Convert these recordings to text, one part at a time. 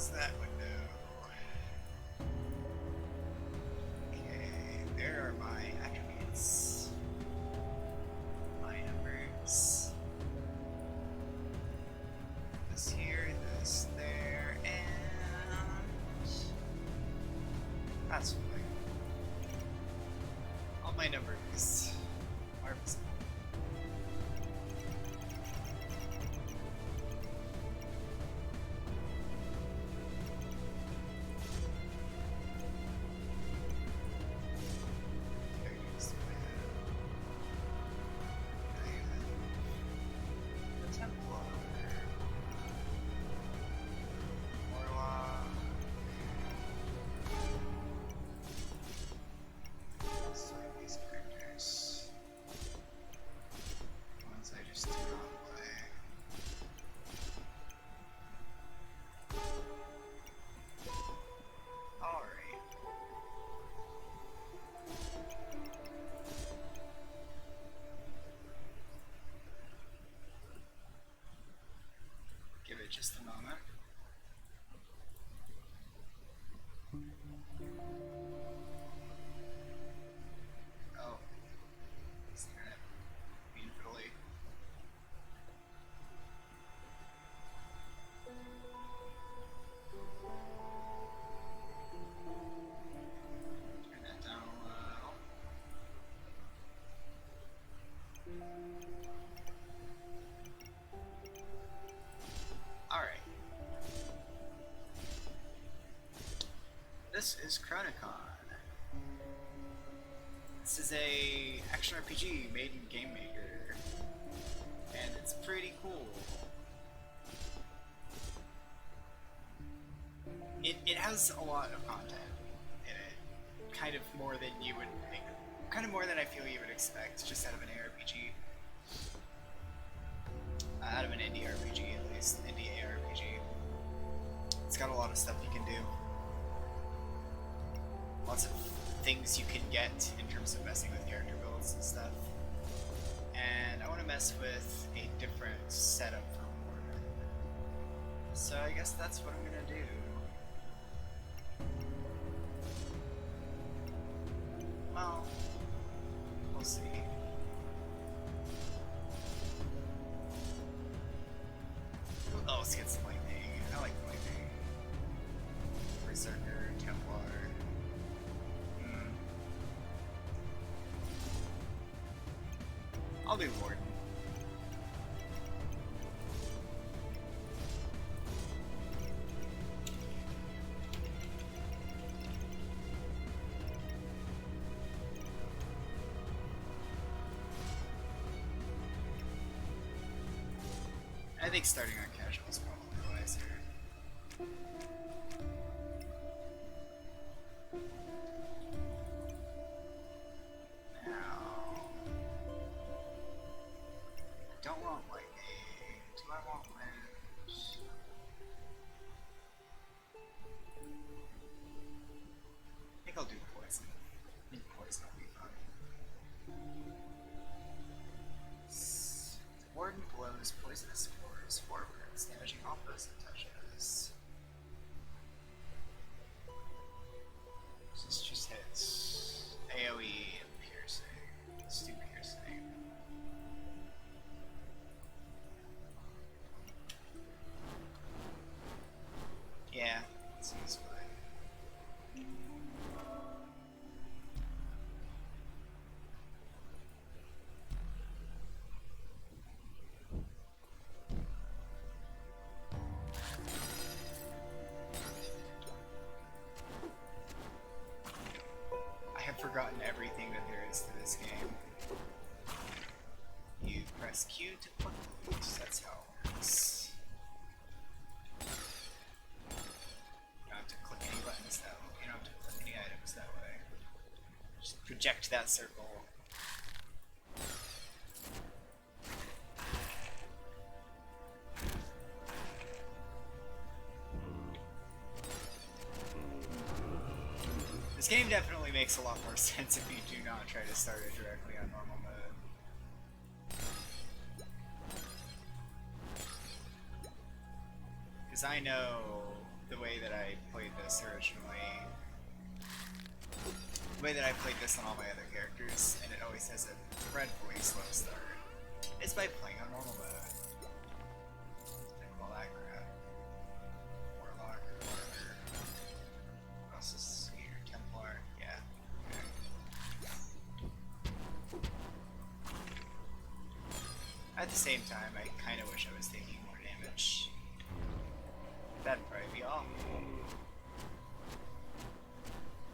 close that window. Okay, there are my attributes. My numbers. This here, this there, and that's fine. All my numbers are visible. Give it just a moment. Oh, it's internet being fiddly. Turn that down a little. Alright. This is Chronicon. This is a action RPG made in Game Maker, and it's pretty cool. It has a lot of content in it, kind of more than you would think, kind of more than I feel you would expect just out of an ARPG. Out of an indie RPG, at least, indie ARPG. It's got a lot of stuff you can do. Lots of things you can get in terms of messing with character builds and stuff. And I want to mess with a different setup for Warden. So I guess that's what I'm gonna do. Well, we'll see. Oh, let's get some lightning. I like lightning. Berserker, Templar. I'll do Warden. I think starting on casual is probably wiser. Now, I don't want lightning. Do I want wind? I think I'll do poison. I think poison will be fun. The Warden blows poisonous spores forwards, damaging all opposing touches. This just hits AoE and piercing. Let's do piercing. Yeah, seems fine. Forgotten everything that there is to this game. You press Q to put moves, that's how it works. You don't have to click any buttons that way. You don't have to click any items that way. Just project that circle. This game definitely makes a lot more sense if you do not try to start it directly on normal mode. Because I know the way that I played this originally, the way that I played this on all my other characters, and it always has a dreadfully slow start, is by playing on normal mode. And all that crap. Warlock, Warder. What else is here? Templar? Yeah. Okay. At the same time, I kind of wish I was taking more damage. That'd probably be all.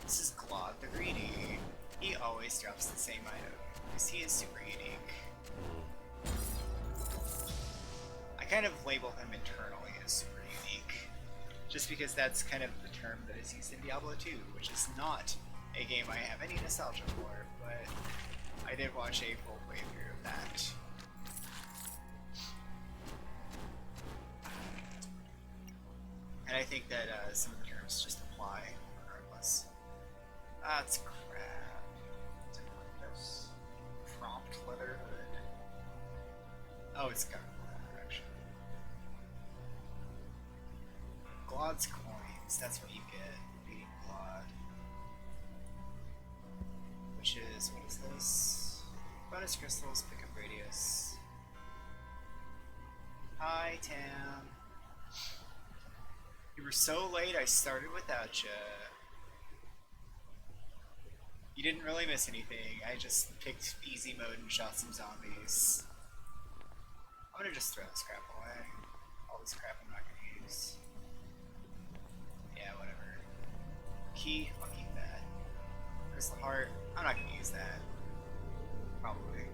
This is Claude the Greedy. He always drops the same item, because he is super unique. I kind of label him internally as super unique, just because that's kind of the term that is used in Diablo 2, which is not a game I have any nostalgia for, but I did watch a full playthrough of that. And I think that some of the terms just apply regardless. That's crap. This prompt leather hood. Oh, it's got leather actually. Claude's coins. That's what you get beating Claude. Which is, what is this? Bonus crystals, pick up radius. Hi, Tam. You were so late, I started without you. You didn't really miss anything. I just picked easy mode and shot some zombies. I'm gonna just throw this crap away. All this crap I'm not gonna use. Yeah, whatever. Key, I'll keep that. Crystal Heart, I'm not gonna use that. Probably.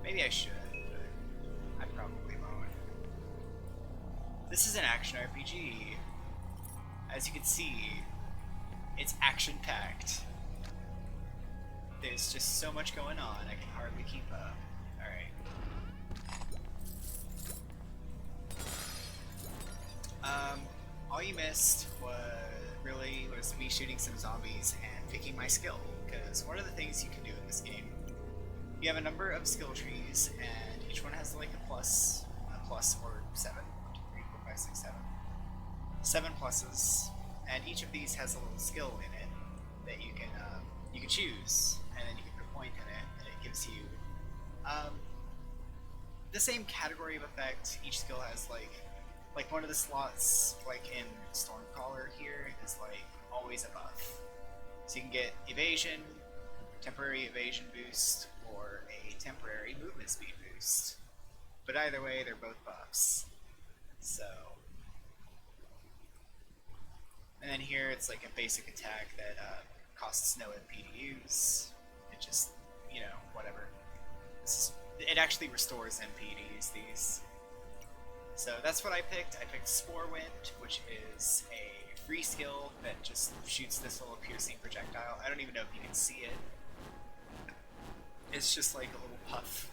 Maybe I should, but I probably won't. This is an action RPG. As you can see, it's action-packed. There's just so much going on, I can hardly keep up. Alright. All you missed was me shooting some zombies and picking my skill, because one of the things you can do in this game, you have a number of skill trees, and each one has like a plus or 7. 1, 2, 3, 4, 5, 6, 7. 7 pluses, and each of these has a little skill in it that you can choose, and then you can put a point in it, and it gives you the same category of effect. Each skill has like one of the slots, like in Stormcaller here, is like always a buff. So you can get evasion, temporary evasion boost, or a temporary movement speed boost. But either way, they're both buffs. So, and then here it's like a basic attack that costs no MP to use. It just, you know, whatever. It actually restores MP to use these. So that's what I picked. I picked Spore Wind, which is a free skill that just shoots this little piercing projectile. I don't even know if you can see it. It's just like a little puff.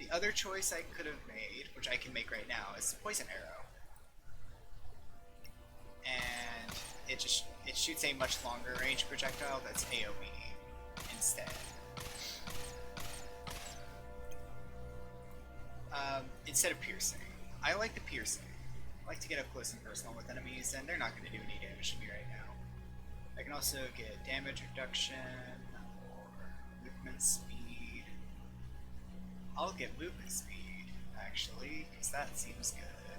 The other choice I could have made, which I can make right now, is Poison Arrow. And it shoots a much longer range projectile that's AoE instead. Instead of piercing. I like the piercing. I like to get up close and personal with enemies, and they're not going to do any damage to me right now. I can also get damage reduction, or movement speed. I'll get movement speed, actually, because that seems good.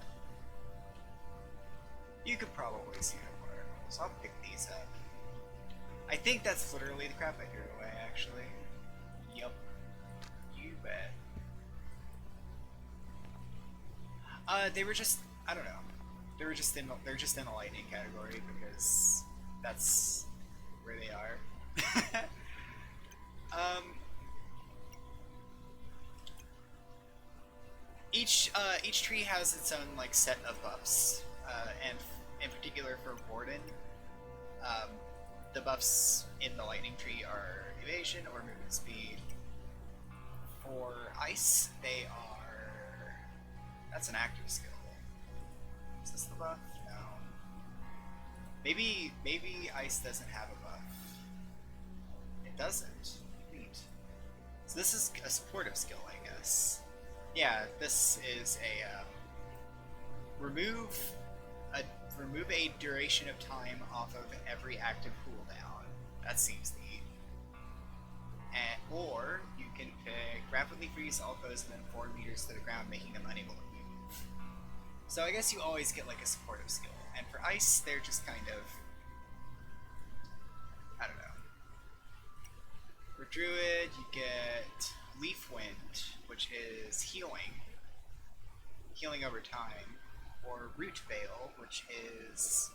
You could probably see it more, so I'll pick these up. I think that's literally the crap I threw away, actually. Yup. You bet. They were just, I don't know. They're just in the lightning category because that's where they are. Each tree has its own like set of buffs, and in particular for Warden, the buffs in the lightning tree are evasion or movement speed. For ice, they are. That's an active skill. Is this the buff? No. Maybe ice doesn't have a buff. It doesn't. Neat. So this is a supportive skill, I guess. Yeah, this is remove a duration of time off of every active cooldown. That seems neat. Or you can pick rapidly freeze all foes within 4 meters to the ground, making them unable to move. So I guess you always get like a supportive skill. And for ice, they're just kind of, I don't know. For Druid, you get Leaf Wind, which is healing over time, or Root Veil, which is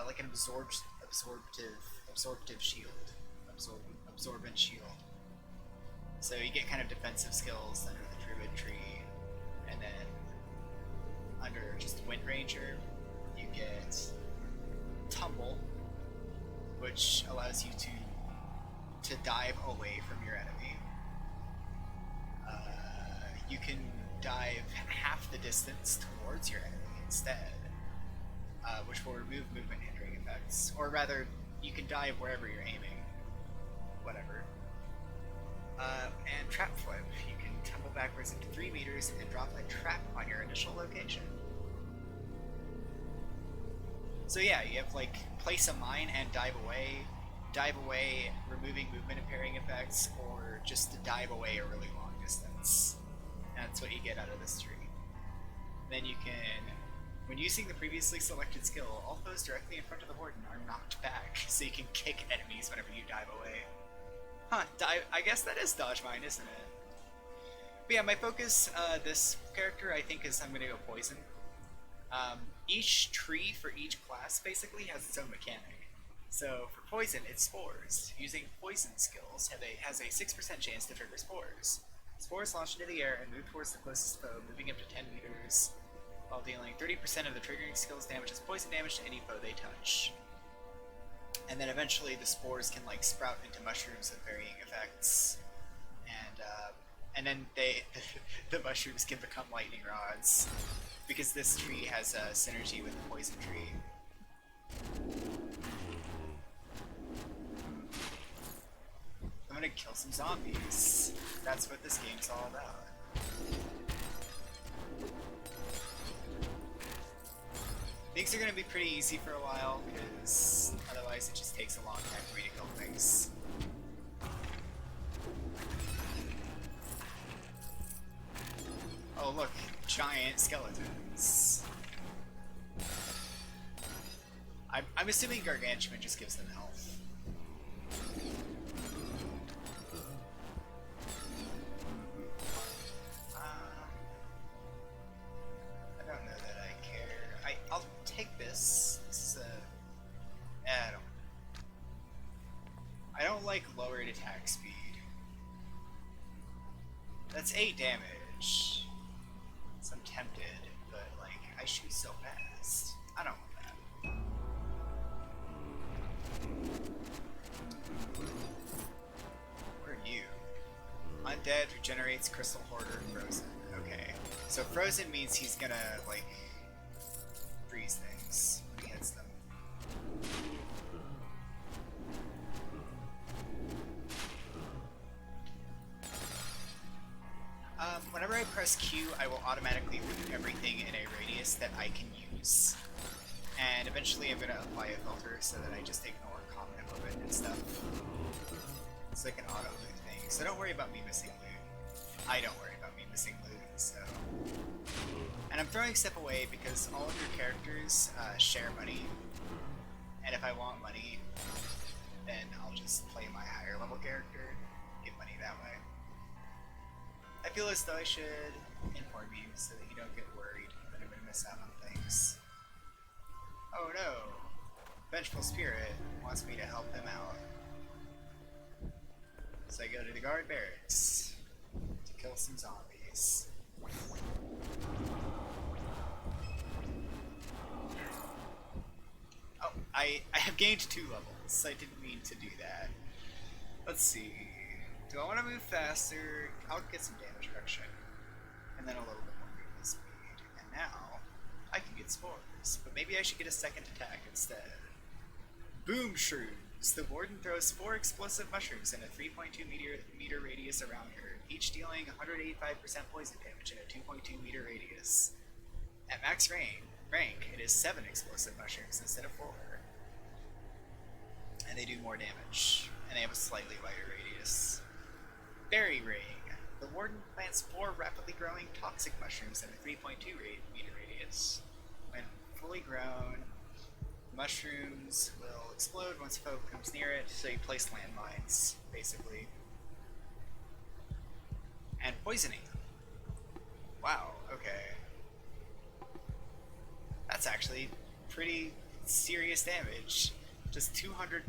like an absorbent shield, absorbent shield. So you get kind of defensive skills under the Druid tree, and then under just Wind Ranger, you get Tumble, which allows you to dive away from your enemy. You can dive half the distance towards your enemy instead, which will remove movement hindering effects. Or rather, you can dive wherever you're aiming. Whatever. And Trap Flip. You can tumble backwards into 3 meters and drop a trap on your initial location. So yeah, you have like place a mine and dive away, removing movement impairing effects, or just to dive away a really long distance. And that's what you get out of this tree. Then you can, when using the previously selected skill, all foes directly in front of the Warden are knocked back, so you can kick enemies whenever you dive away. Huh, I guess that is dodge mine, isn't it? But yeah, my focus, this character, I think, is I'm gonna go poison. Each tree for each class basically has its own mechanic. So for poison, it's spores. Using poison skills has a 6% chance to trigger spores. Spores launch into the air and move towards the closest foe, moving up to 10 meters, while dealing 30% of the triggering skill's damage as poison damage to any foe they touch. And then eventually the spores can like sprout into mushrooms with varying effects, and then the mushrooms can become lightning rods, because this tree has a synergy with the poison tree. I'm gonna kill some zombies. That's what this game's all about. Things are gonna be pretty easy for a while, because otherwise it just takes a long time for me to kill things. Oh look, giant skeletons. I'm assuming Gargantuan just gives them health. I don't know that I care. I'll take this. This is a... I don't like lowered attack speed. That's 8 damage. So I'm tempted, but like, I shoot so fast. I don't want that. Where are you? Undead regenerates Crystal Hoarder Frozen. Okay. So Frozen means he's gonna, like, freeze things when he hits them. Whenever I press Q, I will automatically remove everything in a radius that I can use. And eventually I'm going to apply a filter so that I just ignore common equipment and stuff. It's like an auto loot thing. So don't worry about me missing loot. I don't worry about me missing loot, so... And I'm throwing step away because all of your characters share money. And if I want money, then I'll just play my higher level character, get money that way. I feel as though I should inform you so that you don't get worried that I'm going to miss out on things. Oh no! Vengeful Spirit wants me to help him out. So I go to the guard barracks to kill some zombies. Oh, I have gained 2 levels. I didn't mean to do that. Let's see. Do I want to move faster? I'll get some damage reduction. And then a little bit more movement speed. And now, I can get spores. But maybe I should get a second attack instead. Boom Shrooms! The Warden throws 4 explosive mushrooms in a 3.2 meter radius around her, each dealing 185% poison damage in a 2.2 meter radius. At max rank, it is 7 explosive mushrooms instead of 4. And they do more damage, and they have a slightly wider radius. Berry Ring. The Warden plants 4 rapidly growing toxic mushrooms in a 3.2 meter radius. When fully grown, mushrooms will explode once a foe comes near it, so you place landmines, basically. And poisoning them. Wow, okay. That's actually pretty serious damage. Just 200%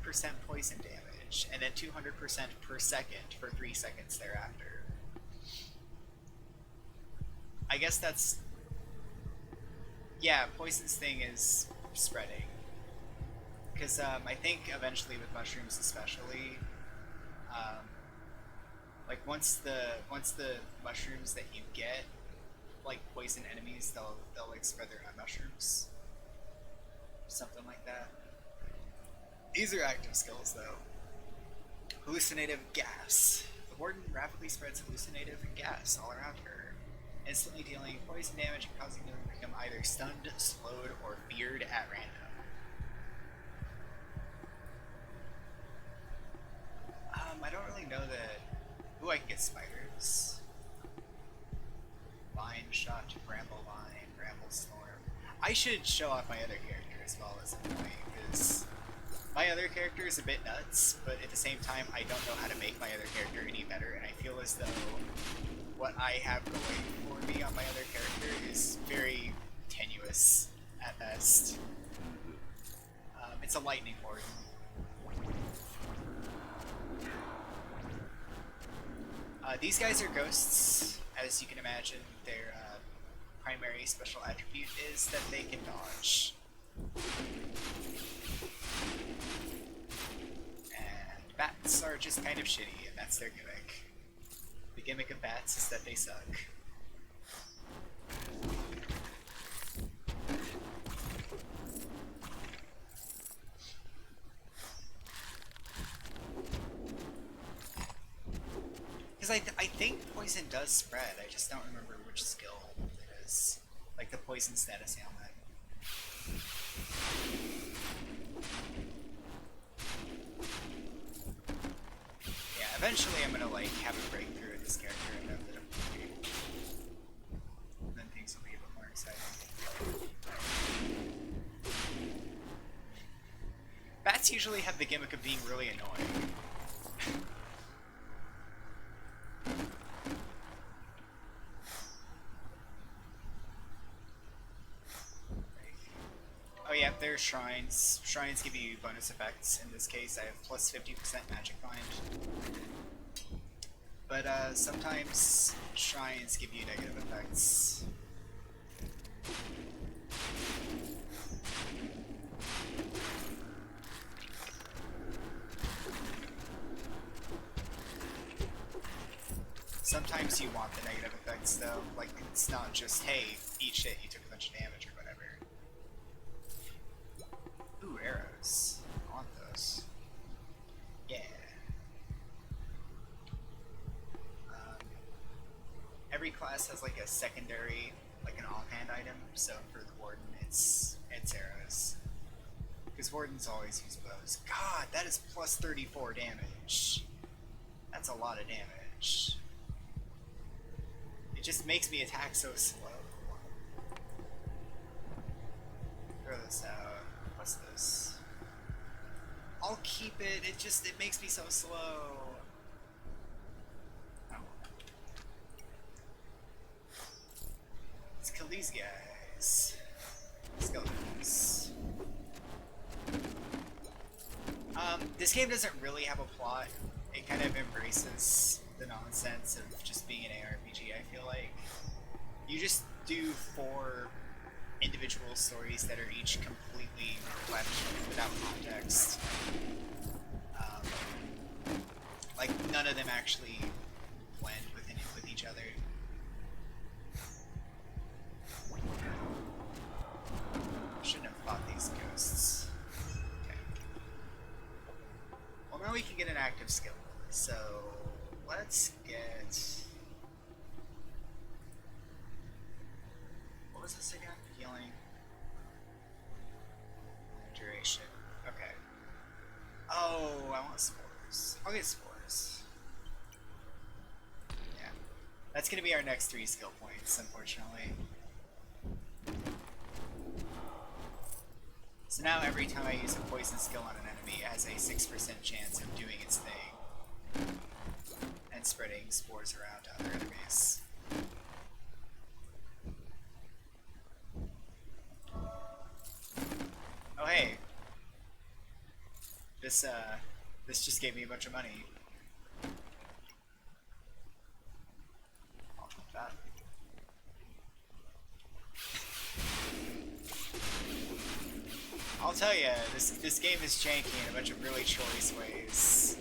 poison damage, and then 200% per second for 3 seconds thereafter. I guess that's... yeah, poison's thing is spreading. Because I think eventually with mushrooms especially, like once the mushrooms that you get like poison enemies, they'll like spread their own mushrooms, something like that. These are active skills though. Hallucinative gas. The Warden rapidly spreads hallucinative gas all around her, instantly dealing poison damage and causing them to become either stunned, slowed, or feared at random. I don't really know that. Ooh, I can get spiders. Vine shot, bramble vine, bramble storm. I should show off my other character as well as annoying, because my other character is a bit nuts, but at the same time, I don't know how to make my other character any better, and I feel as though what I have going for me on my other character is very tenuous at best. It's a lightning Warden. These guys are ghosts. As you can imagine, their primary special attribute is that they can dodge. And bats are just kind of shitty, and that's their gimmick. The gimmick of bats is that they suck. Because I think poison does spread, I just don't remember which skill it is. Like the poison status ailment. Yeah, eventually I'm gonna like have a breakthrough with this character and know that I'm pretty. Then things will be a bit more exciting. Bats usually have the gimmick of being really annoying. Oh yeah, there's shrines. Shrines give you bonus effects. In this case, I have plus 50% magic bind. But sometimes shrines give you negative effects. Sometimes you want the negative effects though, like it's not just, hey, eat shit, you took a bunch of damage or whatever. Ooh, arrows. I want those. Yeah. Every class has like a secondary, like an offhand item, so for the Warden it's arrows. Because Wardens always use bows. God, that is plus 34 damage. That's a lot of damage. It just makes me attack so slow. Throw this out. What's this? I'll keep it. It makes me so slow. Oh. Let's kill these guys. Skeletons. This game doesn't really have a plot. It kind of embraces the nonsense of just being an ARPG, I feel like. You just do 4 individual stories that are each completely left without context. Like, none of them actually blend with each other. Shouldn't have fought these ghosts. Okay. Well, now we can get an active skill. So, let's get... what was this again? regeneration. Okay. Oh, I want spores. I'll get spores. Yeah. That's gonna be our next 3 skill points, unfortunately. So now every time I use a poison skill on an enemy, it has a 6% chance of doing its thing and spreading spores around to other enemies. Oh hey, this just gave me a bunch of money. I'll put that. I'll tell you, this game is janky in a bunch of really choice ways.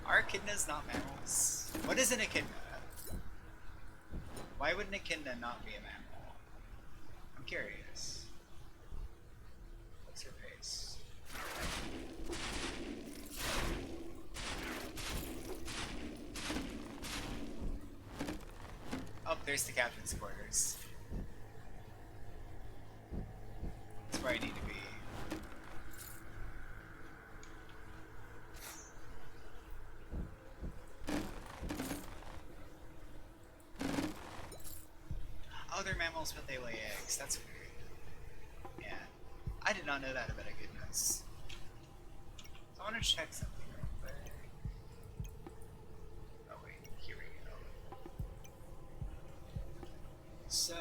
Are echidnas not mammals? What is an echidna? Why would an echidna not be a mammal? I'm curious. What's her face? Oh, there's the captain's quarters. That's where I need to be. Oh, they're mammals, but they lay eggs. That's weird. Yeah. I did not know that about echidnas. So I want to check something real quick. Oh wait, here we go. So,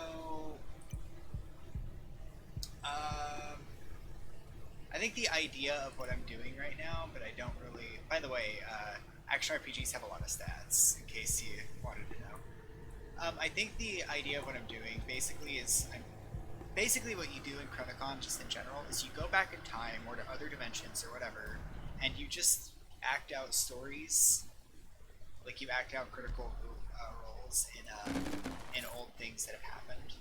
I think the idea of what I'm doing right now, but I don't really... By the way, action RPGs have a lot of stats, in case you wanted to know. I think the idea of what I'm doing basically is... basically what you do in Chronicon, just in general, is you go back in time, or to other dimensions, or whatever, and you just act out stories. Like, you act out critical roles in old things that have happened.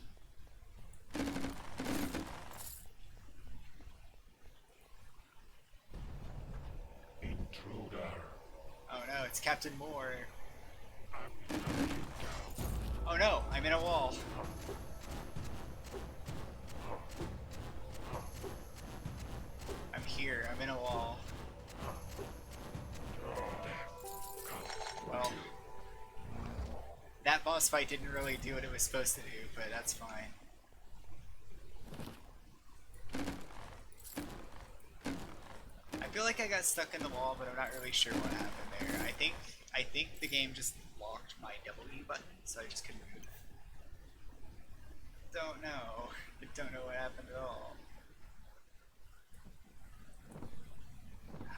Intruder. Oh no, it's Captain Moore. Oh no, I'm in a wall. I'm here, I'm in a wall. Well, that boss fight didn't really do what it was supposed to do, but that's fine. I feel like I got stuck in the wall, but I'm not really sure what happened there. I think the game just locked my W button, so I just couldn't move. Don't know. I don't know what happened at all.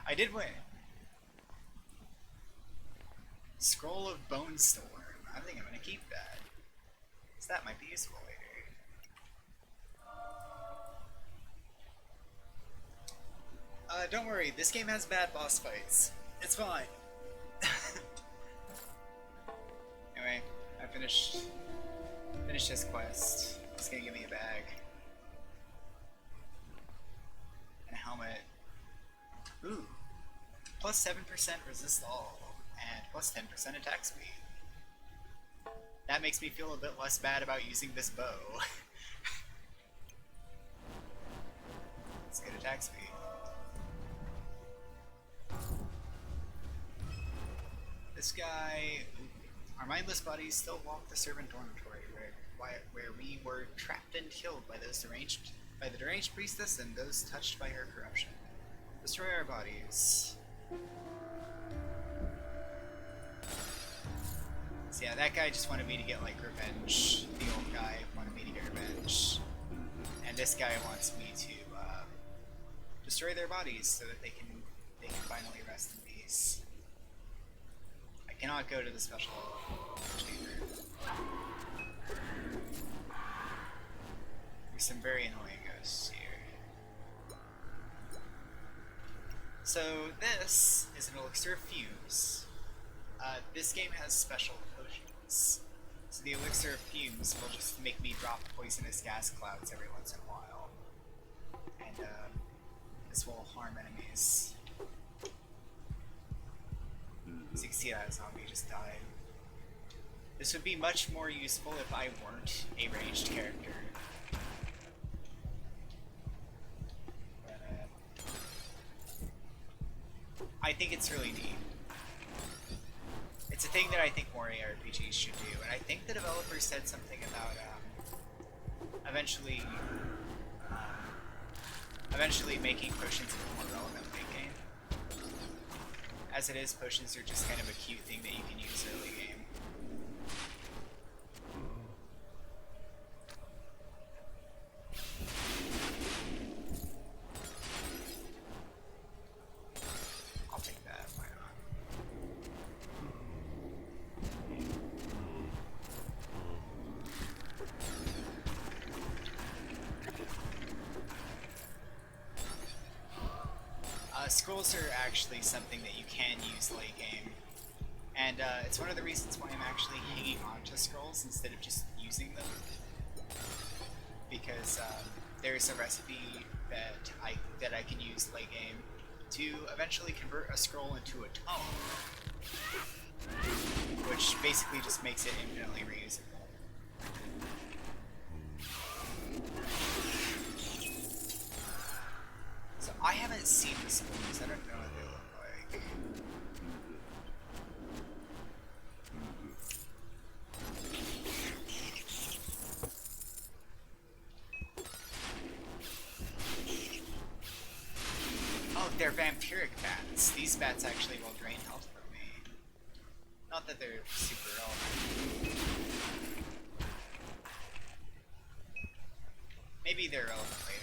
I did win. Scroll of Bone Storm. I think I'm gonna keep that. Because that might be useful later. Don't worry, this game has bad boss fights. It's fine. Anyway, I finished this quest. It's gonna give me a bag. And a helmet. Ooh. Plus 7% resist all. And plus 10% attack speed. That makes me feel a bit less bad about using this bow. It's good attack speed. This guy... Our mindless bodies still walk the servant dormitory where we were trapped and killed by the deranged priestess and those touched by her corruption. Destroy our bodies. So yeah, that guy just wanted me to get like revenge. The old guy wanted me to get revenge. And this guy wants me to destroy their bodies so that they can finally rest in peace. I cannot go to the special chamber. There's some very annoying ghosts here. So this is an elixir of fumes. This game has special potions. So the elixir of fumes will just make me drop poisonous gas clouds every once in a while. And This will harm enemies. As you can see, that zombie just died. This would be much more useful if I weren't a ranged character. But, I think it's really neat. It's a thing that I think more ARPGs should do, and I think the developer said something about eventually making potions a little more relevant late game. As it is, potions are just kind of a cute thing that you can use early game. I'll take that, why not? Scrolls are actually something that you can use late game, and it's one of the reasons why I'm actually hanging on to scrolls instead of just using them, because there's a recipe that I can use late game to eventually convert a scroll into a tome, which basically just makes it infinitely reusable. So I haven't seen the spoons, I don't know what they look like. Oh, they're vampiric bats. These bats actually will drain health from me. Not that they're super relevant. Maybe they're relevant later.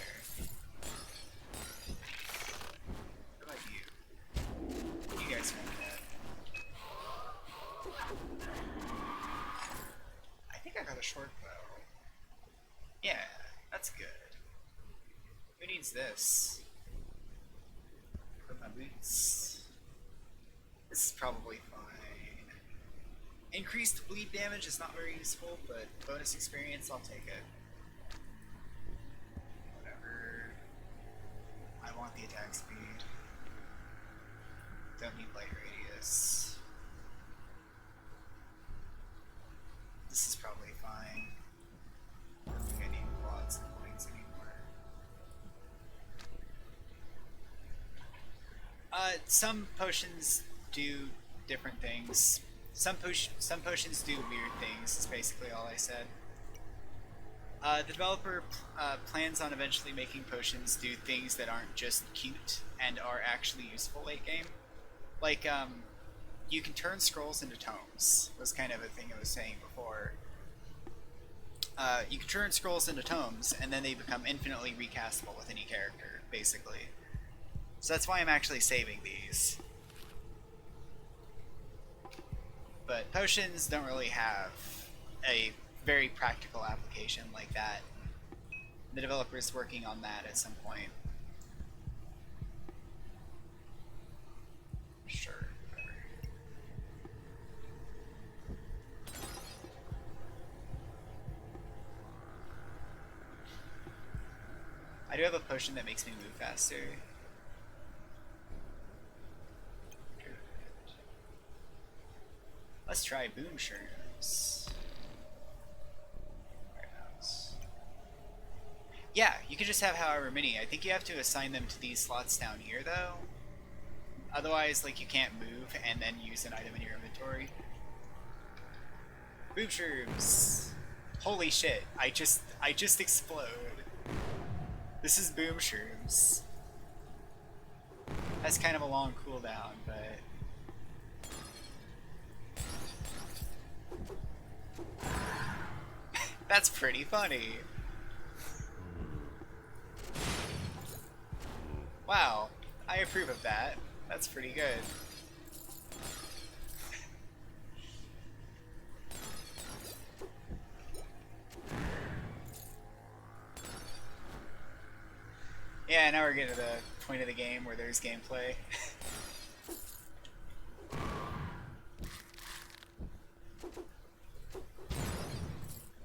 I think I got a short bow. Yeah, that's good. Who needs this? Put my boots. This is probably fine. Increased bleed damage is not very useful, but bonus experience, I'll take it. Whatever. I want the attack speed. Don't need light radius. This is probably fine. I don't think I need quads and points anymore. Some potions do different things. Some potions do weird things, is basically all I said. The developer plans on eventually making potions do things that aren't just cute and are actually useful late game. Like, you can turn scrolls into tomes, was kind of a thing I was saying before. You can turn scrolls into tomes, and then they become infinitely recastable with any character, basically. So that's why I'm actually saving these. But potions don't really have a very practical application like that. The developer's working on that at some point. Sure. I do have a potion that makes me move faster. Let's try boom shrooms. Yeah, you can just have however many. I think you have to assign them to these slots down here, though. Otherwise, like, you can't move and then use an item in your inventory. Boom shrooms. Holy shit! I just explode. This is boom shrooms. That's kind of a long cooldown, but that's pretty funny. Wow, I approve of that. That's pretty good. Yeah, now we're getting to the point of the game where there's gameplay.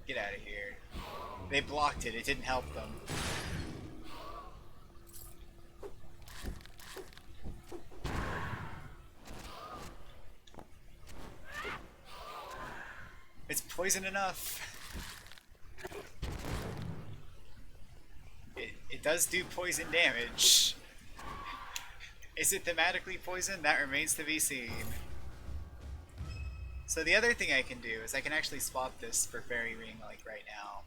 Get out of here. They blocked it, it didn't help them. poison enough? It does do poison damage. Is it thematically poison? That remains to be seen. So the other thing I can do is I can actually swap this for Fairy Ring like right now,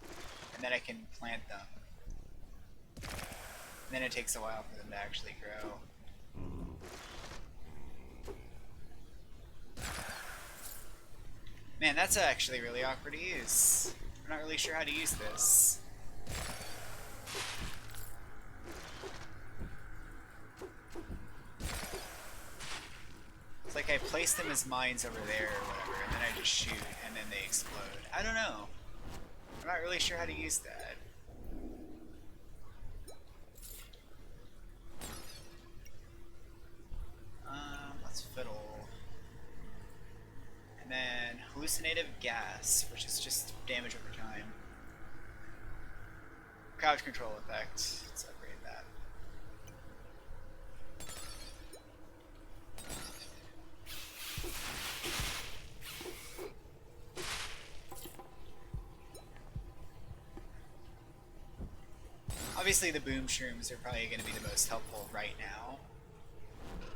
and then I can plant them. And then it takes a while for them to actually grow. Man, that's actually really awkward to use. I'm not really sure how to use this. It's like I place them as mines over there or whatever, and then I just shoot, and then they explode. I don't know. I'm not really sure how to use that. Let's fiddle. And then hallucinative gas, which is just damage over time. Crowd control effect. Let's upgrade that. Obviously the boom shrooms are probably going to be the most helpful right now.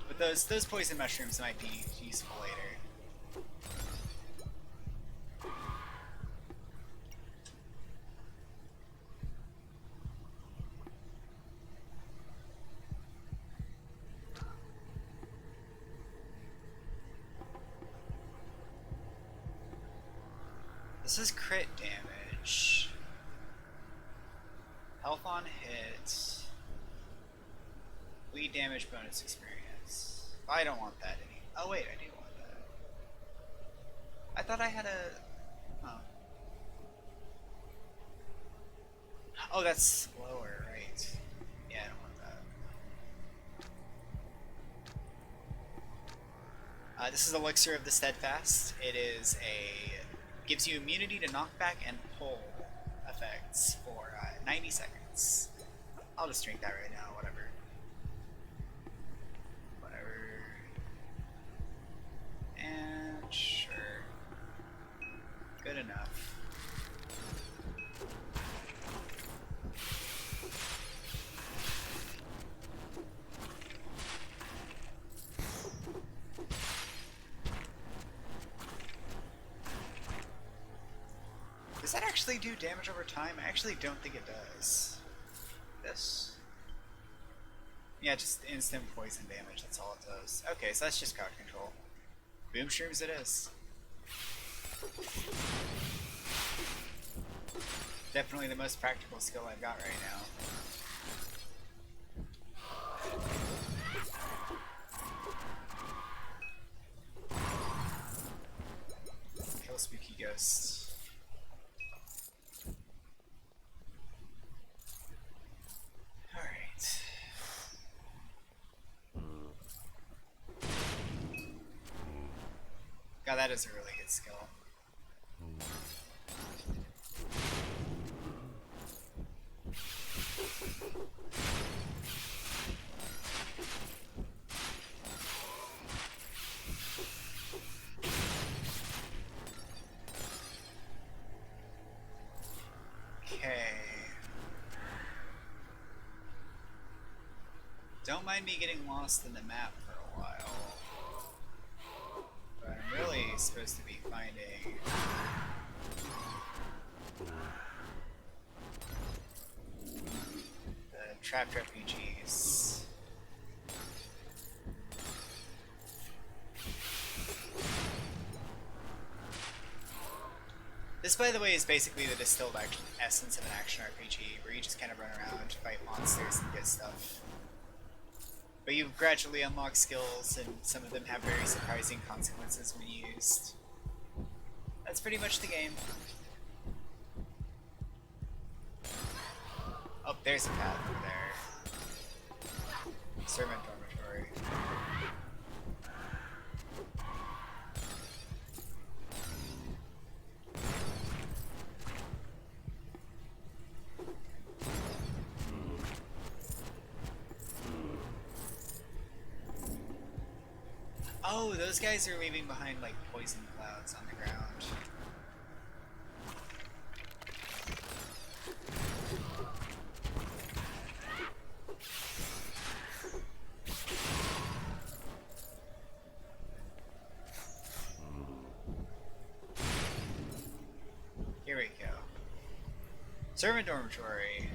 But those poison mushrooms might be useful later. This is crit damage. Health on hit. Bleed damage bonus experience. I don't want that any. Oh wait, I do want that. I thought I had a. Oh. Oh, that's slower, right? Yeah, I don't want that. This is Elixir of the Steadfast. It is gives you immunity to knockback and pull effects for 90 seconds. I'll just drink that right now, whatever. And sure. Good enough. Does that actually do damage over time? I actually don't think it does. This? Yeah, just instant poison damage, that's all it does. Okay, so that's just crowd control. Boom shrooms it is. Definitely the most practical skill I've got right now. Kill spooky ghosts. God, that is a really good skill. Okay. Don't mind me getting lost in the map for a while. But I'm really supposed to be finding the trapped refugees. This, by the way, is basically the distilled essence of an action RPG, where you just kind of run around, fight monsters, and get stuff. But you gradually unlock skills, and some of them have very surprising consequences when used. That's pretty much the game. Oh, there's a path over there. Servant dormitory. Oh, those guys are leaving behind like poison clouds on the ground. Servant dormitory.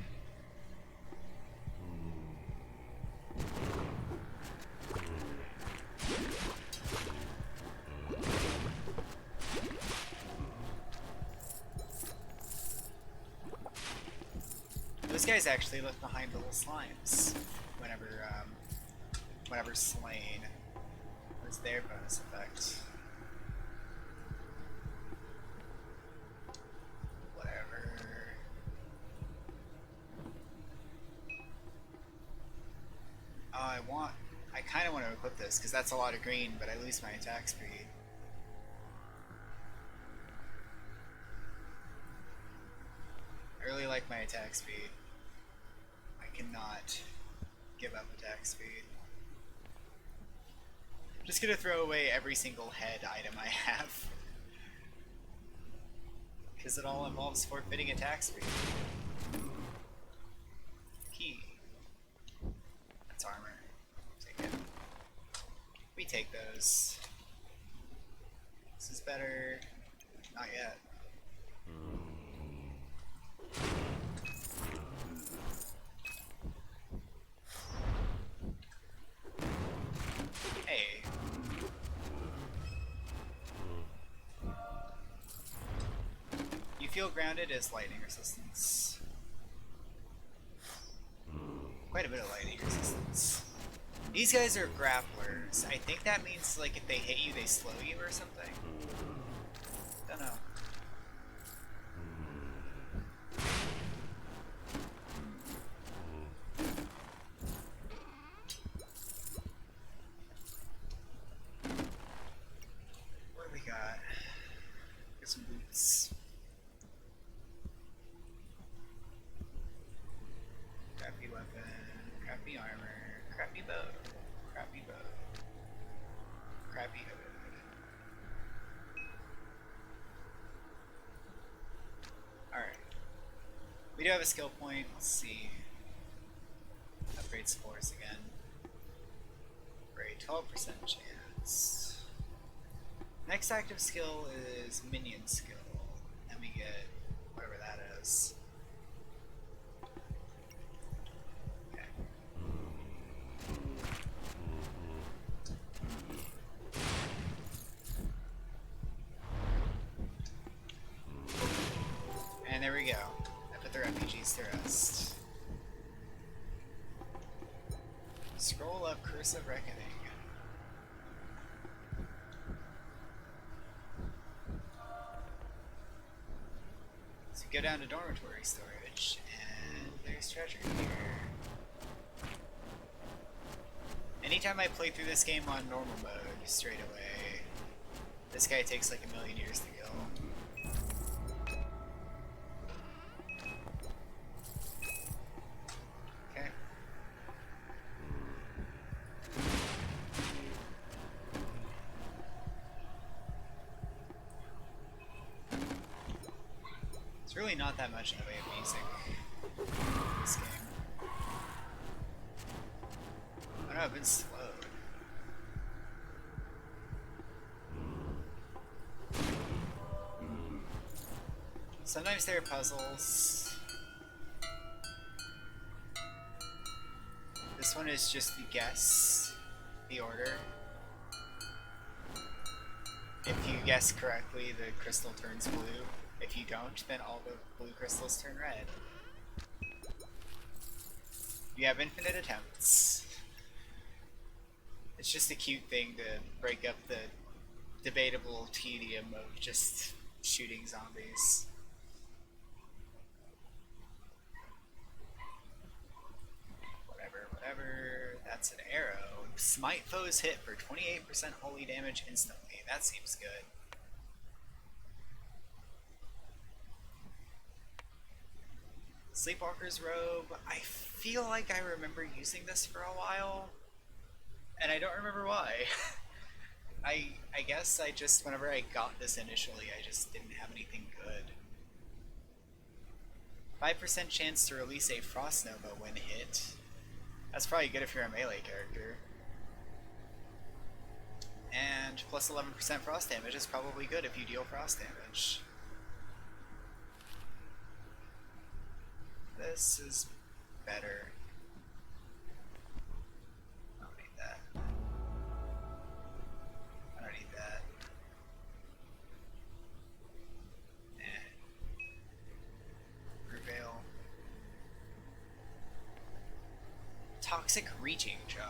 Those guys actually left behind little slimes whenever slain was their bonus effect. Whatever. Oh, I kind of want to equip this because that's a lot of green, but I lose my attack speed. I really like my attack speed. I cannot give up attack speed. I'm just gonna throw away every single head item I have. Because it all involves forfeiting attack speed. Key. That's armor. Take it. We take those. This is better. Not yet. Hey. You feel grounded as lightning resistance. Quite a bit of lightning resistance. These guys are grapplers. I think that means like if they hit you, they slow you or something. Don't know. What do we got? Get some boots. Crappy weapon, crappy armor, crappy bow, crappy bow, crappy hood. Alright. We do have a skill point. Let's see. Upgrade spores again. For a 12% chance. Next active skill is minion skill. Then we get whatever that is. Okay. And there we go. I put the refugees to rest. Scroll up Curse of Reckoning. So go down to dormitory storage, and there's treasure here. Anytime I play through this game on normal mode, straight away, this guy takes like 1,000,000 years to kill. Okay. It's really not that much in the way of music in this game. I know I've been slowed. Sometimes there are puzzles. This one is just the guess the order. If you guess correctly, the crystal turns blue. If you don't, then all the blue crystals turn red. You have infinite attempts. It's just a cute thing to break up the debatable tedium of just shooting zombies. Whatever. That's an arrow. Smite foes hit for 28% holy damage instantly. That seems good. Sleepwalker's robe. I feel like I remember using this for a while, and I don't remember why. I guess I just, whenever I got this initially, I just didn't have anything good. 5% chance to release a Frost Nova when hit. That's probably good if you're a melee character. And plus 11% frost damage is probably good if you deal frost damage. this is better. I don't need that. I don't need that. Prevail. Toxic Reaching Jar.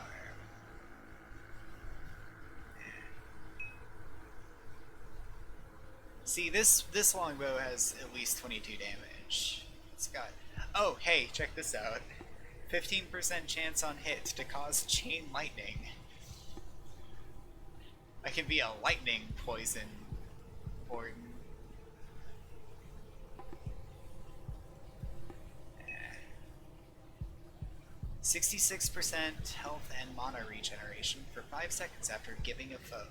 See, this longbow has at least 22 damage. It's got... Oh, hey, check this out. 15% chance on hit to cause chain lightning. I can be a lightning poison Warden. 66% health and mana regeneration for 5 seconds after giving a foe.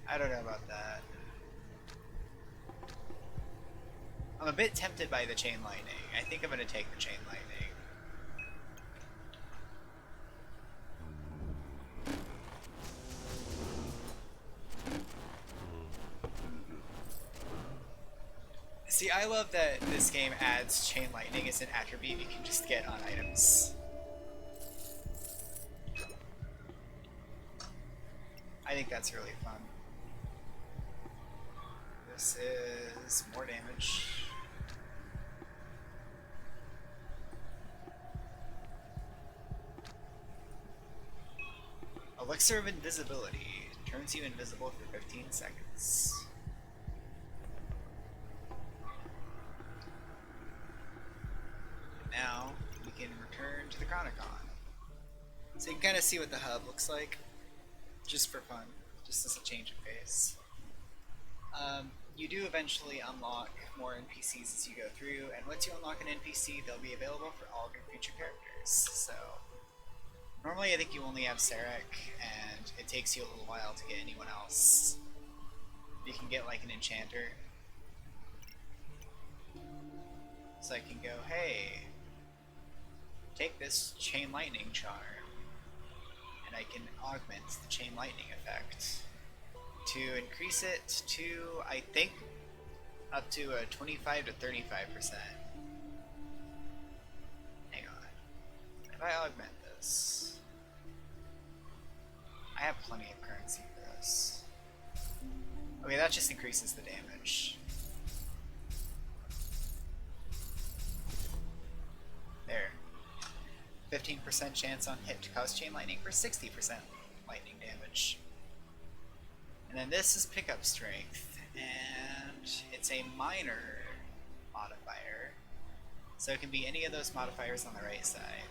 I don't know about that. I'm a bit tempted by the chain lightning. I think I'm gonna take the chain lightning. See, I love that this game adds chain lightning as an attribute you can just get on items. I think that's really fun. This is more damage. Elixir of Invisibility turns you invisible for 15 seconds. Now we can return to the Chronicon. So you can kind of see what the hub looks like, just for fun, just as a change of pace. You do eventually unlock more NPCs as you go through, and once you unlock an NPC, they'll be available for all of your future characters. So normally I think you only have Sarek, and it takes you a little while to get anyone else. You can get like an enchanter. So I can go, hey, take this chain lightning charm, and I can augment the chain lightning effect to increase it to, I think, up to a 25 to 35%. Hang on. If I augment this, I have plenty of currency for this. Okay, that just increases the damage. There. 15% chance on hit to cause chain lightning for 60% lightning damage. And then this is pickup strength, and it's a minor modifier, so it can be any of those modifiers on the right side.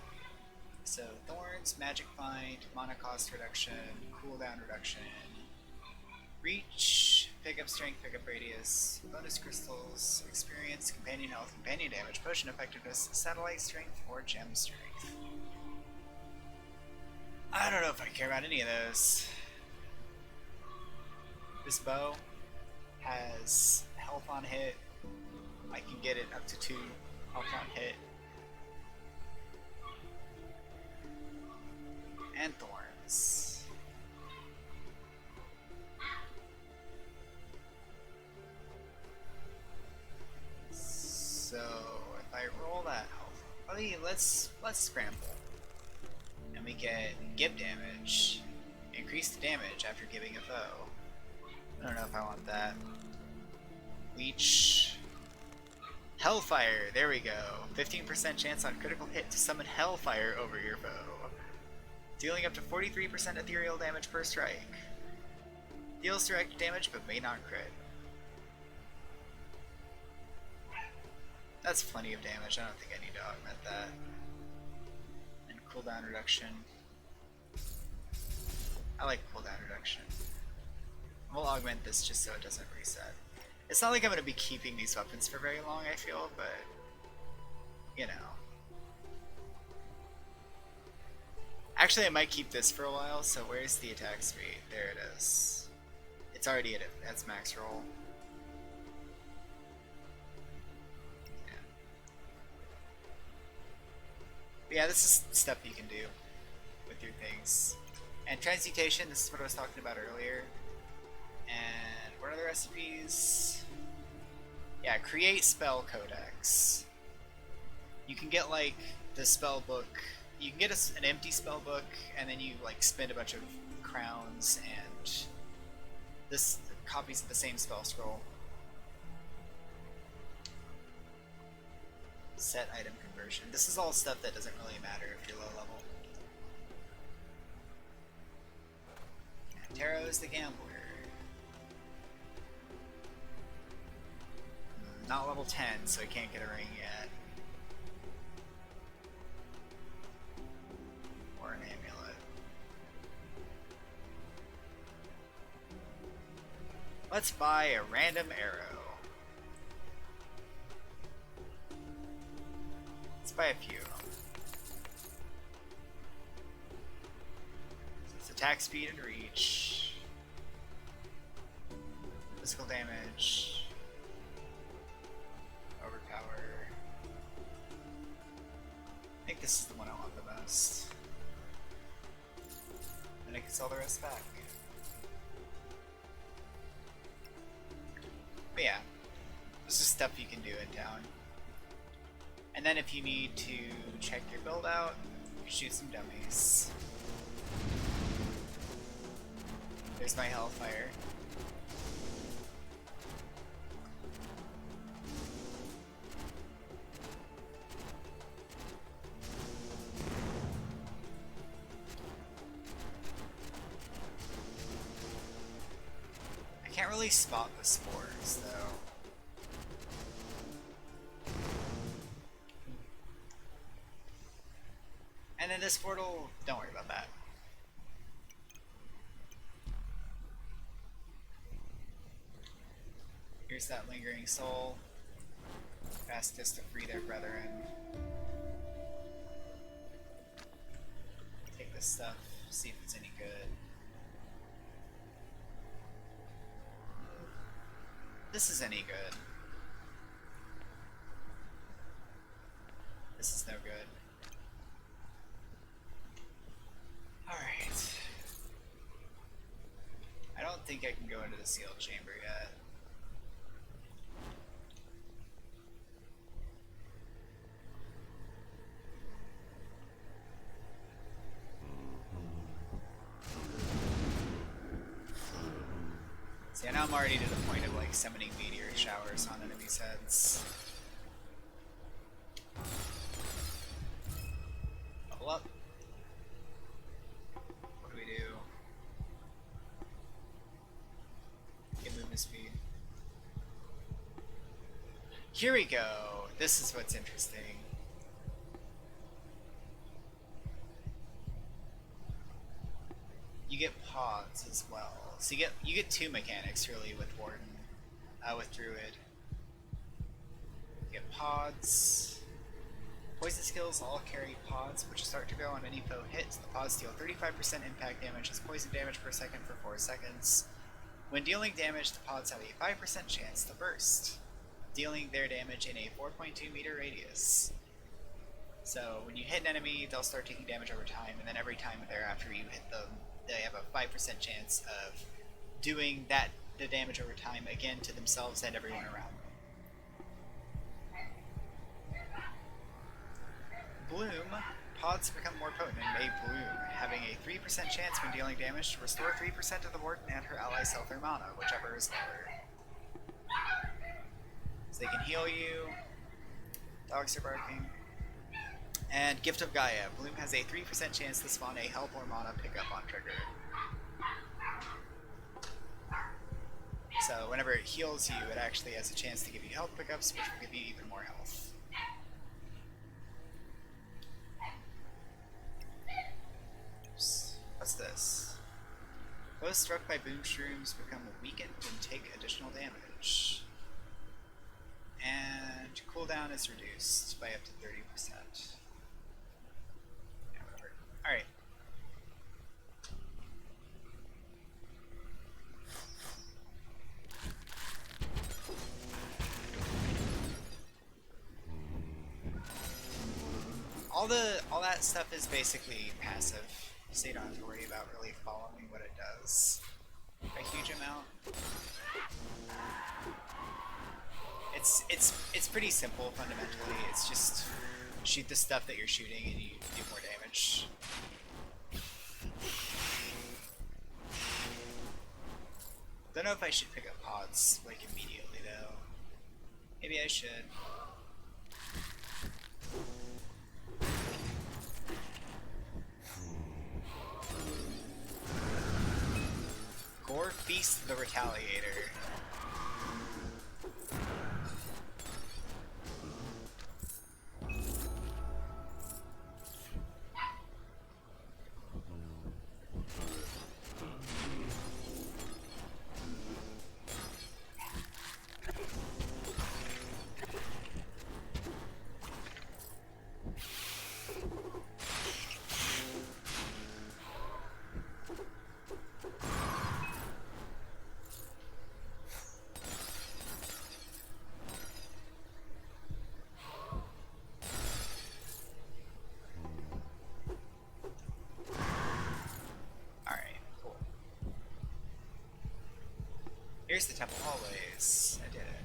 So Thorns, Magic Find, mana cost reduction, cooldown reduction, reach, pickup strength, pickup radius, bonus crystals, experience, companion health, companion damage, potion effectiveness, satellite strength, or gem strength. I don't know if I care about any of those. This bow has health on hit. I can get it up to 2 health on hit. And thorns. So if I roll that health, let's scramble. And we get give damage. Increase the damage after giving a foe. I don't know if I want that. Leech. Hellfire, there we go. 15% chance on critical hit to summon Hellfire over your foe. Dealing up to 43% ethereal damage per strike. Deals direct damage but may not crit. That's plenty of damage, I don't think I need to augment that. And cooldown reduction. I like cooldown reduction. We'll augment this just so it doesn't reset. It's not like I'm going to be keeping these weapons for very long, I feel, but, you know. Actually, I might keep this for a while, so where's the attack speed? There it is. It's already at its max roll. Yeah. But yeah, this is stuff you can do with your things. And transmutation, this is what I was talking about earlier. And what are the recipes? Yeah, create spell codex. You can get like the spell book. You can get an empty spell book, and then you like spend a bunch of crowns and this copies of the same spell scroll. Set item conversion. This is all stuff that doesn't really matter if you're low level. And Tarot is the gambler. Not level 10, so he can't get a ring yet. Or an amulet. Let's buy a random arrow. Let's buy a few. It's attack speed and reach. Physical damage. Overpower. I think this is the one I want the most. And I can sell the rest back. But yeah, this is stuff you can do in town. And then if you need to check your build out, shoot some dummies. There's my Hellfire. I can't really spot the spores though. And then this portal, don't worry about that. Here's that lingering soul. Fastest to free their brethren. Take this stuff, see if it's any good. This is any good. This is no good. Alright. I don't think I can go into the sealed chamber yet. See, now I'm already to the point of like summoning meteor showers on enemies' heads. Level up. What do we do? Get movement speed. Here we go. This is what's interesting. You get pods as well. So you get two mechanics really with Warden, with Druid. You get pods. Poison skills all carry pods, which start to go on any foe hits. The pods deal 35% impact damage as poison damage per second for 4 seconds. When dealing damage, the pods have a 5% chance to burst, dealing their damage in a 4.2 meter radius. So when you hit an enemy, they'll start taking damage over time, and then every time thereafter you hit them, they have a 5% chance of doing the damage over time again to themselves and everyone around them. Bloom. Pods become more potent and may bloom, having a 3% chance when dealing damage to restore 3% of the Warden and her allies' health or mana, whichever is lower. So they can heal you. Dogs are barking. And Gift of Gaia. Bloom has a 3% chance to spawn a help or mana pickup on trigger. So whenever it heals you, it actually has a chance to give you health pickups, which will give you even more health. Oops. What's this? Those struck by boom shrooms become weakened and take additional damage. And cooldown is reduced by up to 30%. Yeah, whatever. Alright. All that stuff is basically passive, so you don't have to worry about really following what it does a huge amount. It's pretty simple fundamentally. It's just shoot the stuff that you're shooting and you do more damage. Don't know if I should pick up pods like immediately though. Maybe I should. Gore Feast the Retaliator. Here's the temple hallways. I did it.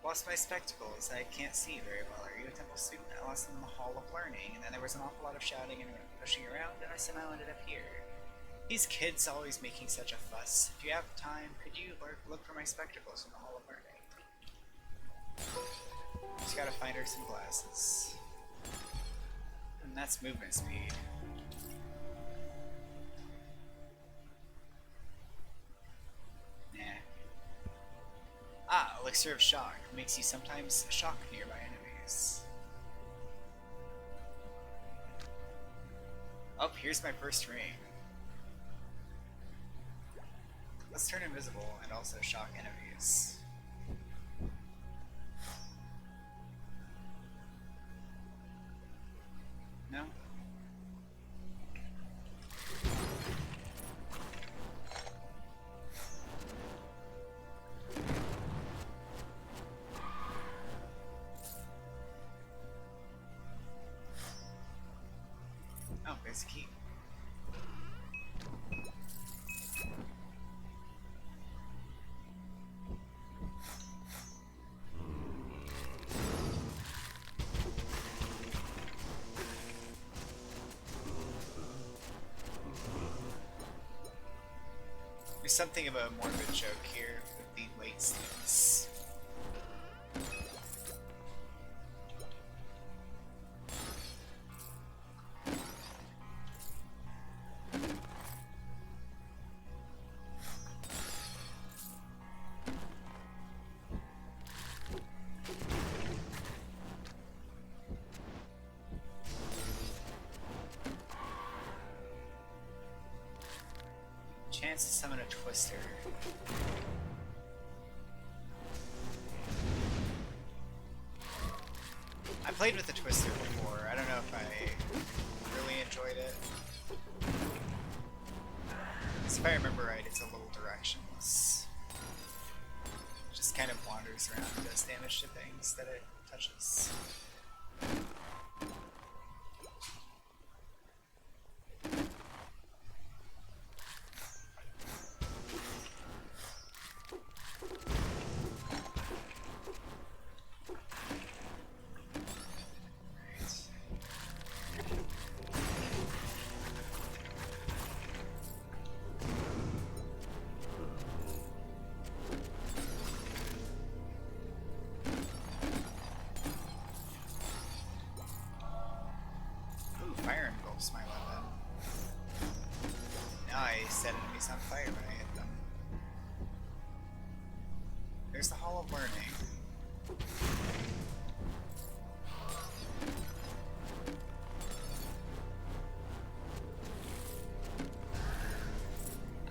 Lost my spectacles. I can't see very well. Are you a temple student? I lost them in the Hall of Learning, and then there was an awful lot of shouting and pushing around, and I somehow ended up here. These kids always making such a fuss. If you have time, could you look for my spectacles in the Hall of Learning? Just gotta find her some glasses. And that's movement speed. Ah, Elixir of Shock. Makes you sometimes shock nearby enemies. Oh, here's my first ring. Let's turn invisible and also shock enemies. No? Oh, there's a key. There's something of a morbid joke here with the late scenes. Chance to summon a Twister. I played with the Twister before. I don't know if I really enjoyed it. Because if I remember right, it's a little directionless. It just kind of wanders around and does damage to things that it touches. Fire engulfs my weapon. Now I set enemies on fire when I hit them. There's the Hall of Learning.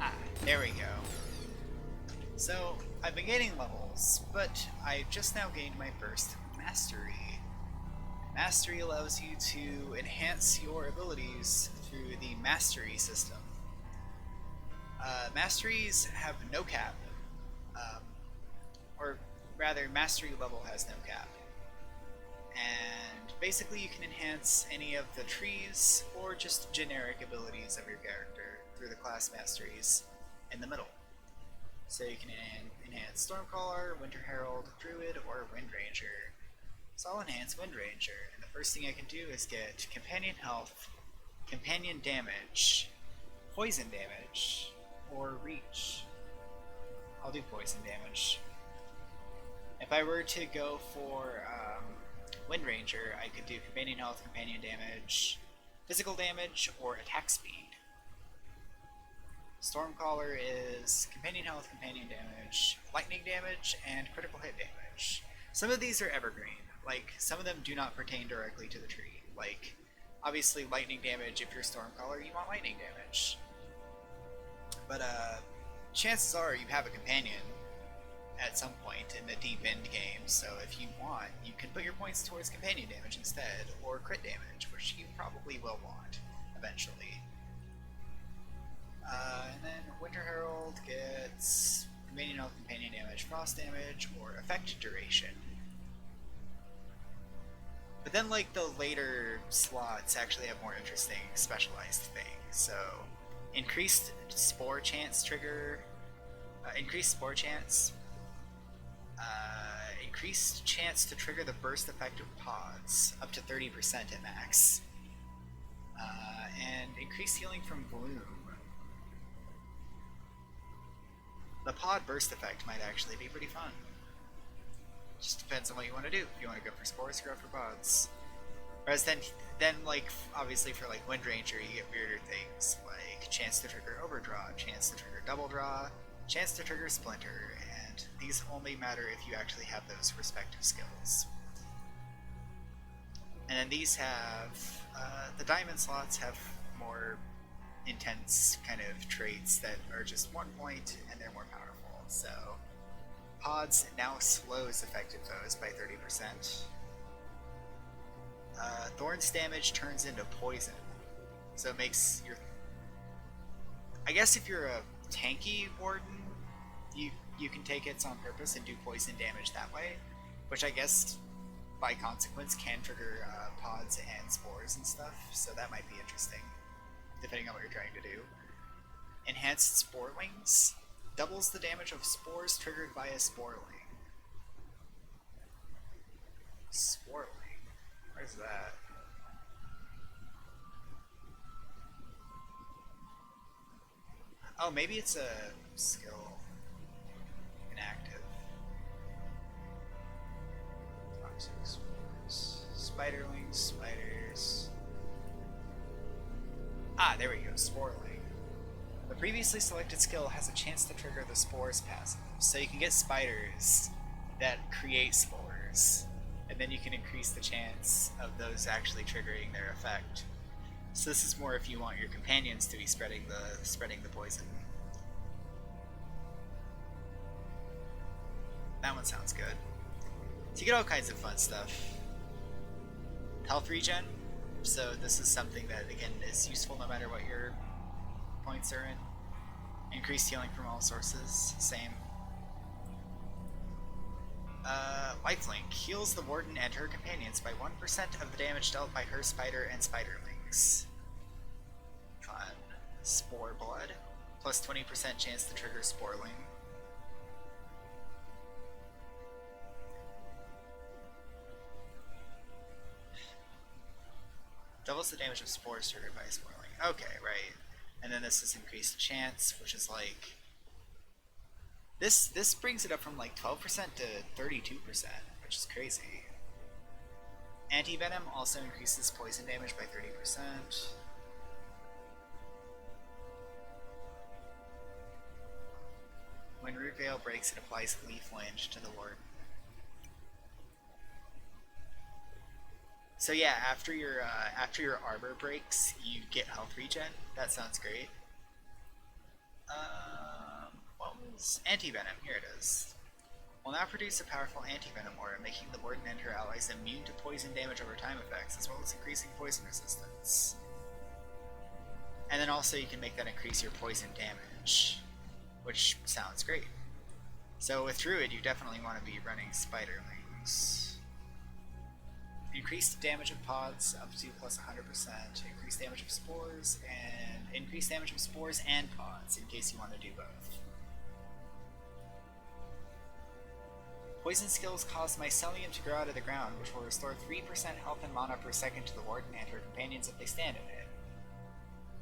Ah, there we go. So, I've been gaining levels, but I just now gained my first Mastery. Mastery allows you to enhance your abilities through the Mastery system. Masteries have no cap, or rather, Mastery level has no cap. And basically you can enhance any of the trees or just generic abilities of your character through the class Masteries in the middle. So you can enhance Stormcaller, Winter Herald, Druid, or Wind Ranger. So I'll enhance Wind Ranger, and the first thing I can do is get Companion Health, Companion Damage, Poison Damage, or Reach. I'll do Poison Damage. If I were to go for Wind Ranger, I could do Companion Health, Companion Damage, Physical Damage, or Attack Speed. Stormcaller is Companion Health, Companion Damage, Lightning Damage, and Critical Hit Damage. Some of these are evergreen. Like, some of them do not pertain directly to the tree. Like, obviously Lightning Damage, if you're Stormcaller, you want Lightning Damage. But, chances are you have a Companion at some point in the deep end game, so if you want, you can put your points towards Companion Damage instead, or Crit Damage, which you probably will want, eventually. And then Winter Herald gets Companion Health, Companion Damage, Frost Damage, or Effect Duration. But then, like, the later slots actually have more interesting specialized things. So, increased Spore Chance trigger, increased Spore Chance, increased chance to trigger the burst effect of pods, up to 30% at max, and increased healing from Bloom. The pod burst effect might actually be pretty fun. Just depends on what you want to do. If you want to go for spores, go for pods. Whereas then like, obviously for like Wind Ranger, you get weirder things like chance to trigger Overdraw, chance to trigger Double Draw, chance to trigger Splinter, and these only matter if you actually have those respective skills. And then these have the diamond slots have more intense kind of traits that are just 1 point and they're more powerful. So pods now slows affected foes by 30%. Thorn's damage turns into poison, so it makes your... I guess if you're a tanky Warden, you can take hits on purpose and do poison damage that way, which I guess by consequence can trigger pods and spores and stuff, so that might be interesting, depending on what you're trying to do. Enhanced Sporelings doubles the damage of spores triggered by a Sporeling. Sporeling? Where's that? Oh, maybe it's a skill. Inactive. Toxic spores. Spiderlings, spiders. Ah, there we go, Sporeling. The previously selected skill has a chance to trigger the spores passive, so you can get spiders that create spores, and then you can increase the chance of those actually triggering their effect. So this is more if you want your companions to be spreading the poison. That one sounds good. So you get all kinds of fun stuff. Health regen. So this is something that, again, is useful no matter what your points are in. Increased healing from all sources, same. Lifelink heals the Warden and her companions by 1% of the damage dealt by her spider and spiderlings. Fun. Spore Blood, plus 20% chance to trigger Sporeling. Doubles the damage of spores triggered by a Sporeling. Okay, right. And then this is increased chance, which is like... This brings it up from like 12% to 32%, which is crazy. Anti-Venom also increases poison damage by 30%. When Root Veil breaks, it applies Leaf Wind to the Warden. So yeah, after your armor breaks, you get health regen. That sounds great. What was Anti-Venom? Here it is. Will now produce a powerful Anti-Venom aura, making the Warden and her allies immune to poison damage over time effects, as well as increasing poison resistance. And then also you can make that increase your poison damage, which sounds great. So with Druid, you definitely want to be running Spiderlings. Increased damage of pods up to plus 100%, increased damage of spores, and increased damage of spores and pods in case you want to do both. Poison skills cause mycelium to grow out of the ground, which will restore 3% health and mana per second to the Warden and her companions if they stand in it.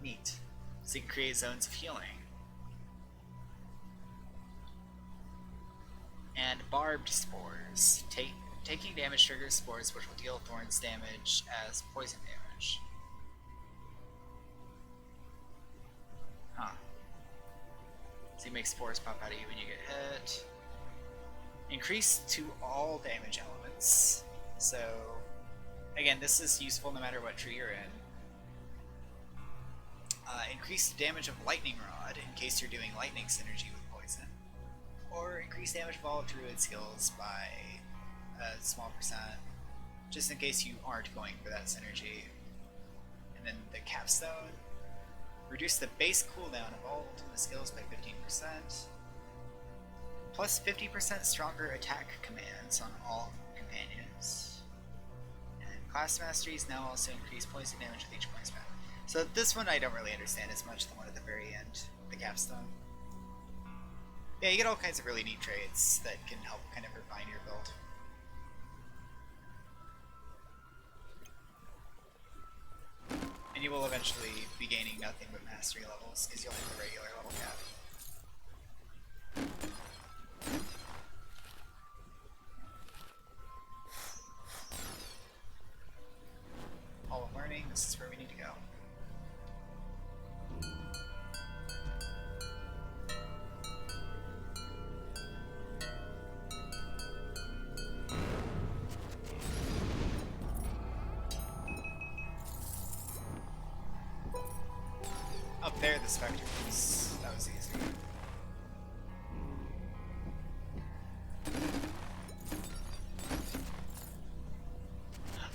Neat. So you can create zones of healing. And barbed spores. Taking damage triggers spores, which will deal thorns damage as poison damage. Huh. So you make spores pop out of you when you get hit. Increase to all damage elements. So, again, this is useful no matter what tree you're in. Increase the damage of lightning rod in case you're doing lightning synergy with poison. Or increase damage of all Druid skills by a small percent, just in case you aren't going for that synergy. And then the capstone. Reduce the base cooldown of all ultimate skills by 15%. Plus 50% stronger attack commands on all companions. And class masteries now also increase poison damage with each point spent. So this one I don't really understand as much, the one at the very end, the capstone. Yeah, you get all kinds of really neat traits that can help kind of refine your build. And you will eventually be gaining nothing but mastery levels, because you'll hit the regular level cap. Hall of Learning, this is where we need to go. Up there, the specters. That was easy.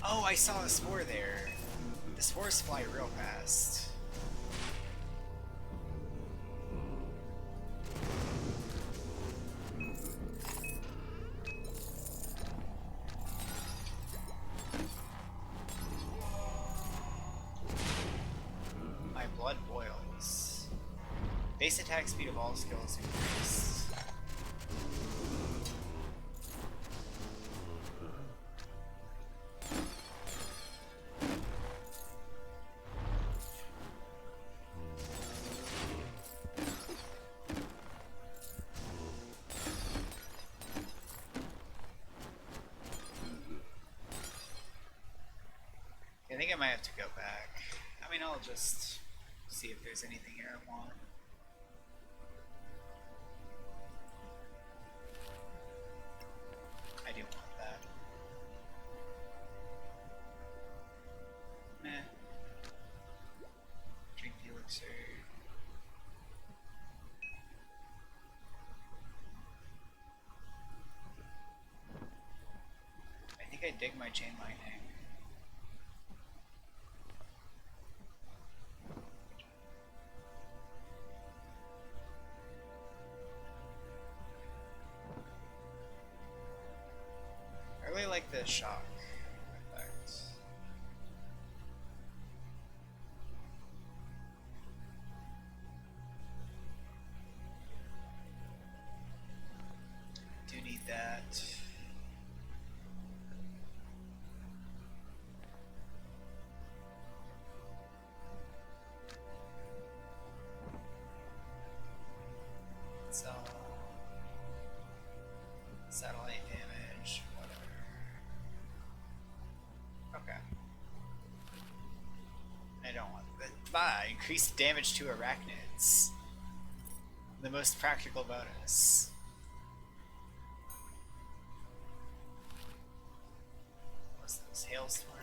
Oh, I saw a spore there. The spores fly real fast. My blood boils. Base attack speed of all skills increased. I think I might have to go back. I mean, I'll just see if there's anything here I want. I do want that. Meh. Drink the elixir. I think I dig my chain lightning. I really like the shock effect. Do need that. So satellite damage, whatever. Okay. I don't want that. Increased damage to arachnids. The most practical bonus. What's this? Hailstorm?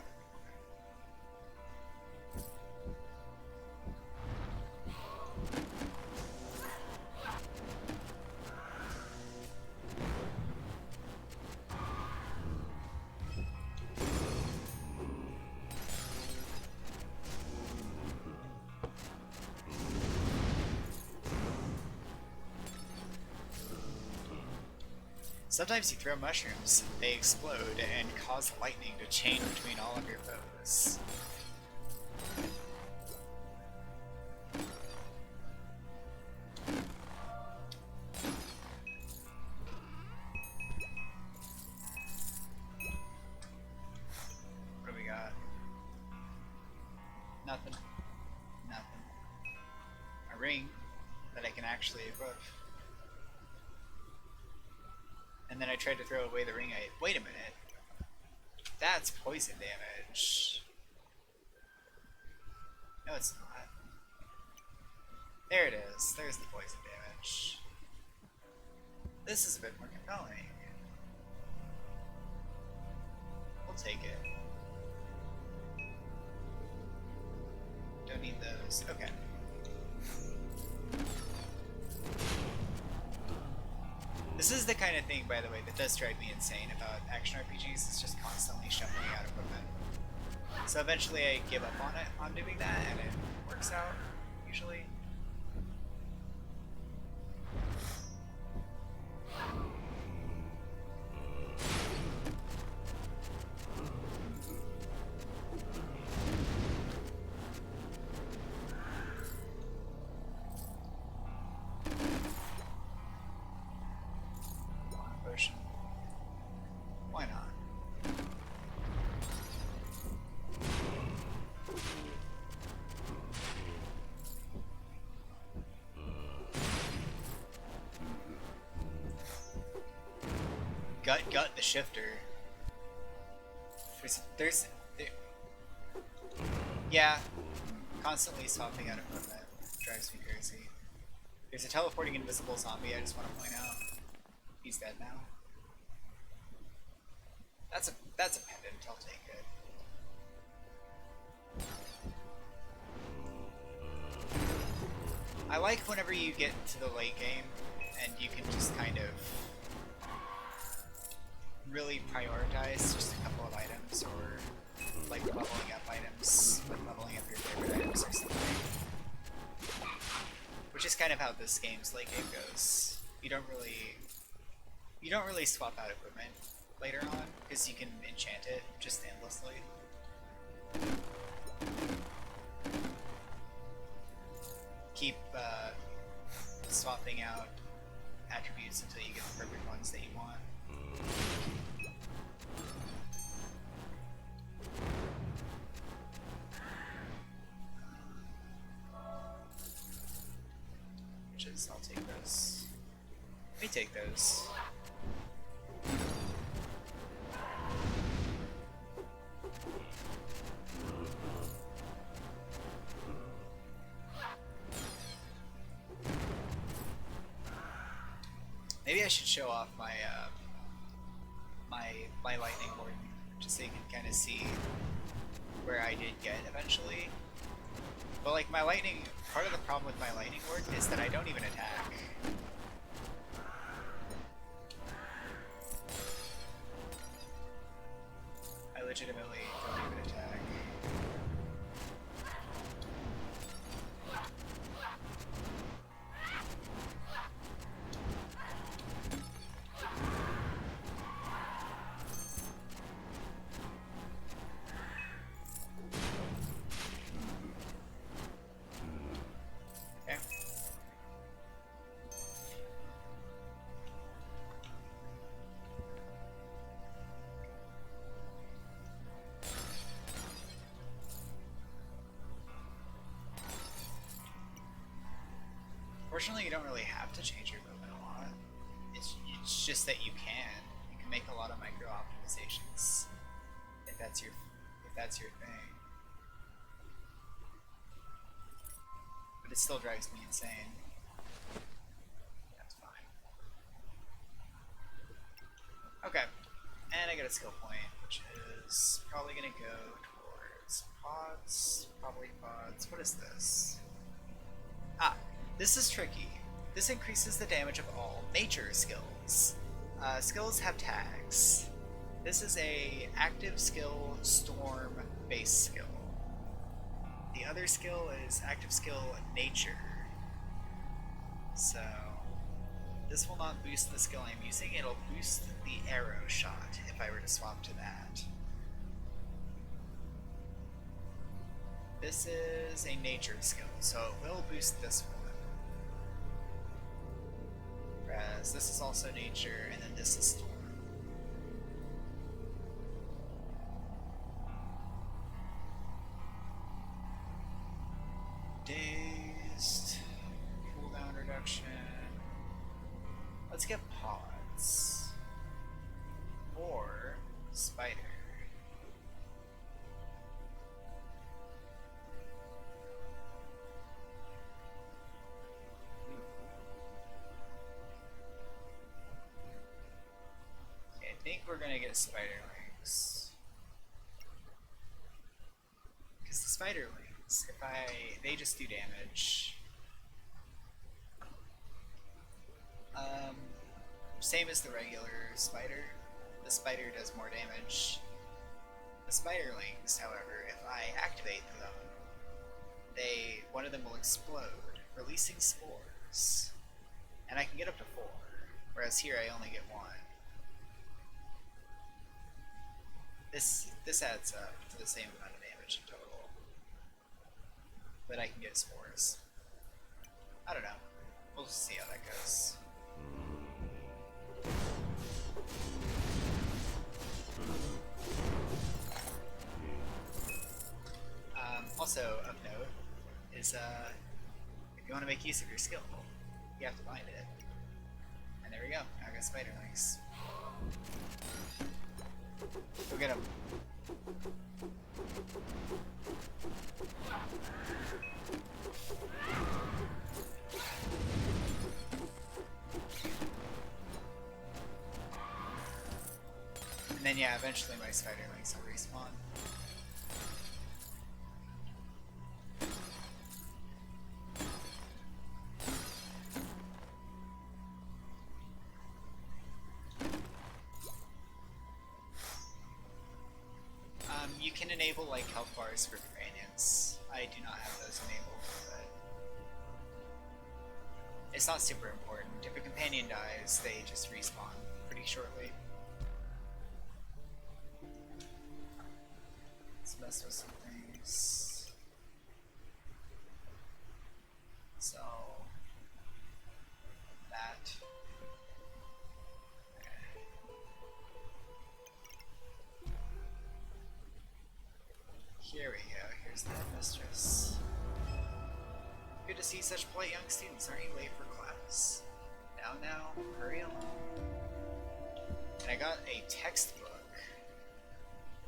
Sometimes you throw mushrooms, they explode and cause lightning to chain between all of your foes. actually equip. And then I tried to throw away the ring. Wait a minute. That's poison damage. No, it's not. There it is. There's the poison damage. This is a bit more compelling. We'll take it. Don't need those. Okay. This is the kind of thing, by the way, that does drive me insane about action RPGs. It's just constantly shuffling out equipment. So eventually I give up on doing that, and it works out, usually. Why not? Gut the shifter. Yeah, constantly swapping out equipment drives me crazy. There's a teleporting invisible zombie I just want to point out. He's dead now. That's a pendant, I'll take it. I like whenever you get to the late game and you can just kind of really prioritize just a couple of items, or like leveling up items, like leveling up your favorite items or something. Which is kind of how this game's late game goes. You don't really swap out equipment later on, because you can enchant it just endlessly. Keep swapping out attributes until you get the perfect ones that you want. Which is, I'll take those. Let me take those. Maybe I should show off my my lightning warden, just so you can kind of see where I did get eventually. But like my lightning, part of the problem with my lightning warden is that I don't even attack. I legitimately don't even attack. Fortunately, you don't really have to change your movement a lot. It's just that you can. You can make a lot of micro optimizations if that's your thing. But it still drives me insane. That's fine. Okay, and I got a skill point, which is probably gonna go towards pods. Probably pods. What is this? Ah. This is tricky. This increases the damage of all nature skills. Skills have tags. This is a active skill storm base skill. The other skill is active skill nature. So this will not boost the skill I'm using, it'll boost the arrow shot if I were to swap to that. This is a nature skill, so it will boost this one. Whereas this is also nature, and then this is storm. Dazed, cooldown reduction. Spider. Okay, I think we're gonna get spiderlings. Because the spiderlings, they just do damage. Same as the regular spider. The spider does more damage. The spiderlings, however, if I activate them, one of them will explode, releasing spores. And I can get up to 4, whereas here I only get 1. This adds up to the same amount of damage in total. But I can get spores. I don't know. We'll just see how that goes. Also, of note, is if you want to make use of your skill, you have to bind it. And there we go, now I got spiderlings. Go get them. And then yeah, eventually my spiderlings will respawn. You can enable like health bars for companions. I do not have those enabled, but it's not super important. If a companion dies, they just respawn pretty shortly. Let's mess with some things. So that. Here we go, here's the headmistress. Good to see such polite young students. Aren't you late for class? Now, hurry along. And I got a textbook,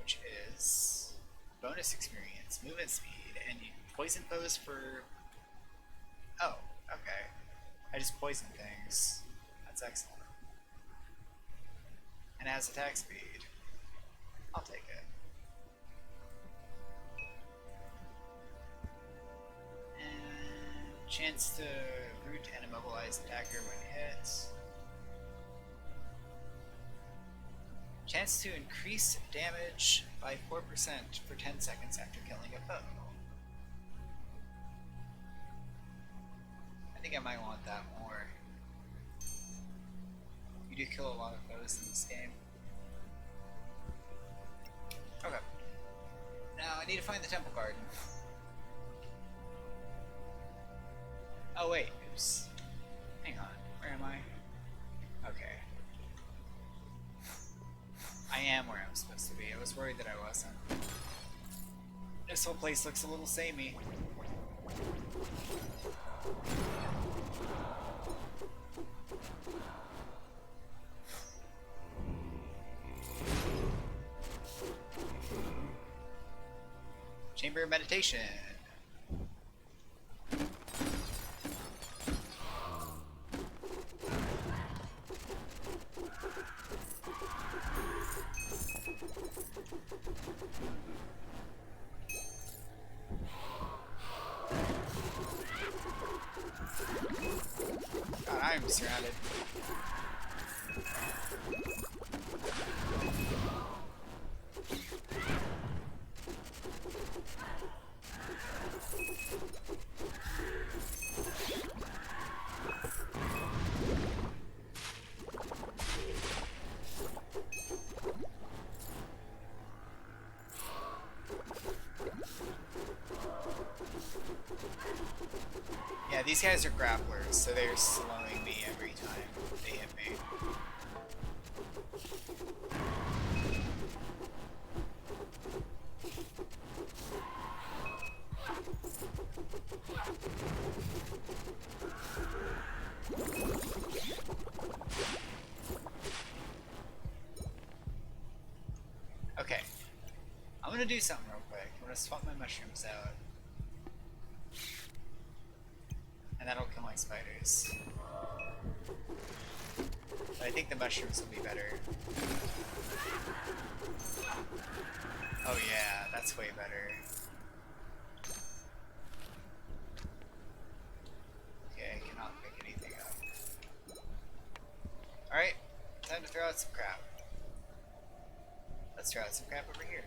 which is bonus experience, movement speed, and poison foes for... Oh, okay. I just poison things. That's excellent. And it has attack speed. I'll take it. Chance to root and immobilize attacker when hit. Chance to increase damage by 4% for 10 seconds after killing a foe. I think I might want that more. You do kill a lot of foes in this game. Okay. Now I need to find the temple garden. Oh wait, oops. Hang on, where am I? Okay. I am where I'm supposed to be. I was worried that I wasn't. This whole place looks a little samey. Chamber of Meditation. God, I'm surrounded. Yeah, these guys are grapplers, so they're slowing me every time they hit me. gonna do something real quick. I'm gonna swap my mushrooms out. And that'll kill my spiders. But I think the mushrooms will be better. Oh yeah, that's way better. Okay, I cannot pick anything up. Alright, time to throw out some crap. Let's throw out some crap over here.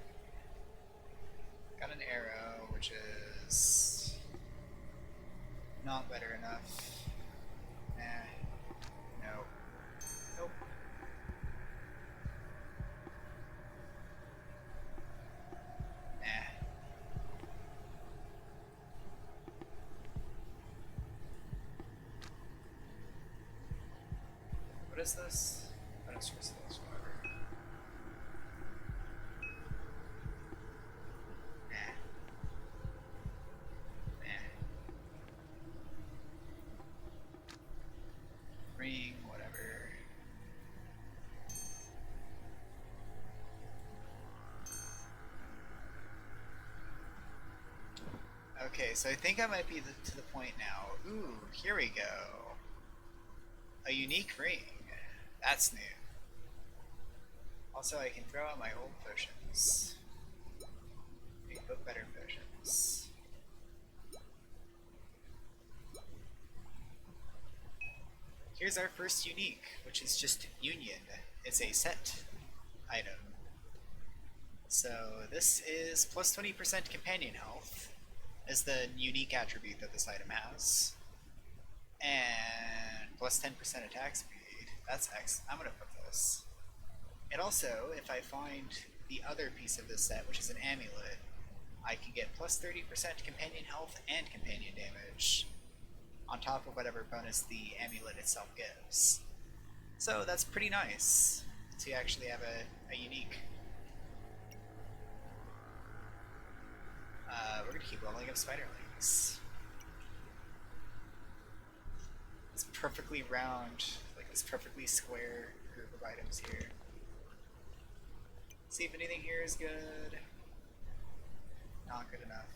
Got an arrow, which is not better enough. Nah. No. Nope. Nah. What is this? I don't stress this, whatever. Nah. Nah. Ring, whatever. Okay, so I think I might be to the point now. Ooh, here we go. A unique ring. That's new. Also, I can throw out my old potions. Make both better potions. Here's our first unique, which is just Union. It's a set item. So this is plus 20% companion health as the unique attribute that this item has. And plus 10% attack speed. That's X. I'm gonna put this. And also, if I find the other piece of this set, which is an amulet, I can get plus 30% companion health and companion damage on top of whatever bonus the amulet itself gives. So that's pretty nice to actually have a unique. We're gonna keep leveling up spiderlings. This perfectly round, like this perfectly square group of items here. See if anything here is good. Not good enough.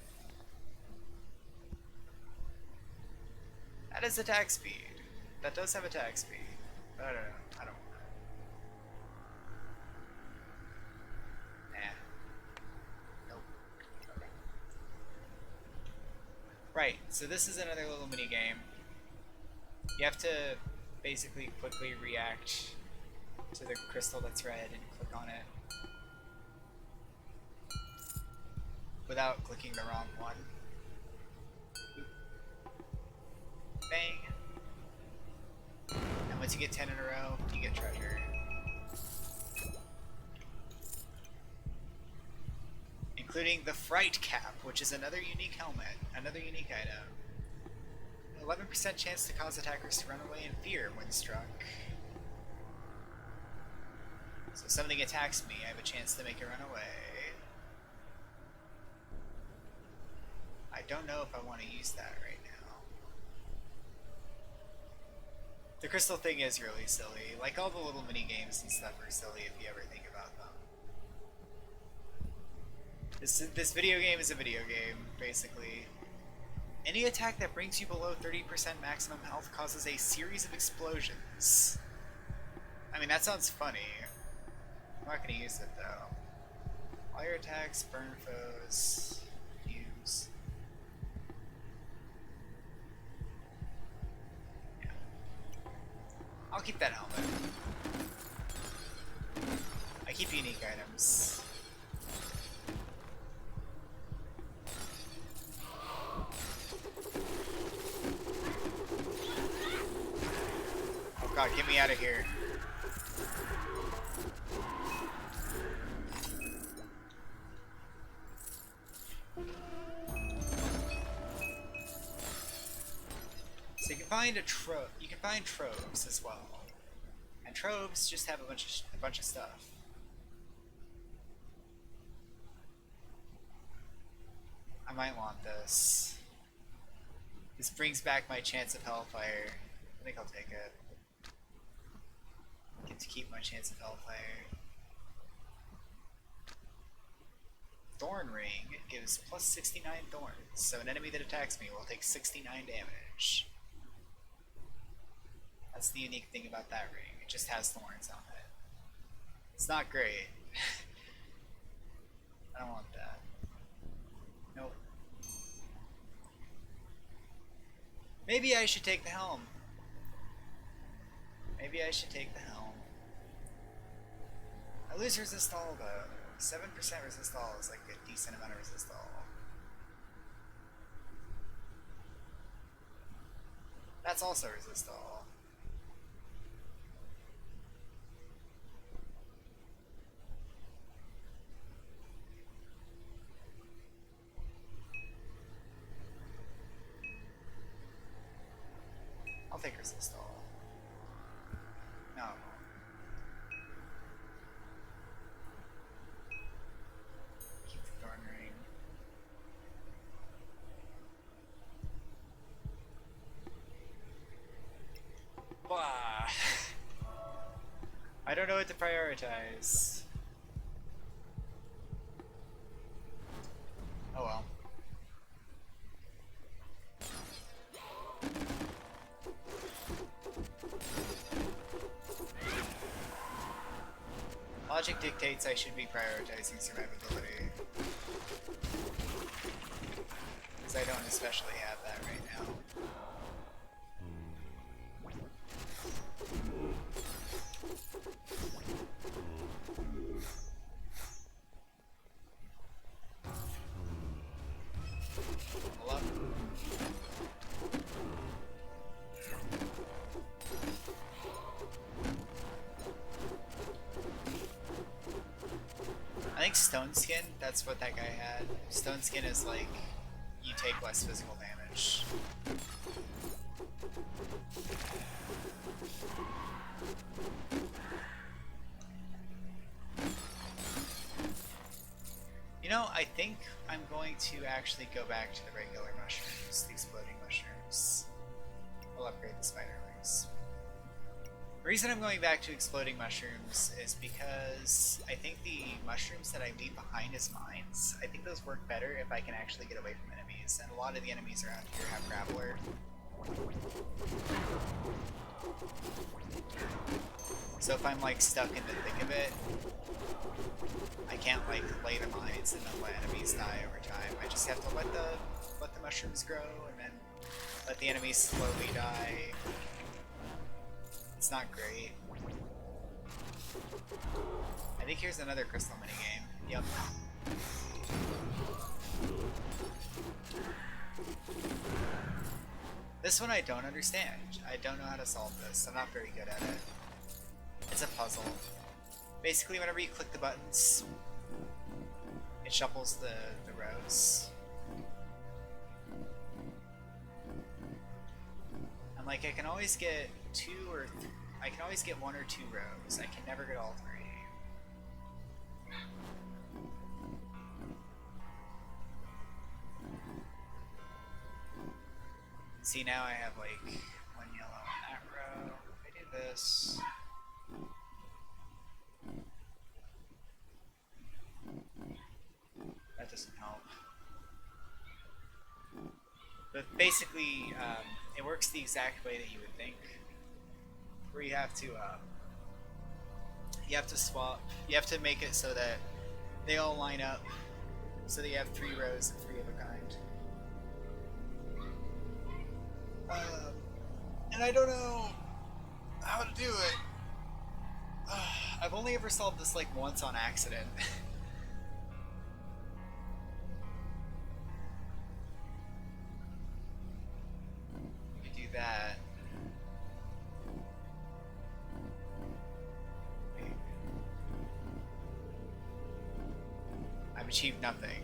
That is attack speed. That does have attack speed. But I don't know. I don't want it. Nah. Nope. Okay. Right, so this is another little mini game. You have to basically quickly react to the crystal that's red and click on it without clicking the wrong one. Bang. And once you get 10 in a row, you get treasure. Including the Fright Cap, which is another unique helmet, another unique item. 11% chance to cause attackers to run away in fear when struck. So if something attacks me, I have a chance to make it run away. I don't know if I want to use that right now. The crystal thing is really silly. Like all the little mini games and stuff are silly if you ever think about them. This video game is a video game, basically. Any attack that brings you below 30% maximum health causes a series of explosions. I mean, that sounds funny. I'm not going to use it, though. All your attacks, burn foes, fuse. Yeah. I'll keep that helmet. I keep unique items. God, get me out of here. So you can find you can find troves as well. And troves just have a bunch of stuff. I might want this. This brings back my chance of Hellfire. I think I'll take it. Get to keep my chance of Hellfire. Thorn Ring gives plus 69 thorns, so an enemy that attacks me will take 69 damage. That's the unique thing about that ring. It just has thorns on it. It's not great. I don't want that. Nope. Maybe I should take the helm. Maybe I should take the helm. I lose resist all though. 7% resist all is like a decent amount of resist all. That's also resist all. I'll take resist all. No. Keep the thorn ring. Blah. I don't know what to prioritize. Oh well. Logic dictates I should be prioritizing survivability. Because I don't especially have that right now. Hello? I think Stone Skin, that's what that guy had. Stone Skin is like, you take less physical damage. You know, I think I'm going to actually go back to the regular mushrooms, the exploding mushrooms. I'll upgrade the spider wings. The reason I'm going back to exploding mushrooms is because I think the mushrooms that I leave behind as mines, I think those work better if I can actually get away from enemies, and a lot of the enemies around here have Grappler. So if I'm like stuck in the thick of it, I can't like lay the mines and then let enemies die over time. I just have to let the mushrooms grow and then let the enemies slowly die. It's not great. I think here's another crystal minigame. Yep. This one I don't understand. I don't know how to solve this. I'm not very good at it. It's a puzzle. Basically, whenever you click the buttons, it shuffles the rows. And like, I can always get I can always get 1 or 2 rows. I can never get all 3. See, now I have like 1 yellow on that row. If I do this. That doesn't help. But basically, it works the exact way that you would think. Where you have to swap. You have to make it so that they all line up, so that you have 3 rows of 3 of a kind. And I don't know how to do it. I've only ever solved this like once on accident. You could do that. Wait. I've achieved nothing.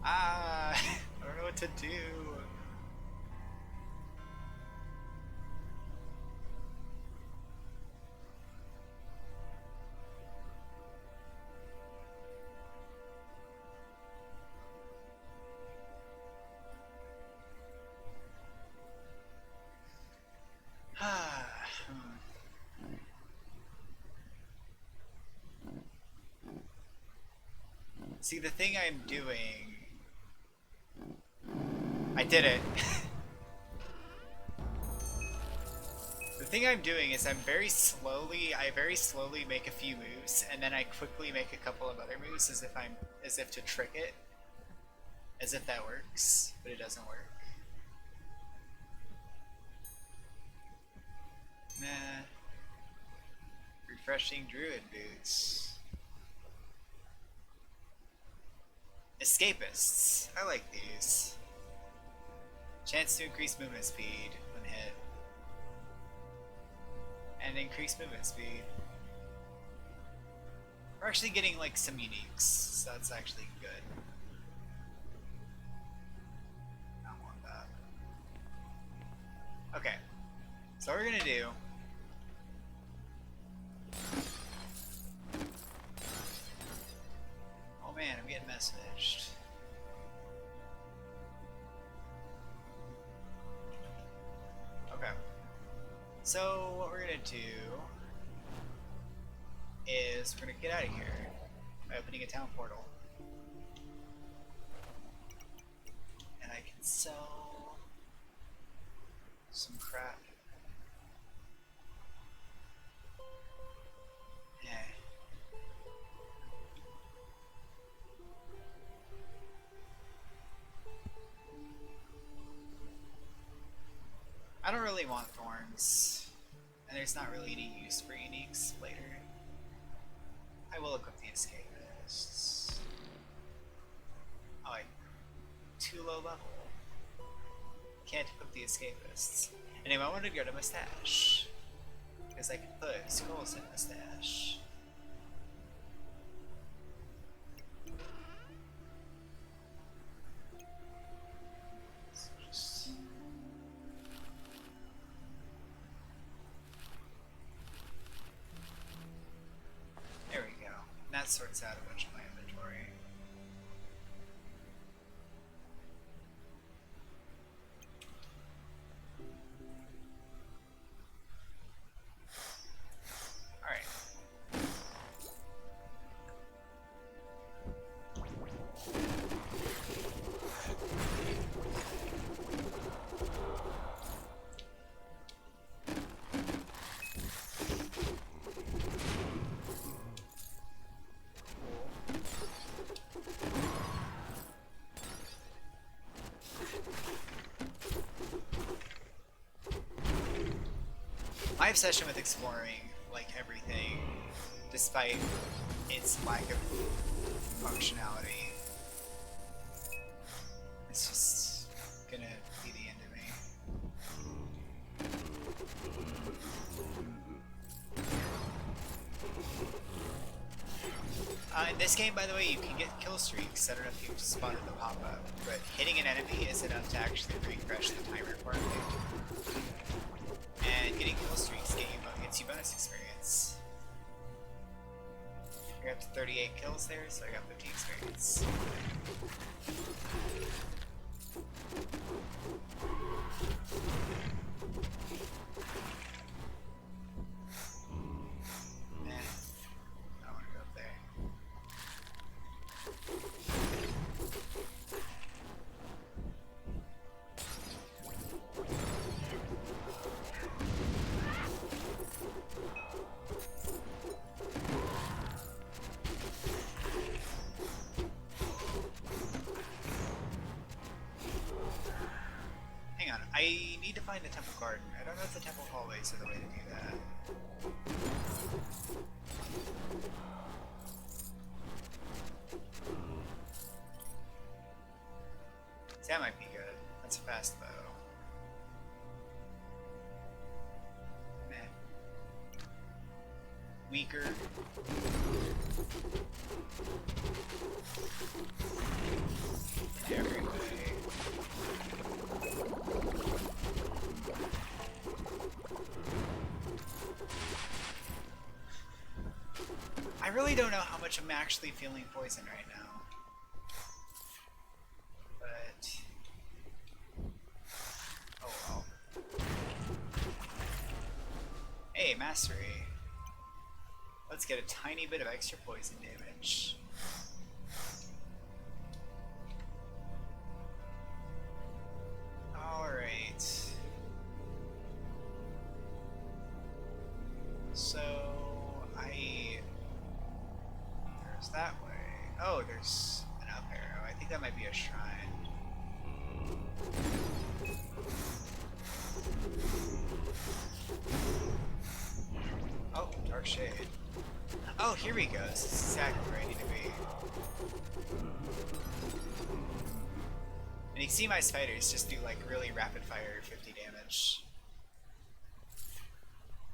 I don't know what to do. See, the thing I'm doing... I did it. The thing I'm doing is I very slowly make a few moves, and then I quickly make a couple of other moves as if to trick it. As if that works, but it doesn't work. Nah. Refreshing Druid boots. Escapists. I like these. Chance to increase movement speed when hit. And increase movement speed. We're actually getting like some uniques, so that's actually good. I don't want that. Okay. So what we're gonna do... Oh man, I'm getting messaged. Okay. So what we're gonna do is we're gonna get out of here by opening a town portal. And I can sell some crap. Yeah. I don't really want thorns, and there's not really any use for uniques later. I will equip the escapists. Oh, I'm too low level. Can't equip the escapists. Anyway, I wanted to go to Mustache, because I can put scrolls in Mustache. That sorts out a bunch of my inventory. Alright. My obsession with exploring, like everything, despite its lack of functionality, it's just gonna be the end of me. In this game, by the way, you can get kill streaks. I don't know if you've spotted the pop-up, but hitting an enemy is enough to actually refresh the timer for it. And getting kill streaks gets you bonus experience. You're up to 38 kills there, so I got 50 experience. I don't want to go up there. I need to find the temple garden. I don't know if the temple hallways are the way to do that. See, that might be good. That's a fast bow. Meh. Weaker. Every way. I really don't know how much I'm actually feeling poison right now. But... oh well. Hey, mastery. Let's get a tiny bit of extra poison damage. think that might be a shrine. Oh, Dark Shade. Oh, here he goes. This is exactly where I need to be. And you can see my spiders just do like really rapid fire 50 damage.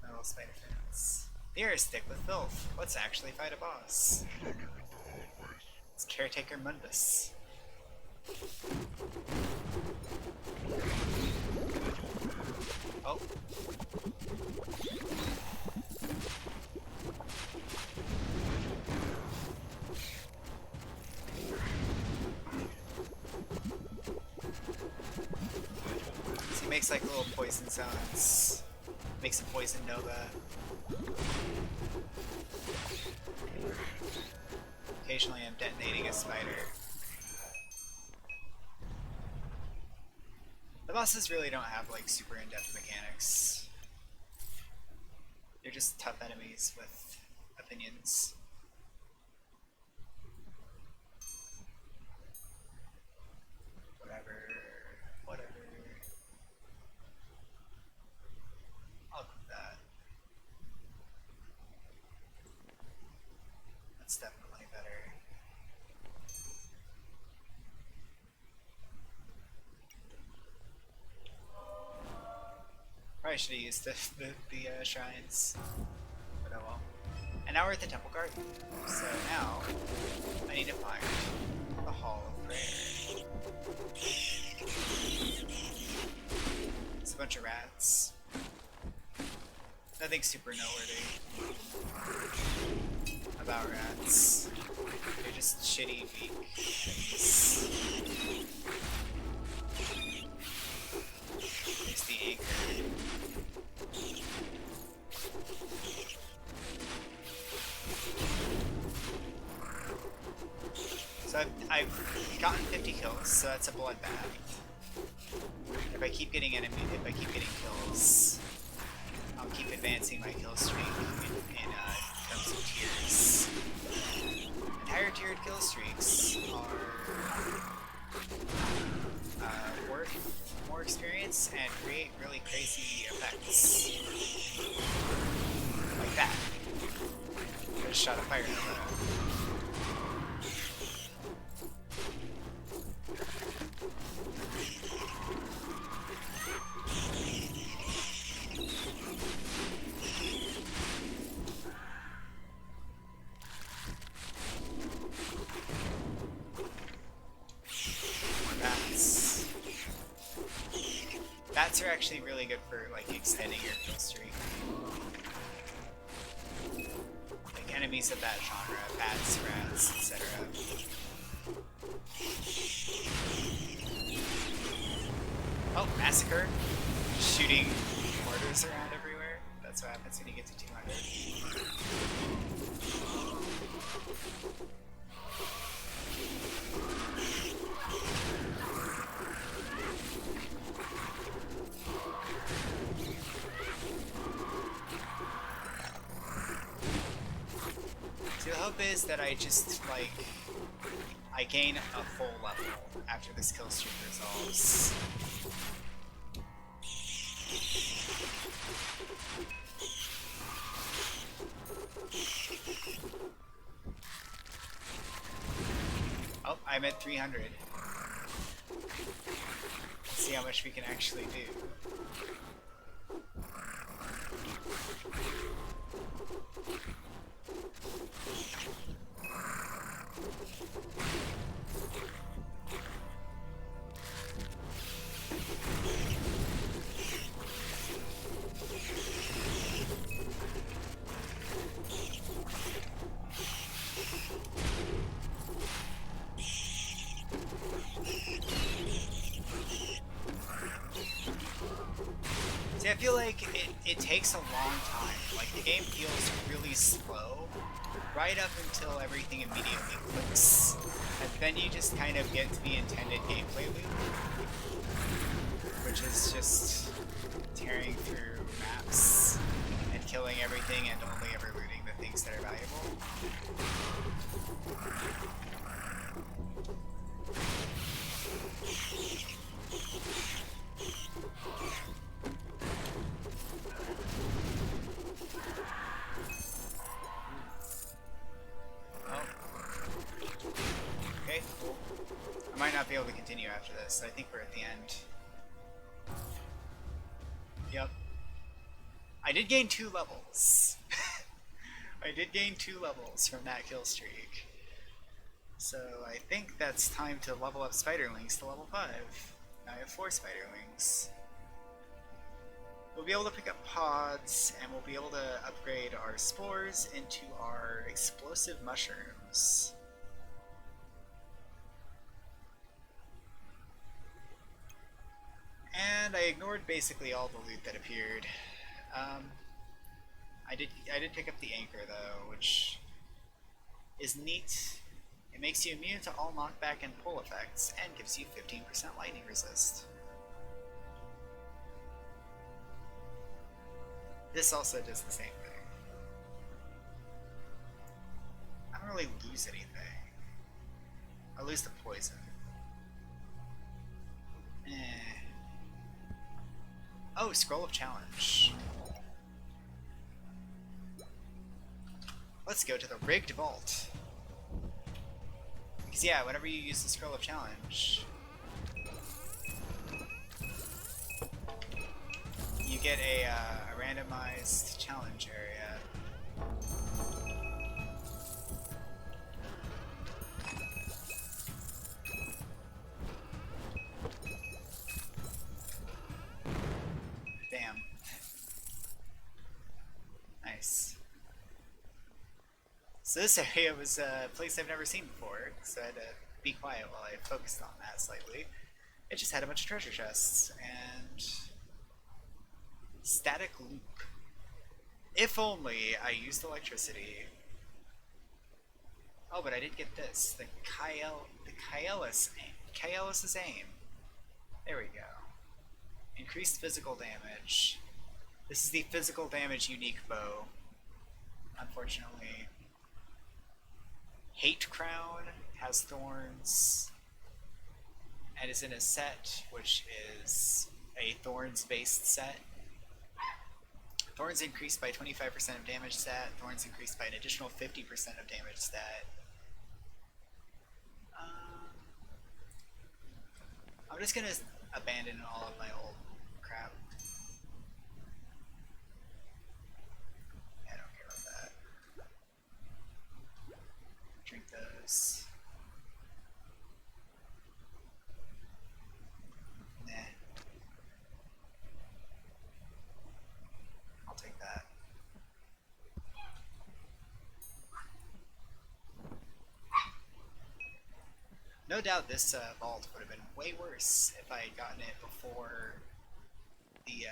My little spider fans. Here, stick with filth. Let's actually fight a boss. It's Caretaker Mundus. Oh. So he makes like little poison sounds. Makes a poison nova. Occasionally I'm detonating a spider. The bosses really don't have like super in-depth mechanics. They're just tough enemies with opinions. Whatever. I'll do that. That's definitely better. Probably should have used the shrines, but oh well. And now we're at the Temple Garden. So now I need to find the Hall of Prayer. It's a bunch of rats. Nothing super noteworthy about rats. They're just shitty, weak enemies. There's the anchor. So I've gotten 50 kills, so that's a bloodbath. If I keep getting kills, I'll keep advancing my kill streak in terms of tiers. And higher tiered kill streaks are worth more experience and create really crazy effects. Like that. I just shot a fire nova. Bats are actually really good for like extending your kill streak. Like enemies of that genre, bats, rats, etc. Oh, Massacre! Shooting mortars around everywhere. That's what happens when you get to 200. So the hope is that I just, like, I gain a full level after this kill streak resolves. Oh, I'm at 300. Let's see how much we can actually do. See, I feel like it takes a long time. Like, the game feels really slow right up until everything immediately clicks. And then you just kind of get to the intended gameplay loop, which is just tearing through maps and killing everything and only ever looting the things that are valuable. not be able to continue after this. I think we're at the end. Yep. I did gain 2 levels. I did gain 2 levels from that kill streak. So I think that's time to level up Spiderlings to level 5. Now I have 4 Spiderlings. We'll be able to pick up pods, and we'll be able to upgrade our spores into our explosive mushrooms. And I ignored basically all the loot that appeared. I did pick up the anchor though, which is neat. It makes you immune to all knockback and pull effects, and gives you 15% lightning resist. This also does the same thing. I don't really lose anything. I lose the poison. Oh, Scroll of Challenge. Let's go to the Rigged Vault. Because yeah, whenever you use the Scroll of Challenge, you get a randomized challenge area. Damn. Nice. So this area was a place I've never seen before, so I had to be quiet while I focused on that slightly. It just had a bunch of treasure chests, and static loop. If only I used electricity. Oh, but I did get this. The Kaelus's aim. There we go. Increased physical damage. This is the physical damage unique bow. Unfortunately. Hate Crown has thorns, and is in a set which is a thorns based set. Thorns increased by 25% of damage stat, thorns increased by an additional 50% of damage stat. I'm just gonna abandon all of my old crap. I don't care about that. Drink those. Nah. I'll take that. No doubt this vault would have been way worse if I had gotten it before the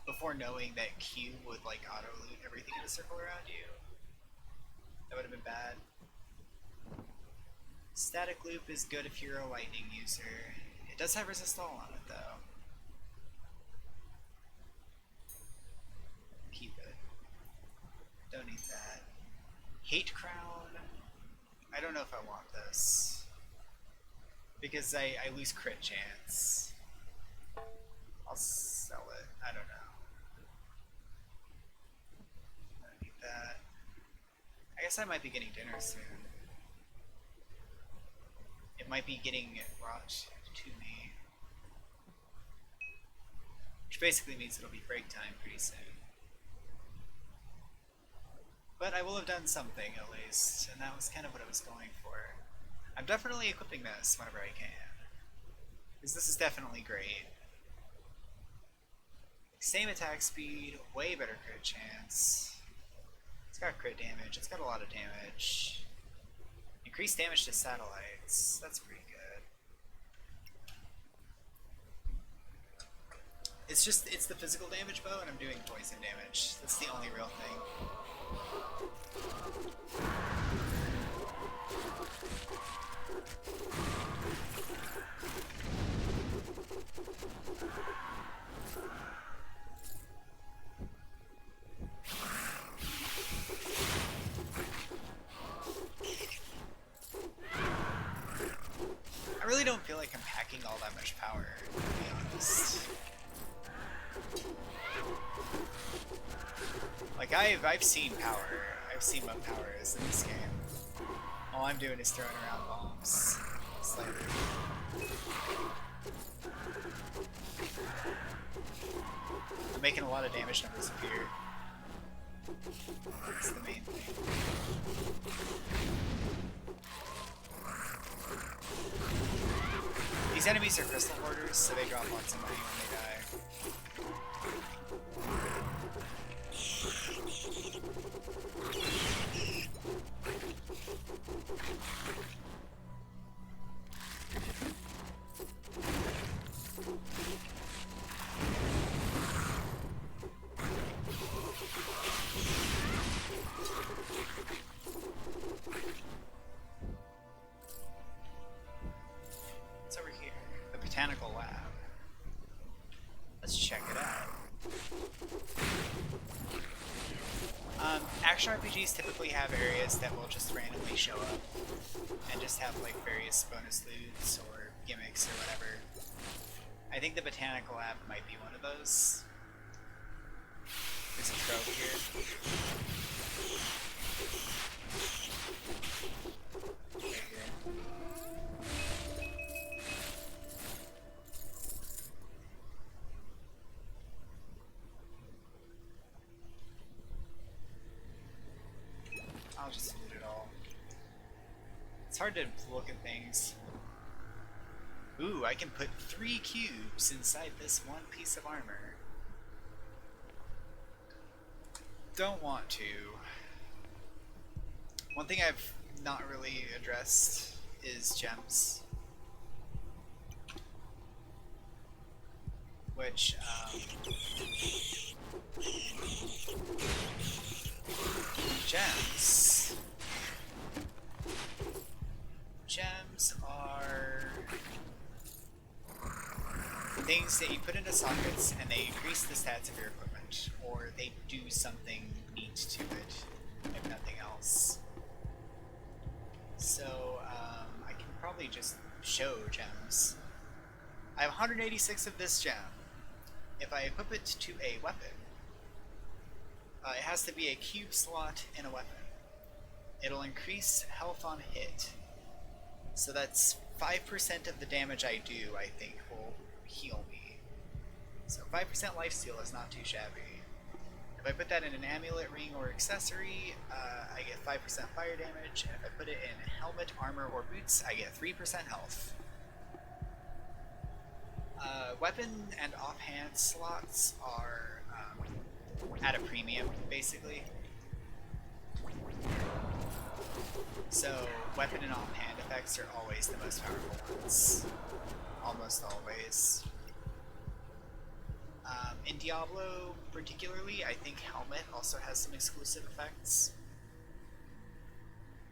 before knowing that Q would like auto loot everything in a circle around you. That would have been bad. Static loop is good if you're a lightning user. It does have resist all on it though. Keep it. Don't need that. Hate Crown. I don't know if I want this. Because I lose crit chance. I'll sell it. I don't know. I don't need that. I guess I might be getting dinner soon. It might be getting brought to me. Which basically means it'll be break time pretty soon. But I will have done something at least, and that was kind of what I was going for. I'm definitely equipping this whenever I can, because this is definitely great. Same attack speed, way better crit chance. It's got crit damage, it's got a lot of damage. Increased damage to satellites, that's pretty good. It's the physical damage bow, and I'm doing poison damage. That's the only real thing. I really don't feel like I'm packing all that much power, to be honest. Like, I've seen power. I've seen what power is in this game. All I'm doing is throwing around bombs. slightly. I'm making a lot of damage numbers appear. That's the main thing. These enemies are crystal hoarders, so they drop lots of money when they die. What's over here? The Botanical Lab. Let's check it out. Action RPGs typically have areas that will just randomly show up and just have like various bonus loots or gimmicks or whatever. I think the Botanical Lab might be one of those. There's a trope here. Right here. I'll just loot it all. It's hard to look at things. Ooh, I can put 3 cubes inside this one piece of armor. Don't want to. One thing I've not really addressed is gems. Which, Gems are things that you put into sockets and they increase the stats of your equipment, or they do something neat to it, if nothing else. So, I can probably just show gems. I have 186 of this gem. If I equip it to a weapon, it has to be a cube slot in a weapon. It'll increase health on hit. So that's 5% of the damage I do, I think, will heal me. So 5% lifesteal is not too shabby. If I put that in an amulet, ring, or accessory, I get 5% fire damage, and if I put it in helmet, armor, or boots, I get 3% health. Weapon and offhand slots are at a premium, basically. So, weapon and offhand effects are always the most powerful ones. Almost always. In Diablo, particularly, I think Helmet also has some exclusive effects.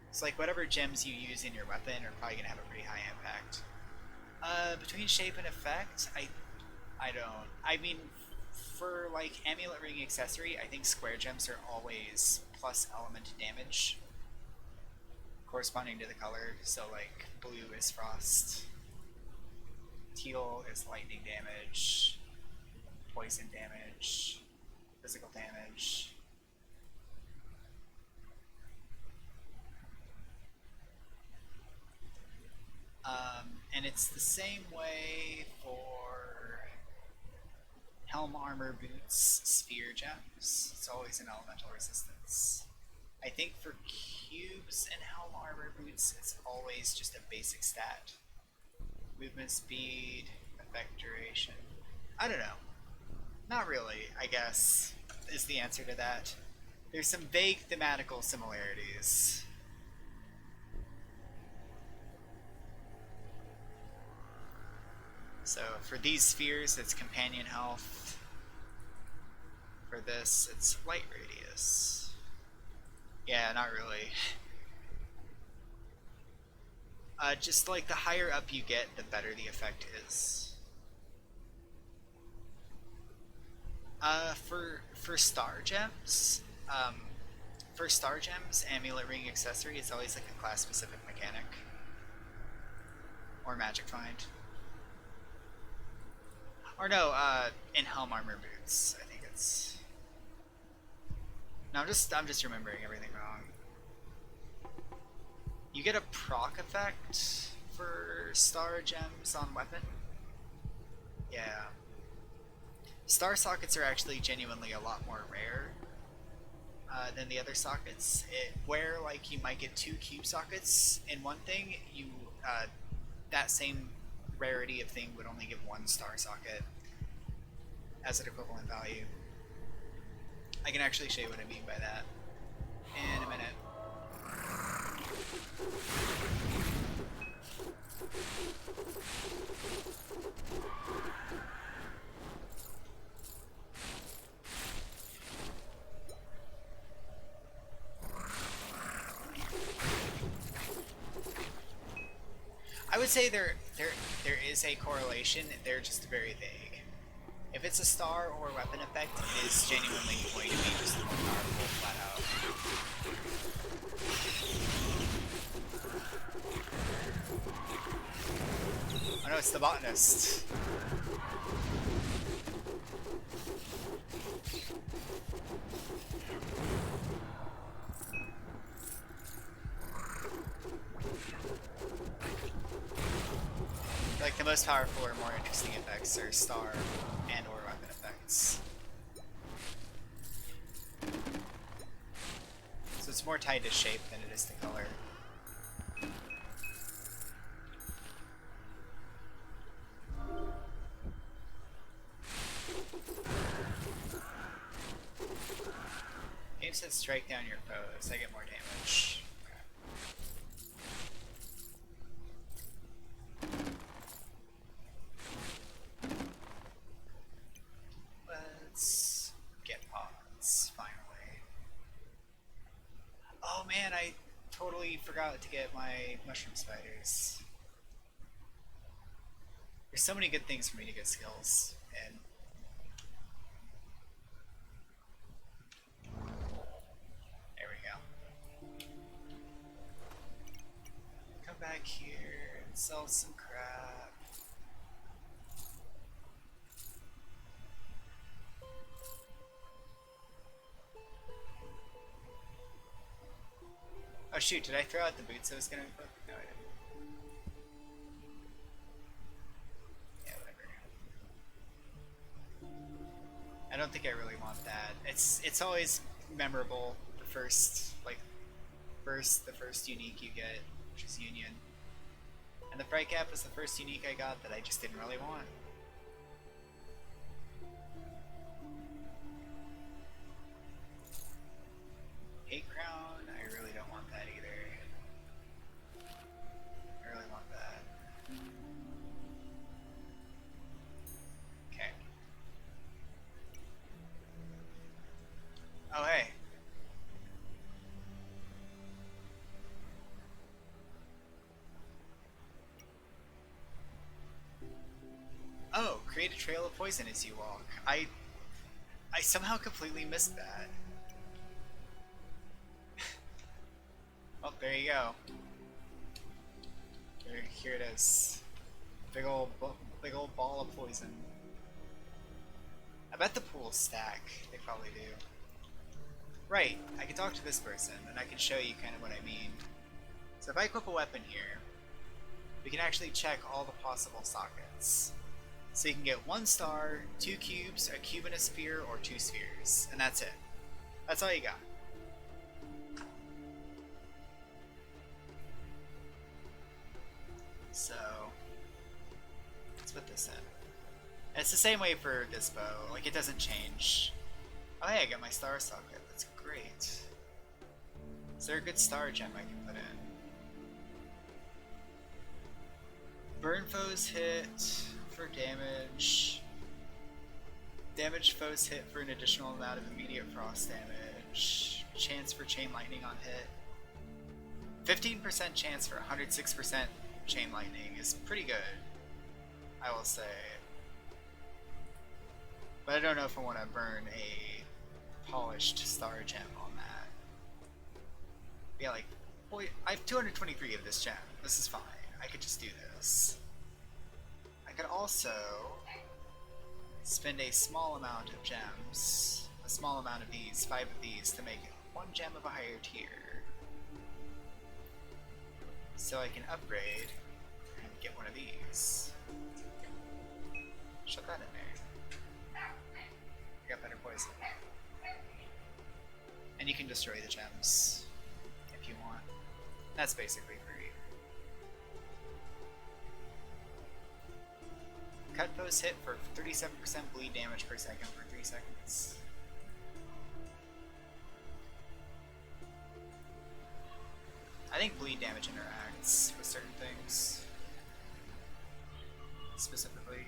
It's like whatever gems you use in your weapon are probably going to have a pretty high impact. Between shape and effect, I don't... I mean, for like amulet ring accessory, I think square gems are always plus element damage corresponding to the color. So like blue is frost, teal is lightning damage, poison damage, physical damage. And it's the same way for helm, armor, boots, sphere gems. It's always an elemental resistance. I think for cubes and helm, armor, boots, it's always just a basic stat. Movement speed, effect duration. I don't know. Not really, I guess, is the answer to that. There's some vague thematical similarities. So for these spheres, it's companion health. For this, it's light radius. Yeah, not really. Just like the higher up you get, the better the effect is. For star gems, amulet ring accessory is always like a class specific mechanic. Or magic find. Or no, in helm, armor, boots. I think it's. No, I'm just remembering everything wrong. You get a proc effect for star gems on weapon? Yeah. Star sockets are actually genuinely a lot more rare than the other sockets. Where like you might get 2 cube sockets in one thing, you that same rarity of thing would only give 1 star socket as an equivalent value. I can actually show you what I mean by that in a minute. I would say there is a correlation. They're just very vague. If it's a star or weapon effect, it is genuinely going to be just more powerful flat out. Oh no, it's the botanist. Like the most powerful or more interesting effects are star and or weapon effects. So it's more tied to shape than it is to color. Game says strike down your foes. I get more damage. Let's get pods, finally. Oh man, I totally forgot to get my mushroom spiders. There's so many good things for me to get skills, and there we go. Come back here and sell some crap. Oh shoot, did I throw out the boots I was gonna equip? No, I didn't. Yeah, whatever. I don't think I really want that. It's always memorable, the first unique you get, which is Union. And the Fright Cap was the first unique I got that I just didn't really want. Hate Crown, I really don't want that either. I really want that. Okay. Oh hey. Oh, create a trail of poison as you walk. I somehow completely missed that. Oh, there you go. Here it is. Big old ball of poison. I bet the pools stack. They probably do. Right, I can talk to this person, and I can show you kind of what I mean. So if I equip a weapon here, we can actually check all the possible sockets. So you can get 1 star, 2 cubes, a cube and a sphere, or 2 spheres, and that's it. That's all you got. So let's put this in. And it's the same way for this bow, like it doesn't change. Oh hey, I got my star socket, that's great. Is there a good star gem I can put in? Burn foes hit for damage. Damage foes hit for an additional amount of immediate frost damage. Chance for chain lightning on hit. 15% chance for 106% chain lightning is pretty good, I will say. But I don't know if I want to burn a polished star gem on that. Yeah, like, boy, I have 223 of this gem. This is fine. I could just do this. I could also spend a small amount of gems, a small amount of these, 5 of these, to make 1 gem of a higher tier. So I can upgrade get one of these. Shut that in there. You got better poison. And you can destroy the gems if you want. That's basically free. Cut foes hit for 37% bleed damage per second for 3 seconds. I think bleed damage interacts with certain things. Specifically,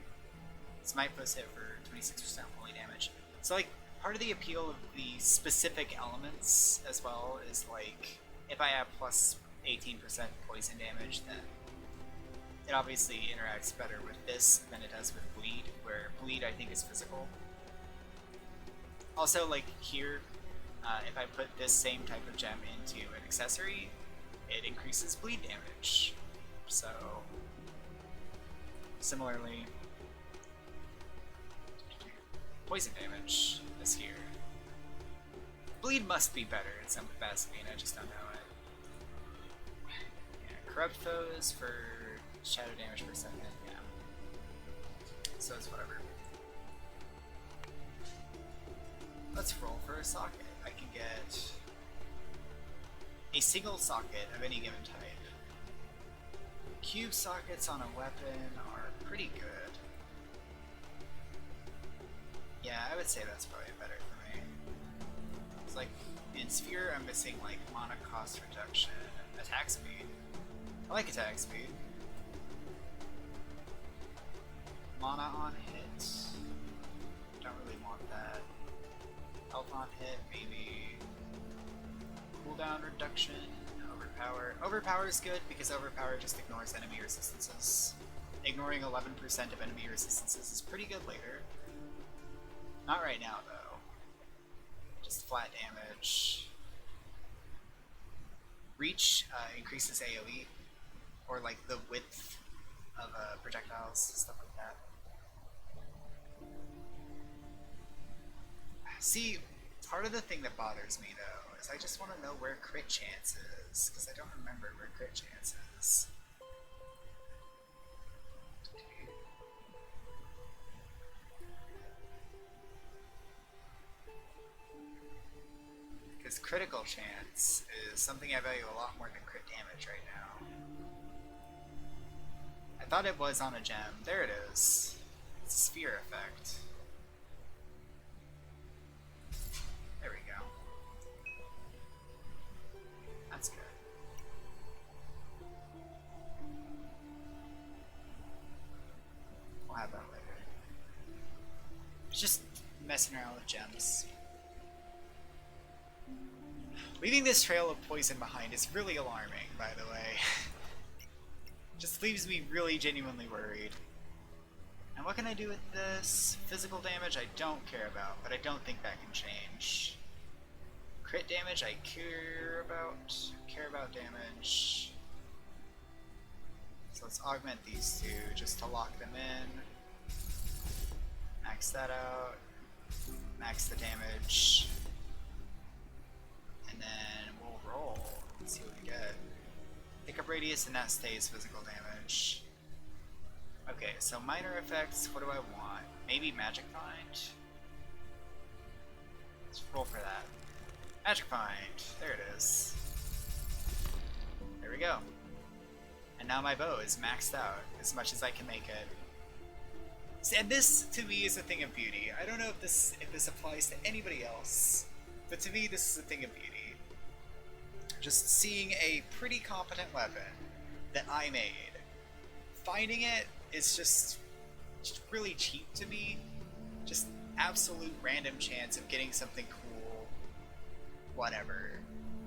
smite foes hit for 26% bleed damage. So like, part of the appeal of the specific elements as well is like, if I have plus 18% poison damage, then it obviously interacts better with this than it does with bleed, where bleed I think is physical. Also, like here, if I put this same type of gem into an accessory, it increases bleed damage. So, similarly, poison damage is here. Bleed must be better in some capacity, and I just don't know it. Yeah, corrupt foes for shadow damage per second, yeah. So it's whatever. Let's roll for a socket. I can get a single socket of any given type. Cube sockets on a weapon are pretty good. Yeah, I would say that's probably better for me. It's like, in Sphere I'm missing like mana cost reduction, attack speed. I like attack speed. Mana on hit. Don't really want that. Health on hit, maybe. Cooldown reduction. Overpower. Overpower is good because overpower just ignores enemy resistances. Ignoring 11% of enemy resistances is pretty good later. Not right now though. Just flat damage. Reach increases AoE, or like the width of projectiles, stuff like that. See, part of the thing that bothers me though is I just want to know where crit chance is, because I don't remember where crit chance is. Because critical chance is something I value a lot more than crit damage right now. I thought it was on a gem. There it is. It's a sphere effect. There we go. That's good. We'll have that later. Just messing around with gems. Leaving this trail of poison behind is really alarming, by the way. Just leaves me really genuinely worried. And what can I do with this? Physical damage I don't care about, but I don't think that can change. Crit damage I care about. Care about damage. So let's augment these two just to lock them in. Max that out. Max the damage. And then we'll roll and see what we get. Pick up radius and that stays physical damage. Okay, so minor effects, what do I want? Maybe Magic Find? Let's roll for that. Magic Find! There it is. There we go. And now my bow is maxed out, as much as I can make it. And this, to me, is a thing of beauty. I don't know if this applies to anybody else, but to me this is a thing of beauty. Just seeing a pretty competent weapon that I made. Finding it is just really cheap to me. Just absolute random chance of getting something cool. Whatever.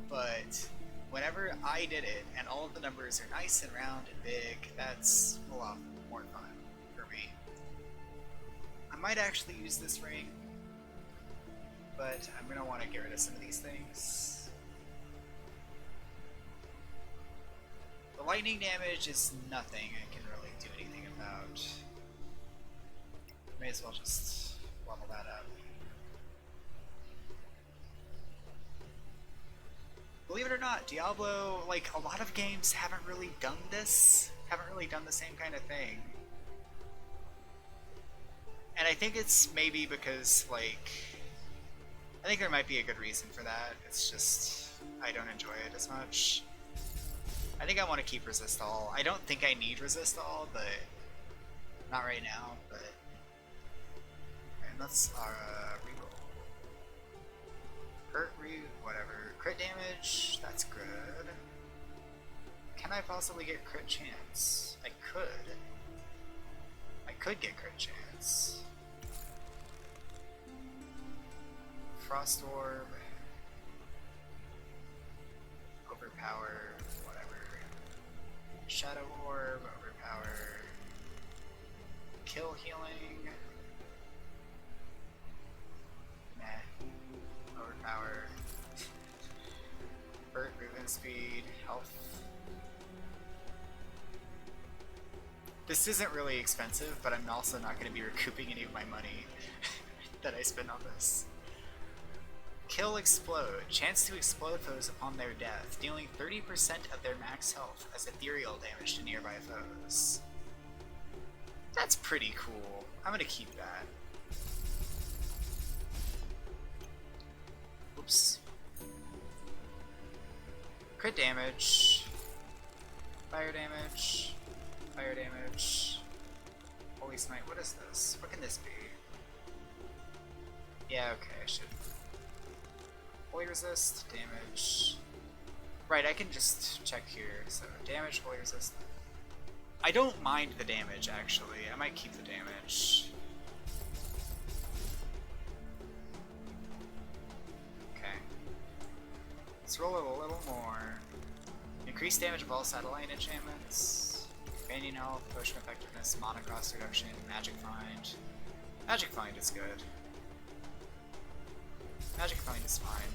But whenever I did it, and all of the numbers are nice and round and big, that's a lot more fun for me. I might actually use this ring, but I'm gonna want to get rid of some of these things. The lightning damage is nothing I can really do anything about. May as well just level that up. Believe it or not, Diablo, like, a lot of games haven't really done this. haven't really done the same kind of thing. And I think it's maybe because, like, I think there might be a good reason for that. It's just, I don't enjoy it as much. I think I want to keep resist all. I don't think I need resist all, but not right now, but and let's reroll. Hurt, whatever. Crit damage, that's good. Can I possibly get crit chance? I could. I could get crit chance. Frost Orb. Overpower, whatever. Shadow Orb, overpower. Kill healing. Meh. Overpower. Hurt, movement speed, health. This isn't really expensive, but I'm also not going to be recouping any of my money that I spend on this. Kill Explode. Chance to explode foes upon their death, dealing 30% of their max health as ethereal damage to nearby foes. That's pretty cool. I'm going to keep that. Oops. Crit damage. Fire damage. Fire damage. Holy Smite, what is this? What can this be? Yeah, okay, I should. Holy Resist, damage. Right, I can just check here. So, damage, Holy Resist. I don't mind the damage, actually. I might keep the damage. Okay. Let's roll it a little more. Increase damage of all satellite enchantments. Companion health, potion effectiveness, mana cost reduction, magic find. Magic find is good. Magic find is fine.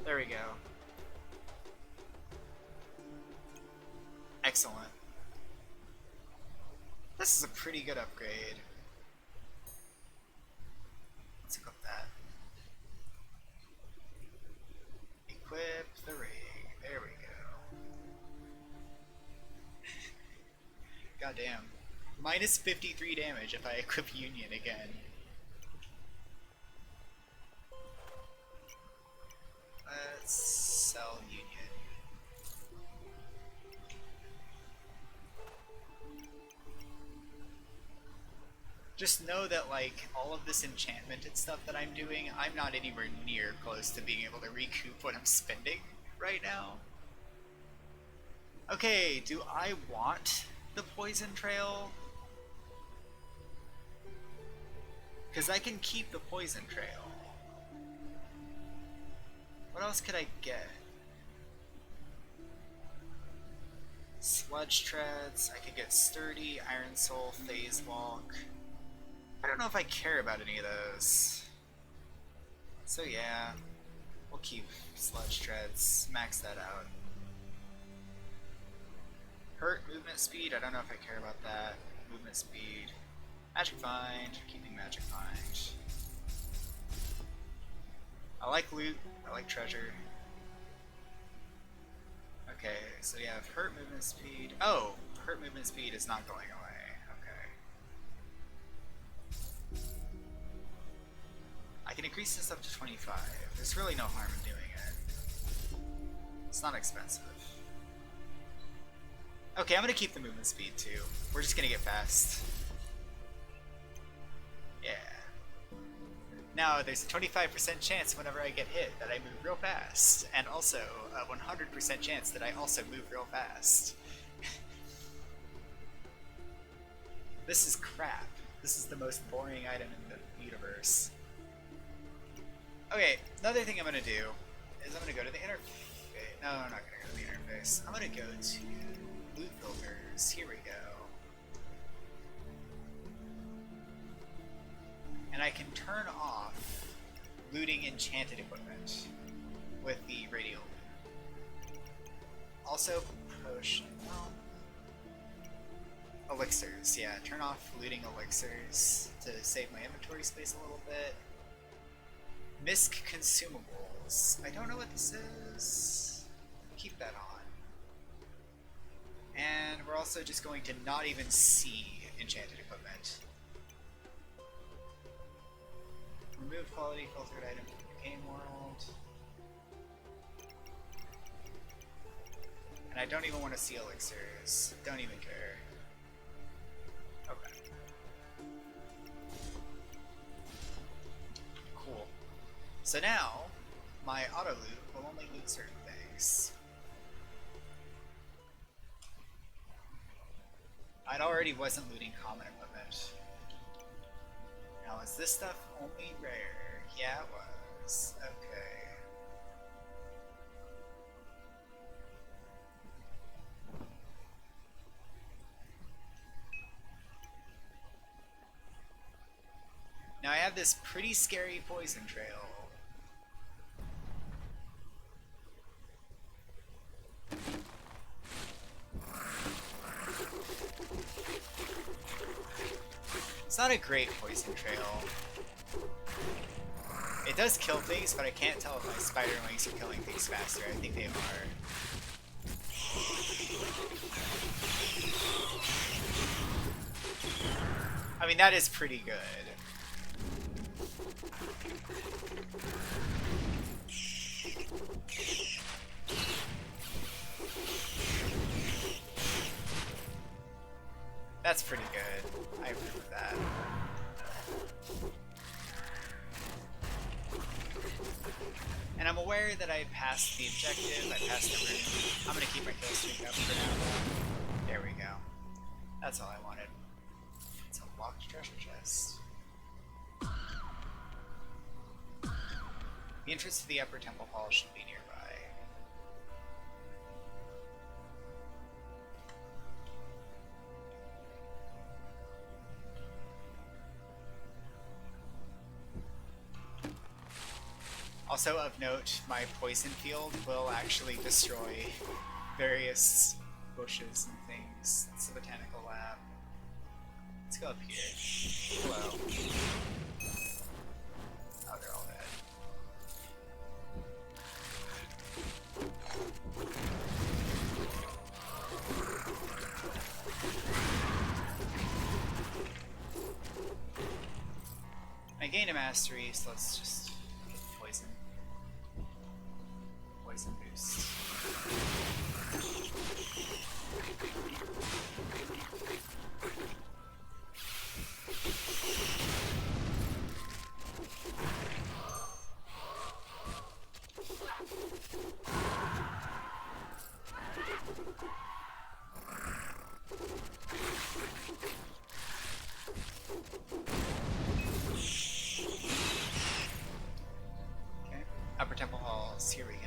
There we go. Excellent. This is a pretty good upgrade. Let's equip that. Equip the ring. There we go. Goddamn. Minus 53 damage if I equip Union again. Let's sell Union. Just know that, like, all of this enchantment and stuff that I'm doing, I'm not anywhere near close to being able to recoup what I'm spending right now. Okay, do I want the Poison Trail? Because I can keep the Poison Trail. What else could I get? Sludge Treads, I could get Sturdy, Iron Soul, Phase Walk. I don't know if I care about any of those. So yeah, we'll keep Sludge Treads, max that out. Hurt, movement speed, I don't know if I care about that. Movement speed. Magic Find, keeping Magic Find. I like loot, I like treasure. Okay, so yeah, hurt movement speed. Oh, hurt movement speed is not going away. Okay. I can increase this up to 25. There's really no harm in doing it. It's not expensive. Okay, I'm gonna keep the movement speed too. We're just gonna get fast. Yeah. Now, there's a 25% chance whenever I get hit that I move real fast, and also a 100% chance that I also move real fast. This is crap. This is the most boring item in the universe. Okay, another thing I'm gonna do is I'm gonna go to the interface. No, I'm not gonna go to the interface. I'm gonna go to loot filters. Here we go. And I can turn off looting enchanted equipment with the radial. Also, potion. Well, elixirs. Yeah, turn off looting elixirs to save my inventory space a little bit. Misc consumables. I don't know what this is. Keep that on. And we're also just going to not even see enchanted equipment. Remove quality filtered item from the game world. And I don't even want to see elixirs. Don't even care. Okay. Cool. So now, my auto loot will only loot certain things. I already wasn't looting common equipment. Now, is this stuff only rare? Yeah, it was. Okay. Now, I have this pretty scary poison trail. It's not a great poison trail. It does kill things, but I can't tell if my spider wings are killing things faster. I think they are. I mean, that is pretty good. That's pretty good. I agree with that. And I'm aware that I passed the objective, I passed the room. I'm gonna keep my kill streak up for now though. There we go. That's all I wanted. It's a locked treasure chest. The entrance to the upper temple hall should be nearby. Also of note, my poison field will actually destroy various bushes and things. It's a botanical lab. Let's go up here. Hello. Oh, they're all dead. I gained a mastery, so let's just get poison. Poison boost. Upper Temple Halls, here we go.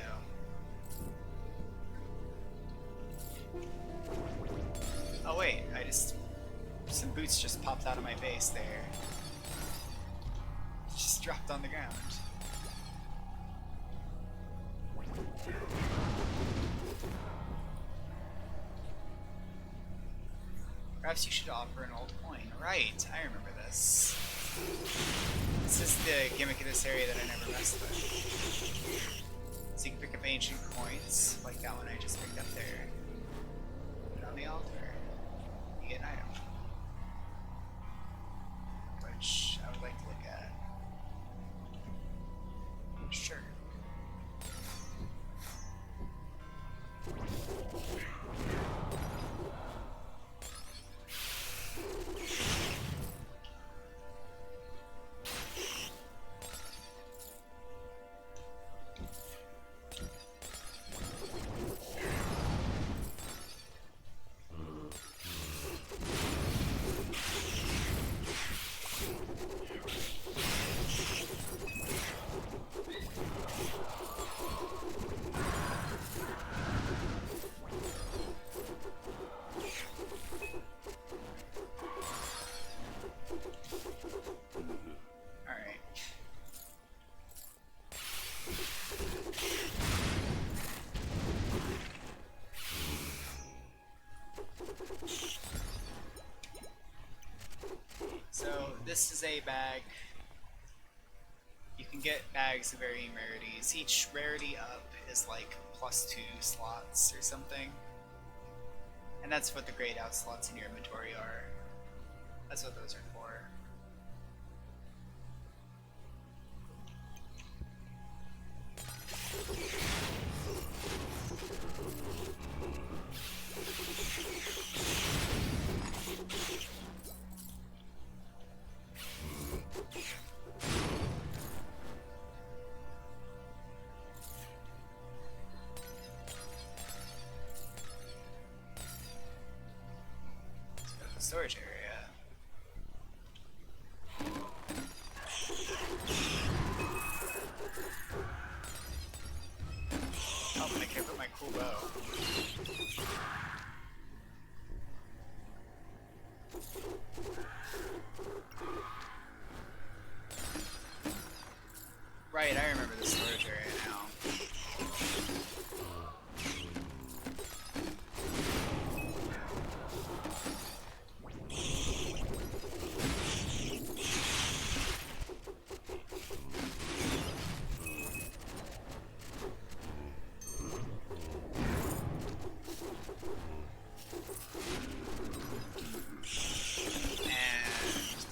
Oh wait, some boots just popped out of my base there. Just dropped on the ground. Perhaps you should offer an old coin. Right, I remember this. This is the gimmick of this area that I never messed with. So you can pick up ancient coins, like that one I just picked up there. Put it on the altar. You get an item. Which I would like to look at. Sure. This is a bag. You can get bags of varying rarities. Each rarity up is like +2 slots or something. And that's what the grayed out slots in your inventory are. That's what those are for. Storage area. Oh, but I can't put my cool bow. Right, I remember the storage area now.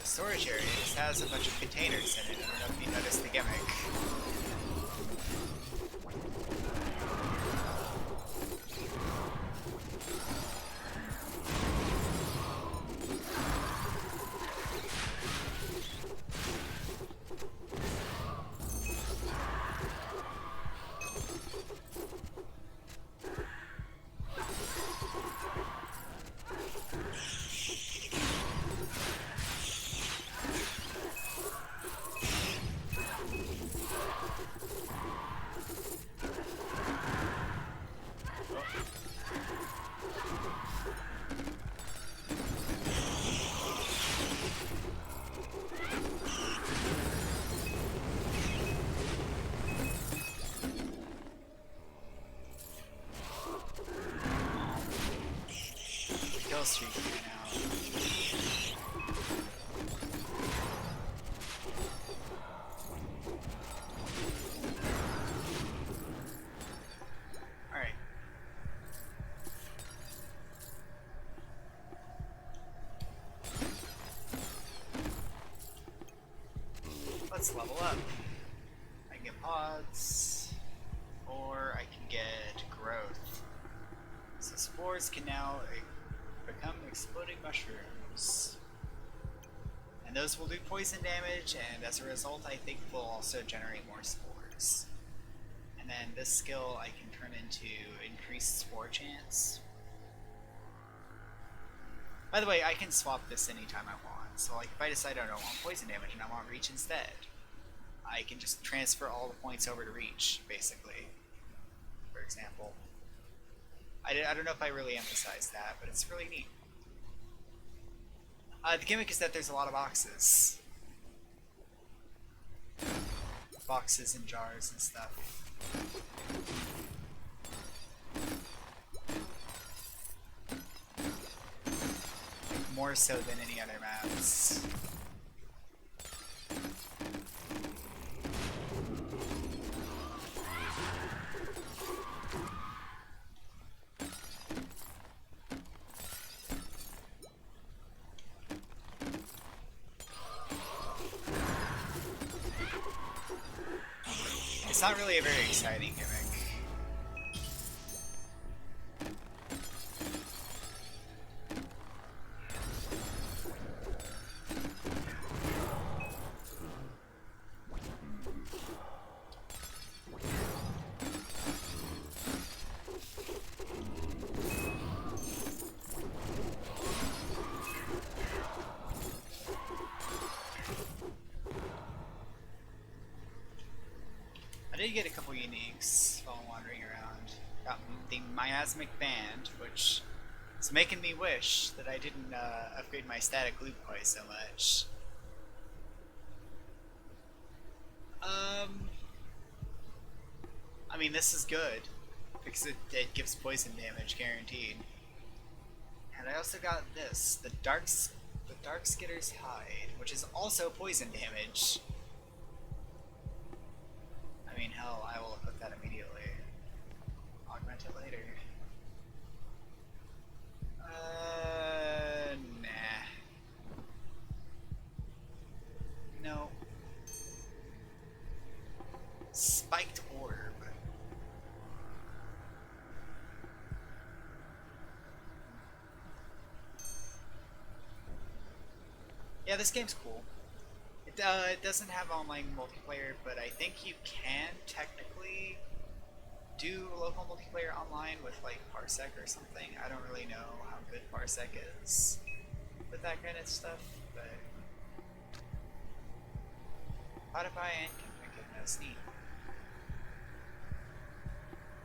Storage area just has a bunch of containers in it. I don't know if you noticed the gimmick. Kill streak here now. Alright. Let's level up. I can get pods, or I can get growth. So spores can now become exploding mushrooms. And those will do poison damage, and as a result I think will also generate more spores. And then this skill I can turn into increased spore chance. By the way, I can swap this anytime I want. So like if I decide I don't want poison damage and I want reach instead, I can just transfer all the points over to reach, basically. For example. I don't know if I really emphasized that, but it's really neat. The gimmick is that there's a lot of boxes. Boxes and jars and stuff. More so than any other maps. It's not really a very exciting gimmick. I did get a couple uniques while wandering around. Got the miasmic band, which is making me wish that I didn't upgrade my static loop quite so much. I mean, this is good because it gives poison damage guaranteed. And I also got this, the Dark Skitter's Hide, which is also poison damage. I mean, hell, I will equip that immediately. Augment it later. Nah. No. Spiked orb. Yeah, this game's cool. It doesn't have online multiplayer, but I think you can technically do local multiplayer online with like Parsec or something. I don't really know how good Parsec is with that kind of stuff, but Spotify and goodness, neat.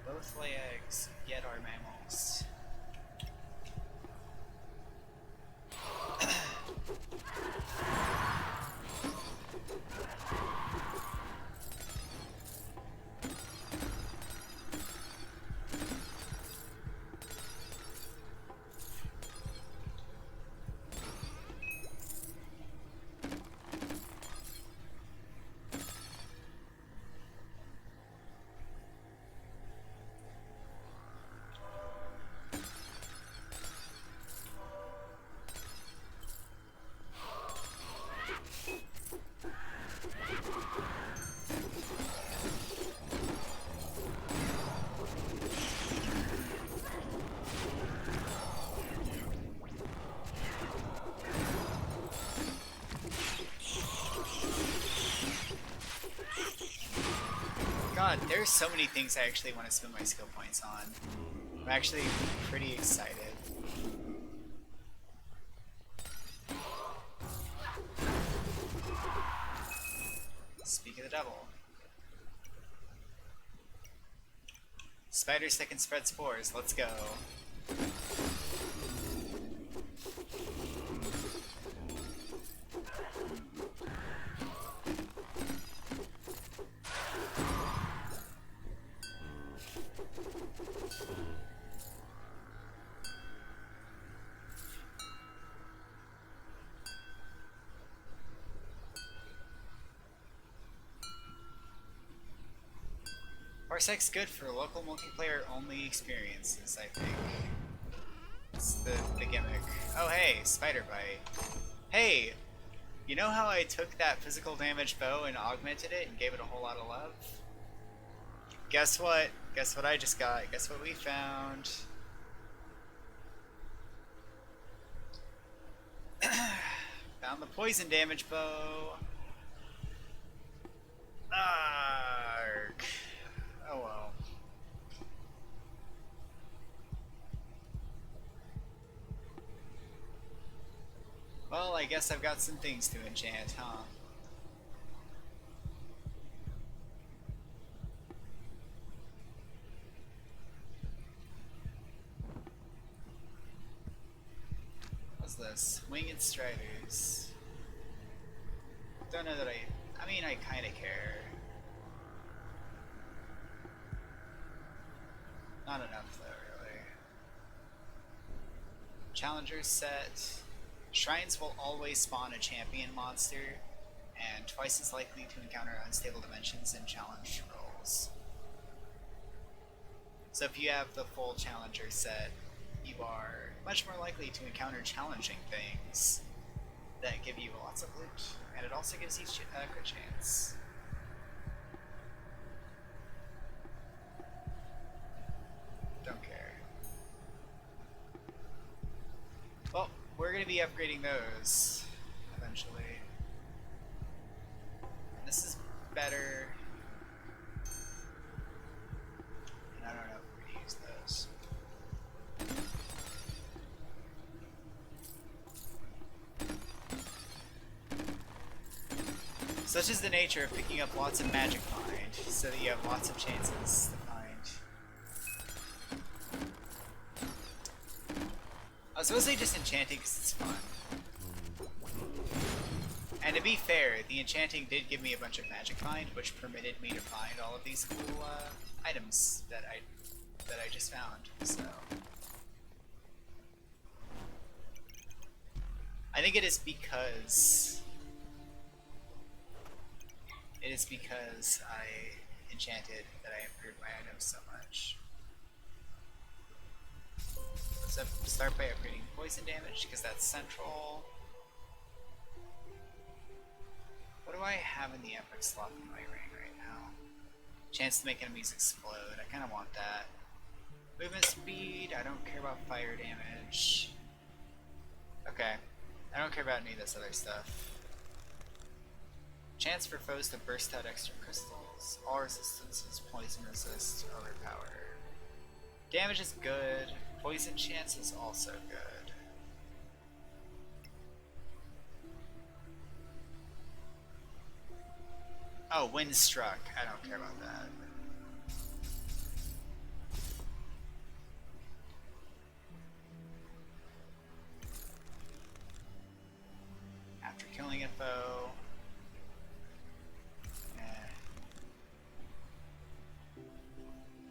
Both lay eggs, yet are mammals. God, there's so many things I actually want to spend my skill points on. I'm actually pretty excited. Speak of the devil. Spiders that can spread spores, let's go. Parsec's good for local multiplayer only experiences, I think. It's the gimmick. Oh hey, spider bite. Hey, you know how I took that physical damage bow and augmented it and gave it a whole lot of love? Guess what? Guess what I just got? Guess what we found? Found the poison damage bow. Arg. Oh well. Well, I guess I've got some things to enchant, huh? What's this? Winged Striders. Don't know that I mean, I kinda care. Not enough though, really. Challengers set. Shrines will always spawn a champion monster, and twice as likely to encounter unstable dimensions in challenge rolls. So if you have the full challenger set, you are much more likely to encounter challenging things that give you lots of loot, and it also gives you a crit chance. Don't care. Well, we're going to be upgrading those eventually. And this is better. And I don't know if we're going to use those. Such is the nature of picking up lots of magic find, so that you have lots of chances to find. I was supposed to say just enchanting because it's fun. And to be fair, the enchanting did give me a bunch of magic find, which permitted me to find all of these cool items that I just found. So I think it is because I enchanted that I improved my items so much. So start by upgrading poison damage because that's central. What do I have in the epic slot in my ring right now? Chance to make enemies explode. I kind of want that. Movement speed. I don't care about fire damage. Okay. I don't care about any of this other stuff. Chance for foes to burst out extra crystals. All resistances, poison resist, overpower. Damage is good. Poison chance is also good. Oh, wind struck. I don't care about that. After killing a foe.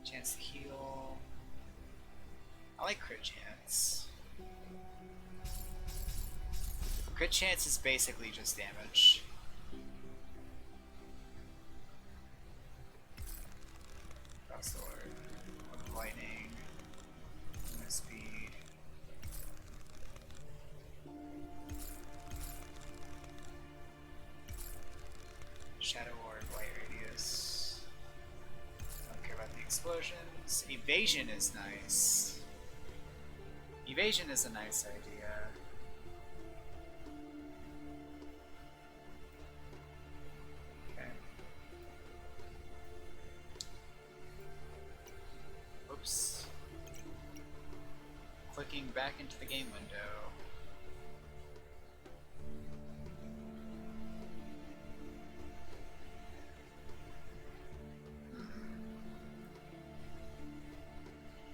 Chance to heal. I like crit chance. Crit chance is basically just damage. Sword. Lightning. Movement speed. Shadow Ward, light radius. Don't care about the explosions. Evasion is nice. Evasion is a nice idea. Okay. Oops. Clicking back into the game window.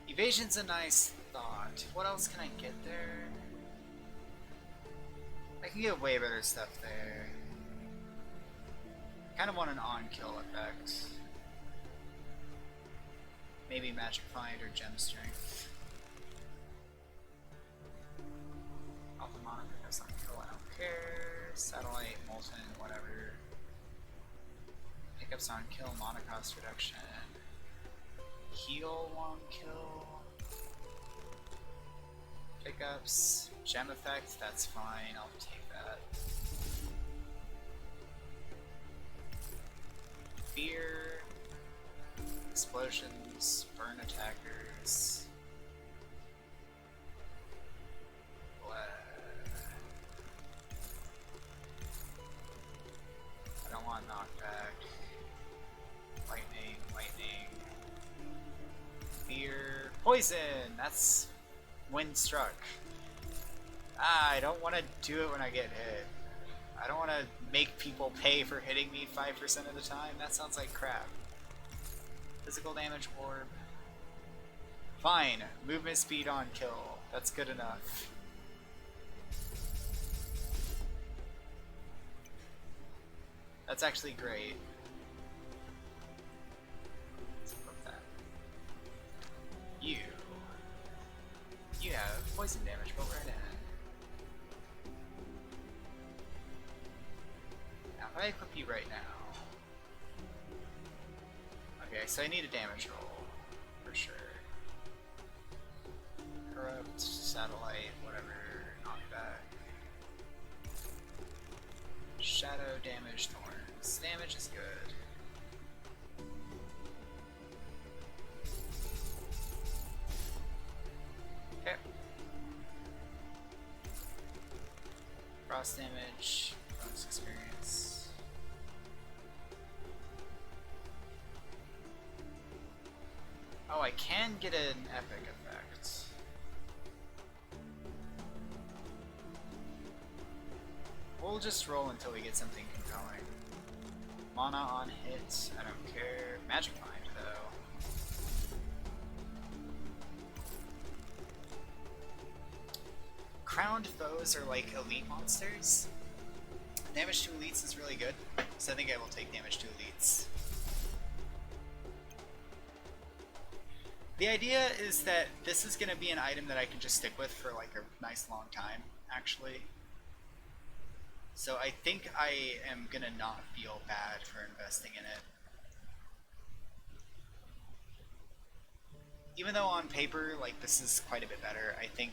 Evasion's a nice thought. What else can I get there? I can get way better stuff there. Kind of want an on-kill effect. Maybe Magic Find or Gem Strength. Alpha Mana because on kill, I don't care. Satellite, Molten, whatever. Pickups on kill, mana cost reduction. Heal one kill. Pickups, gem effect, that's fine, I'll take that. Fear, explosions, burn attackers. I don't want knockback. Lightning, lightning. Fear, poison! That's wind struck. I don't want to do it when I get hit. I don't want to make people pay for hitting me 5% of the time. That sounds like crap. Physical damage orb. Fine. Movement speed on kill. That's good enough. That's actually great. Let's put that. You have poison damage built right in. Now if I equip you right now. Okay, so I need a damage roll. For sure. Corrupt, satellite, whatever, knockback. Shadow damage, thorns. Damage is good. Okay. Frost damage, bonus experience. Oh, I can get an epic effect. We'll just roll until we get something compelling. Mana on hit, I don't care. Magic Find, though. Crowned foes are like elite monsters. Damage to elites is really good, so I think I will take damage to elites. The idea is that this is going to be an item that I can just stick with for like a nice long time, actually. So I think I am going to not feel bad for investing in it. even though on paper, like, this is quite a bit better, I think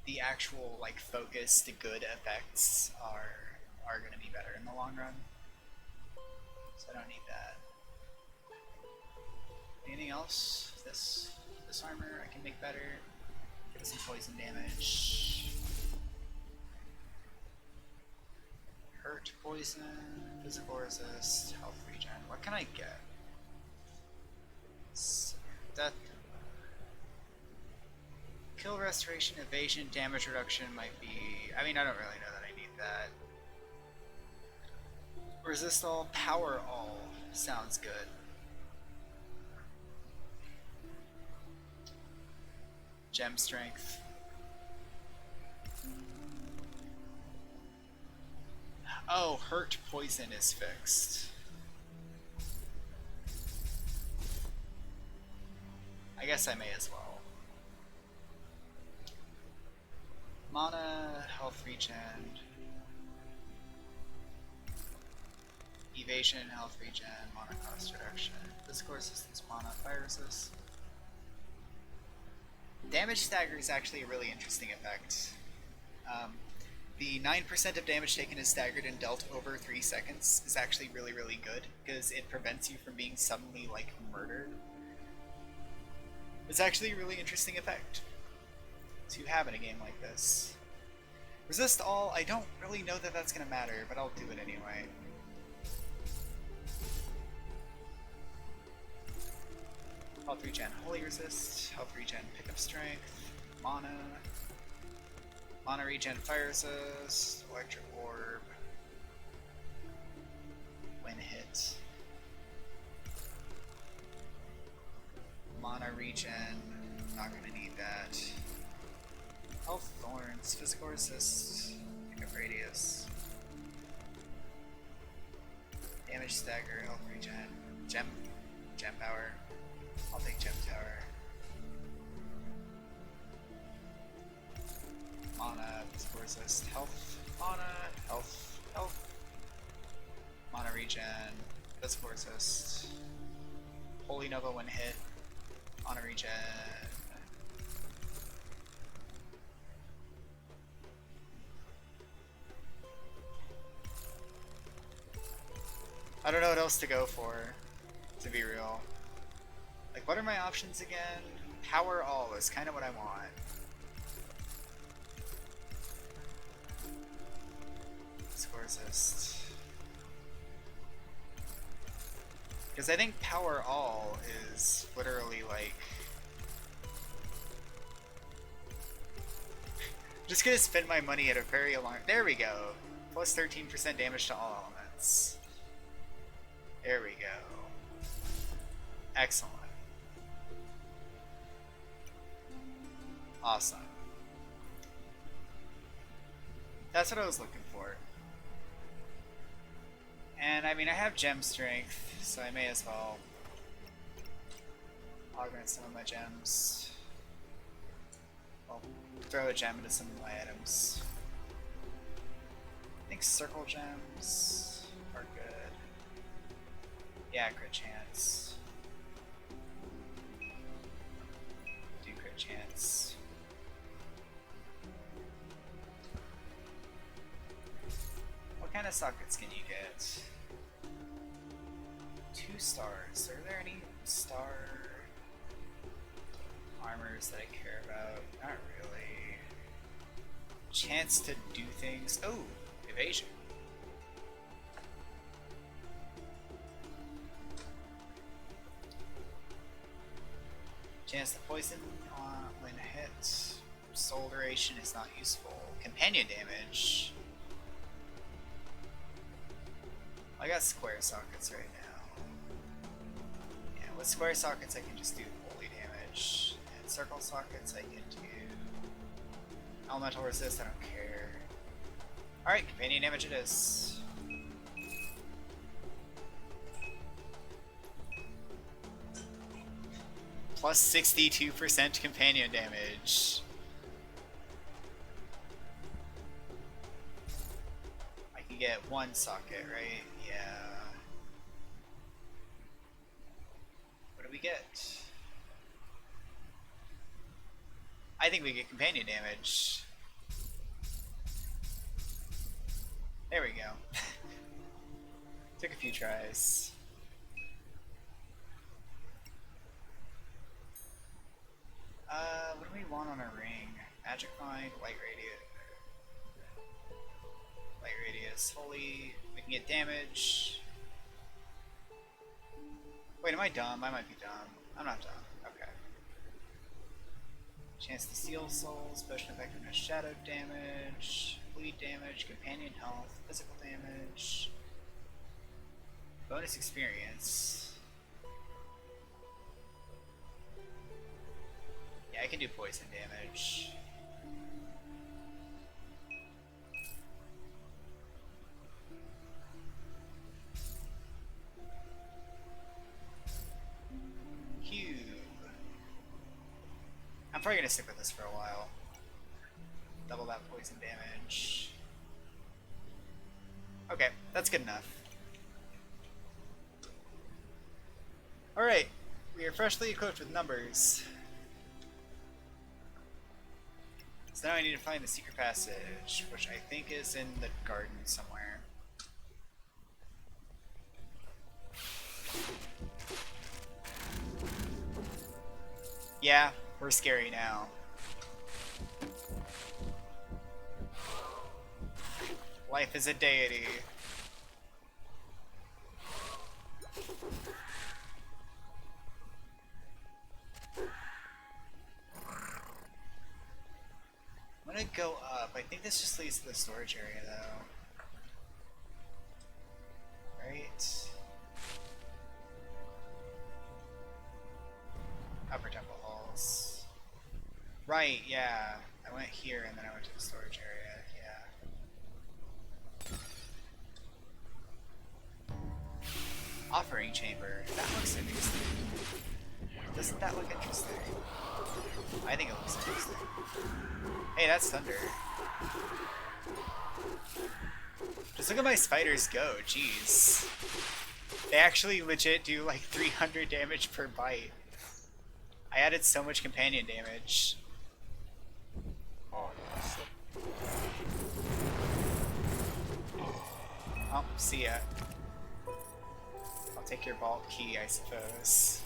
the actual, like, focus to good effects are going to be better in the long run. So I don't need that. Anything else? This armor I can make better. Get us some poison damage. Hurt, poison, physical resist, health regen. What can I get? Death. Kill restoration, evasion, damage reduction might be... I mean, I don't really know that I need that. Resist all, power all. Sounds good. Gem strength. Oh, hurt poison is fixed. I guess I may as well. Mana, health regen. Evasion, health regen, mana cost reduction. Physical resistance, mana, fire resist. Damage stagger is actually a really interesting effect. The 9% of damage taken is staggered and dealt over 3 seconds is actually really, really good, because it prevents you from being suddenly, like, murdered. It's actually a really interesting effect to have in a game like this. Resist all, I don't really know that that's going to matter, but I'll do it anyway. Health regen, holy resist, health regen, pick up strength, mana, mana regen, fire resist, electric orb, when hit, mana regen, not gonna need that, health thorns, physical resist, pick up radius, damage stagger, health regen, gem power. I'll take Gem Tower. Mana, physical resist, health, mana, health, health. Mana regen, physical resist. Holy Nova when hit. Mana regen. I don't know what else to go for, to be real. Like, what are my options again? Power all is kind of what I want. Score resist. Because I think power all is literally like... I'm just gonna spend my money at a very alarm. There we go. Plus 13% damage to all elements. There we go. Excellent. Awesome. That's what I was looking for. And I mean, I have gem strength, so I may as well augment some of my gems. I'll throw a gem into some of my items. I think circle gems are good. Yeah, crit chance. Do crit chance. What kind of sockets can you get? 2 stars. Are there any star armors that I care about? Not really. Chance to do things. Oh, evasion. Chance to poison when hit. Soul duration is not useful. Companion damage. I got square sockets right now. Yeah, with square sockets I can just do holy damage. And circle sockets I can do elemental resist, I don't care. Alright, companion damage it is. Plus 62% companion damage. I can get 1 socket, right? Yeah. What do we get? I think we get companion damage. There we go. Took a few tries. What do we want on our ring? Magic Mind, Light Radius. Light Radius, Holy. We can get damage. Wait, am I dumb? I might be dumb. I'm not dumb. Okay. Chance to steal souls, potion effectiveness, shadow damage, bleed damage, companion health, physical damage, bonus experience. Yeah, I can do poison damage. Cube. I'm probably gonna stick with this for a while. Double that poison damage. Okay, that's good enough. Alright, we are freshly equipped with numbers. So now I need to find the secret passage, which I think is in the garden somewhere. Yeah, we're scary now. Life is a deity. I'm gonna go up. I think this just leads to the storage area though. Right? Upper temple halls. Right, yeah. I went here and then I went to the storage area, yeah. Offering chamber. That looks interesting. Doesn't that look interesting? I think it looks interesting. Hey, that's thunder. Just look at my spiders go, jeez. They actually legit do like 300 damage per bite. I added so much companion damage. Oh, see ya. I'll take your vault key, I suppose.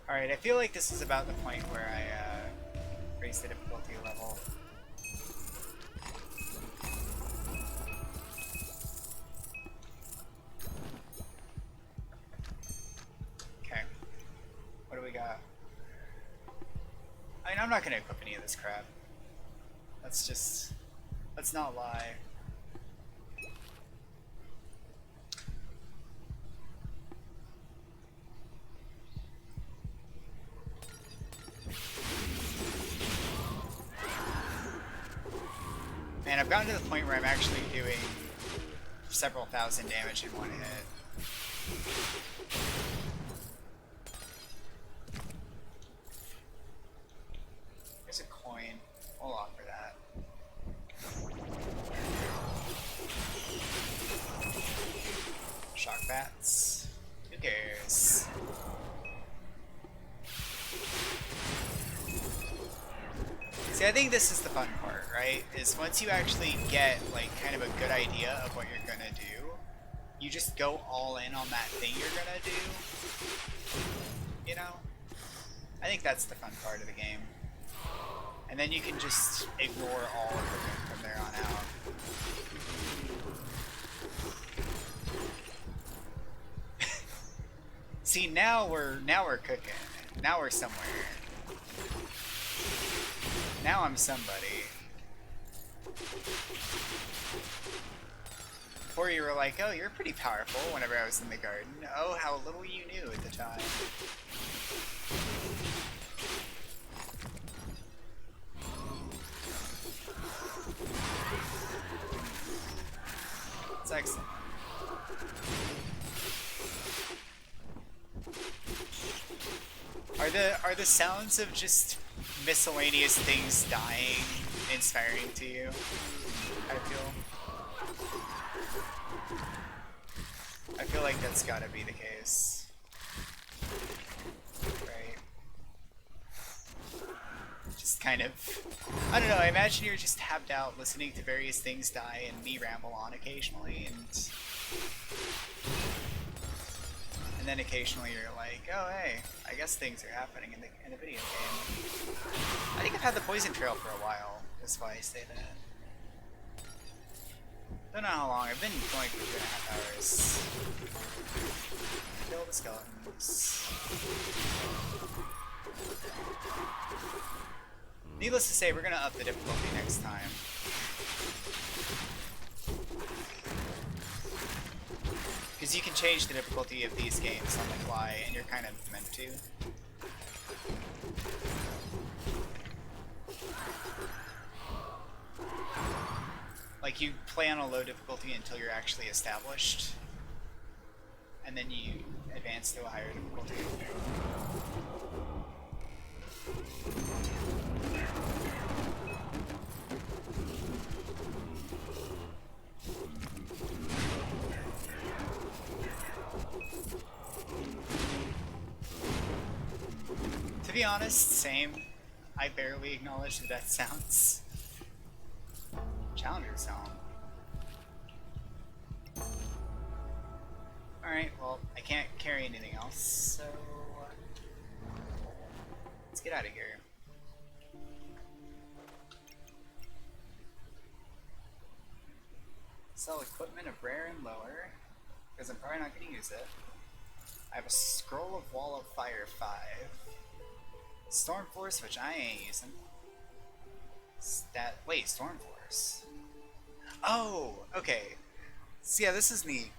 Alright, I feel like this is about the point where I raised the difficulty level. Okay. What do we got? I mean, I'm not going to equip any of this crap. Let's not lie. Man, I've gotten to the point where I'm actually doing several thousand damage in one hit. There's a coin. We'll offer that. Shock bats. Who cares? See, I think this is the fun part, right? Is once you actually get, like, kind of a good idea of what you're gonna do, you just go all in on that thing you're gonna do. You know? I think that's the fun part of the game. And then you can just ignore all of it from there on out. See, now we're cooking. Now we're somewhere. Now I'm somebody. Before you were like, oh, you're pretty powerful whenever I was in the garden. Oh, how little you knew at the time. It's excellent. Are the sounds of just miscellaneous things dying inspiring to you? I feel. I feel like that's gotta be the case. Right. Just kind of... I don't know, I imagine you're just tapped out listening to various things die and me ramble on occasionally, and then occasionally you're like, oh hey, I guess things are happening in the video game. I think I've had the poison trail for a while, that's why I say that. Don't know how long, I've been going for 2.5 hours. Kill the skeletons. Needless to say, we're gonna up the difficulty next time. Because you can change the difficulty of these games on the fly, and you're kind of meant to. Like, you play on a low difficulty until you're actually established, and then you advance to a higher difficulty. To be honest, same. I barely acknowledge the death sounds. Challenger's Helm. Alright, well, I can't carry anything else, so... let's get out of here. Sell equipment of rare and lower, because I'm probably not going to use it. I have a Scroll of Wall of Fire 5. Storm Force, which I ain't using. Wait, Storm Force. Oh, okay. So yeah, this is neat.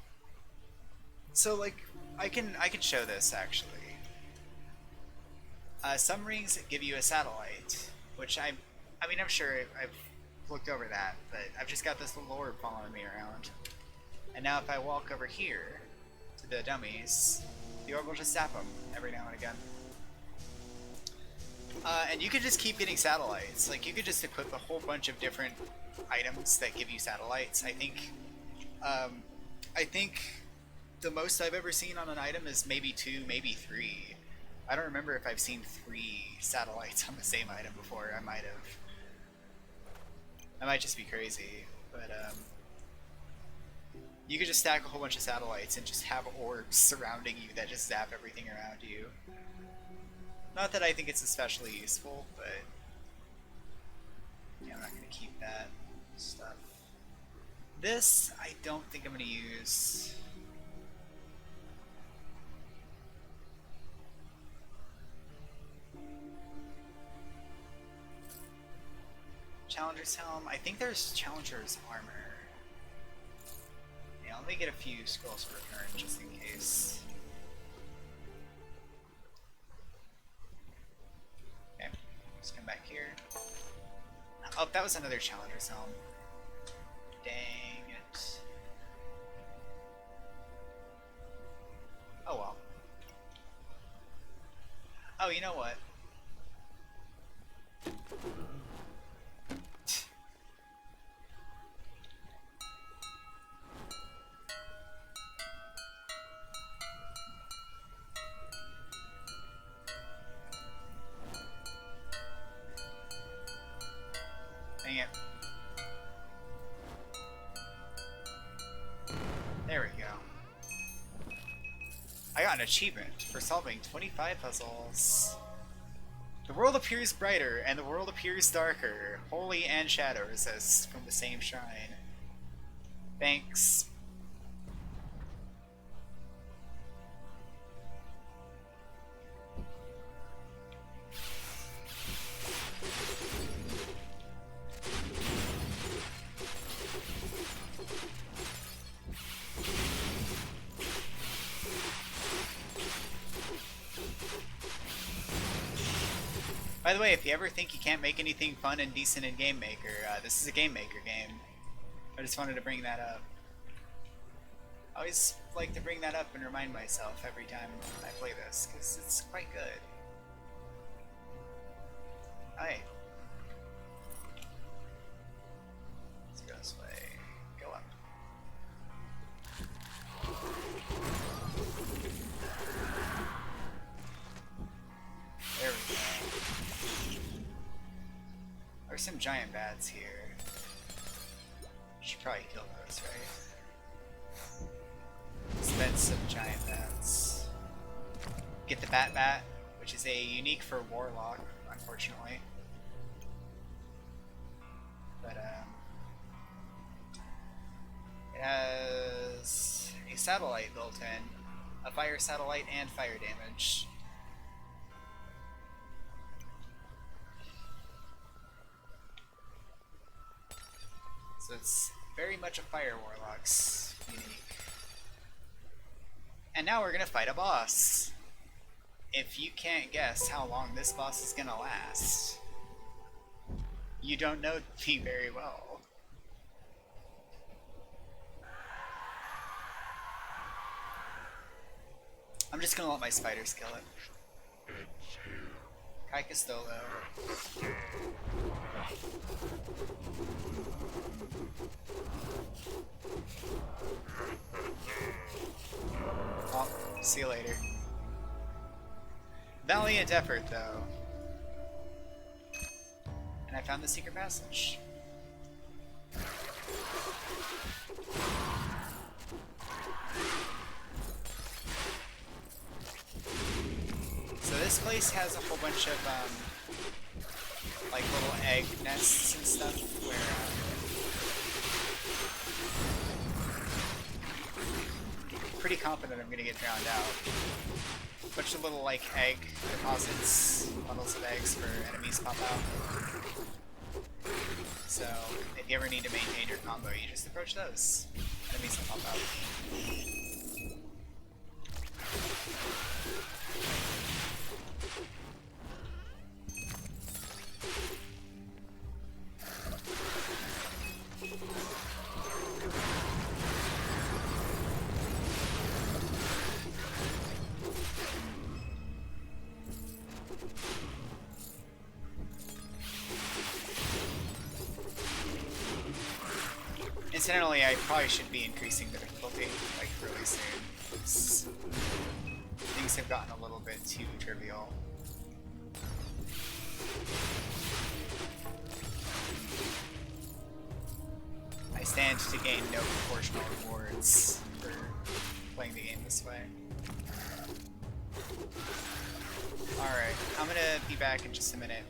So like, I can show this actually. Some rings give you a satellite, which I mean I'm sure I've looked over that, but I've just got this little orb following me around. And now if I walk over here to the dummies, the orb will just zap them every now and again. And you could just keep getting satellites. Like, you could just equip a whole bunch of different items that give you satellites. I think the most I've ever seen on an item is maybe 2, maybe 3. I don't remember if I've seen 3 satellites on the same item before. I might have. I might just be crazy, but you could just stack a whole bunch of satellites and just have orbs surrounding you that just zap everything around you. Not that I think it's especially useful, but yeah, I'm not going to keep that stuff. This, I don't think I'm going to use. Challenger's Helm. I think there's Challenger's Armor. Yeah, let me get a few scrolls of return just in case. Okay, just come back here. Oh, that was another Challenger's Helm. Dang it. Oh well. Oh, you know what? Dang it. There we go. I got an achievement for solving 25 puzzles. The world appears brighter, and the world appears darker. Holy and shadow resist from the same shrine. Thanks. By the way, if you ever think you can't make anything fun and decent in Game Maker, this is a Game Maker game. I just wanted to bring that up. I always like to bring that up and remind myself every time I play this, because it's quite good. Alright. Let's go this way. Go up. some giant bats here. Should probably kill those, right? Spend some giant bats. Get the bat, which is a unique for Warlock, unfortunately. But it has a satellite built in, a fire satellite and fire damage. So it's very much a fire warlock's unique. And now we're gonna fight a boss. If you can't guess how long this boss is gonna last, you don't know me very well. I'm just gonna let my spiders kill it. Kai Castolo. Oh, see you later. Valiant effort, though. And I found the secret passage. So this place has a whole bunch of like little egg nests and stuff where pretty confident I'm gonna get drowned out. A bunch of little like egg deposits, bundles of eggs for enemies pop out. So if you ever need to maintain your combo, you just approach those. Enemies will pop out. Incidentally, I probably should be increasing the difficulty, like, really soon. Things have gotten a little bit too trivial. I stand to gain no proportional rewards for playing the game this way. Alright, I'm gonna be back in just a minute.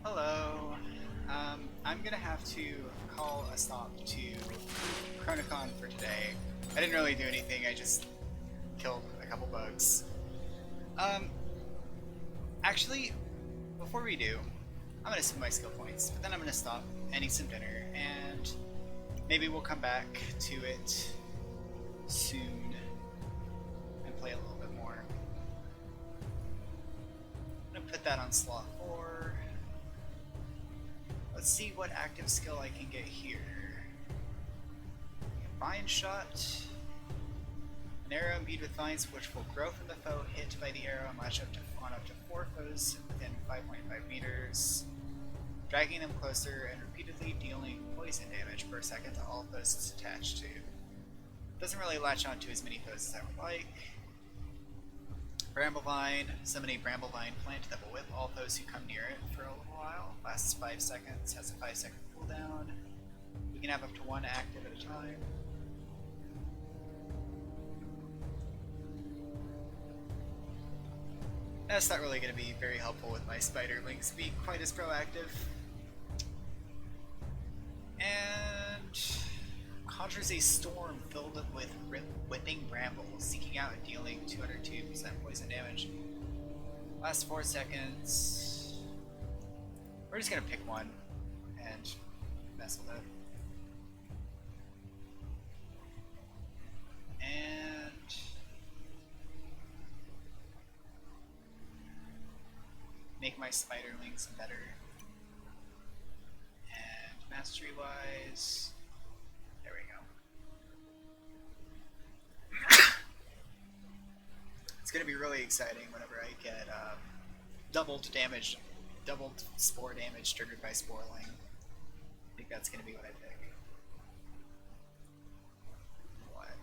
Hello. I'm gonna have to call a stop to Chronicon for today. I didn't really do anything, I just killed a couple bugs. Actually, before we do, I'm gonna spend my skill points, but then I'm gonna stop and eat some dinner, and maybe we'll come back to it soon and play a little bit more. I'm gonna put that on slot 4. Let's see what active skill I can get here. Vine Shot. An arrow imbued with vines which will grow from the foe hit by the arrow and latch on up to 4 foes within 5.5 meters, dragging them closer and repeatedly dealing poison damage per second to all foes it's attached to. Doesn't really latch on to as many foes as I would like. Bramblevine. Summon a Bramblevine plant that will whip all foes who come near it for a little while. Lasts 5 seconds, has a 5-second cooldown. You can have up to 1 active at a time. That's not really going to be very helpful with my spiderlings being quite as proactive. And conjures a storm filled with whipping brambles, seeking out and dealing 202% poison damage. Last 4 seconds. We're just gonna pick one and mess with it. And make my spiderlings better. And mastery wise, there we go. It's gonna be really exciting whenever I get doubled spore damage triggered by Sporeling. I think that's gonna be what I pick. What?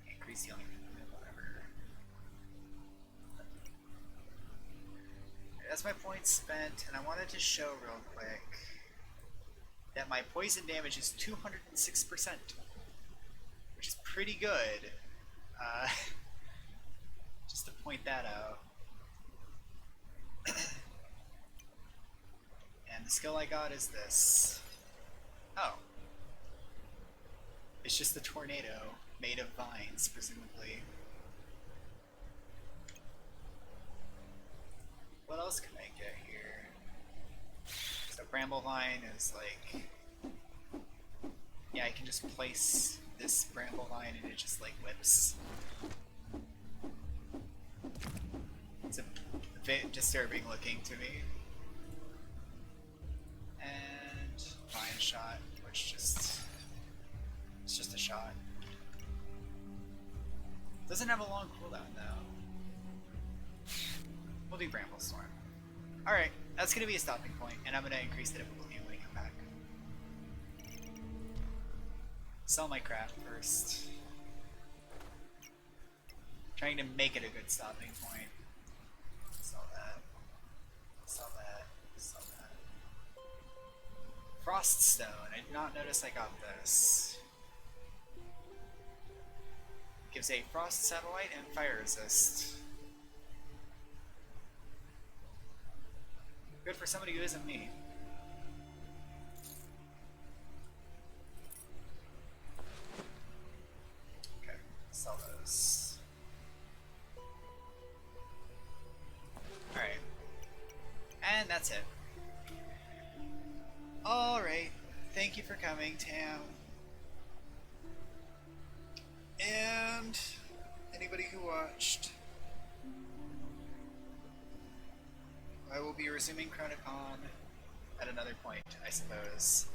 Increase healing, whatever. That's my points spent, and I wanted to show real quick that my poison damage is 206%, which is pretty good. Just to point that out. And the skill I got is this. Oh. It's just the tornado made of vines, presumably. What else can I get here? So Bramblevine is like... Yeah, I can just place this Bramblevine and it just like whips. It's a bit disturbing looking to me. And Vine Shot, which it's just a shot. Doesn't have a long cooldown though. We'll do Bramble Storm. Alright, that's gonna be a stopping point, and I'm gonna increase the difficulty when we come back. Sell my crap first. Trying to make it a good stopping point. Sell that. Sell that. Sell that. Froststone. I did not notice I got this. Gives a frost satellite and fire resist. Good for somebody who isn't me. Okay, sell those. Alright. And that's it. Alright. Thank you for coming, Tam. And anybody who watched. I will be resuming Chronicon at another point, I suppose.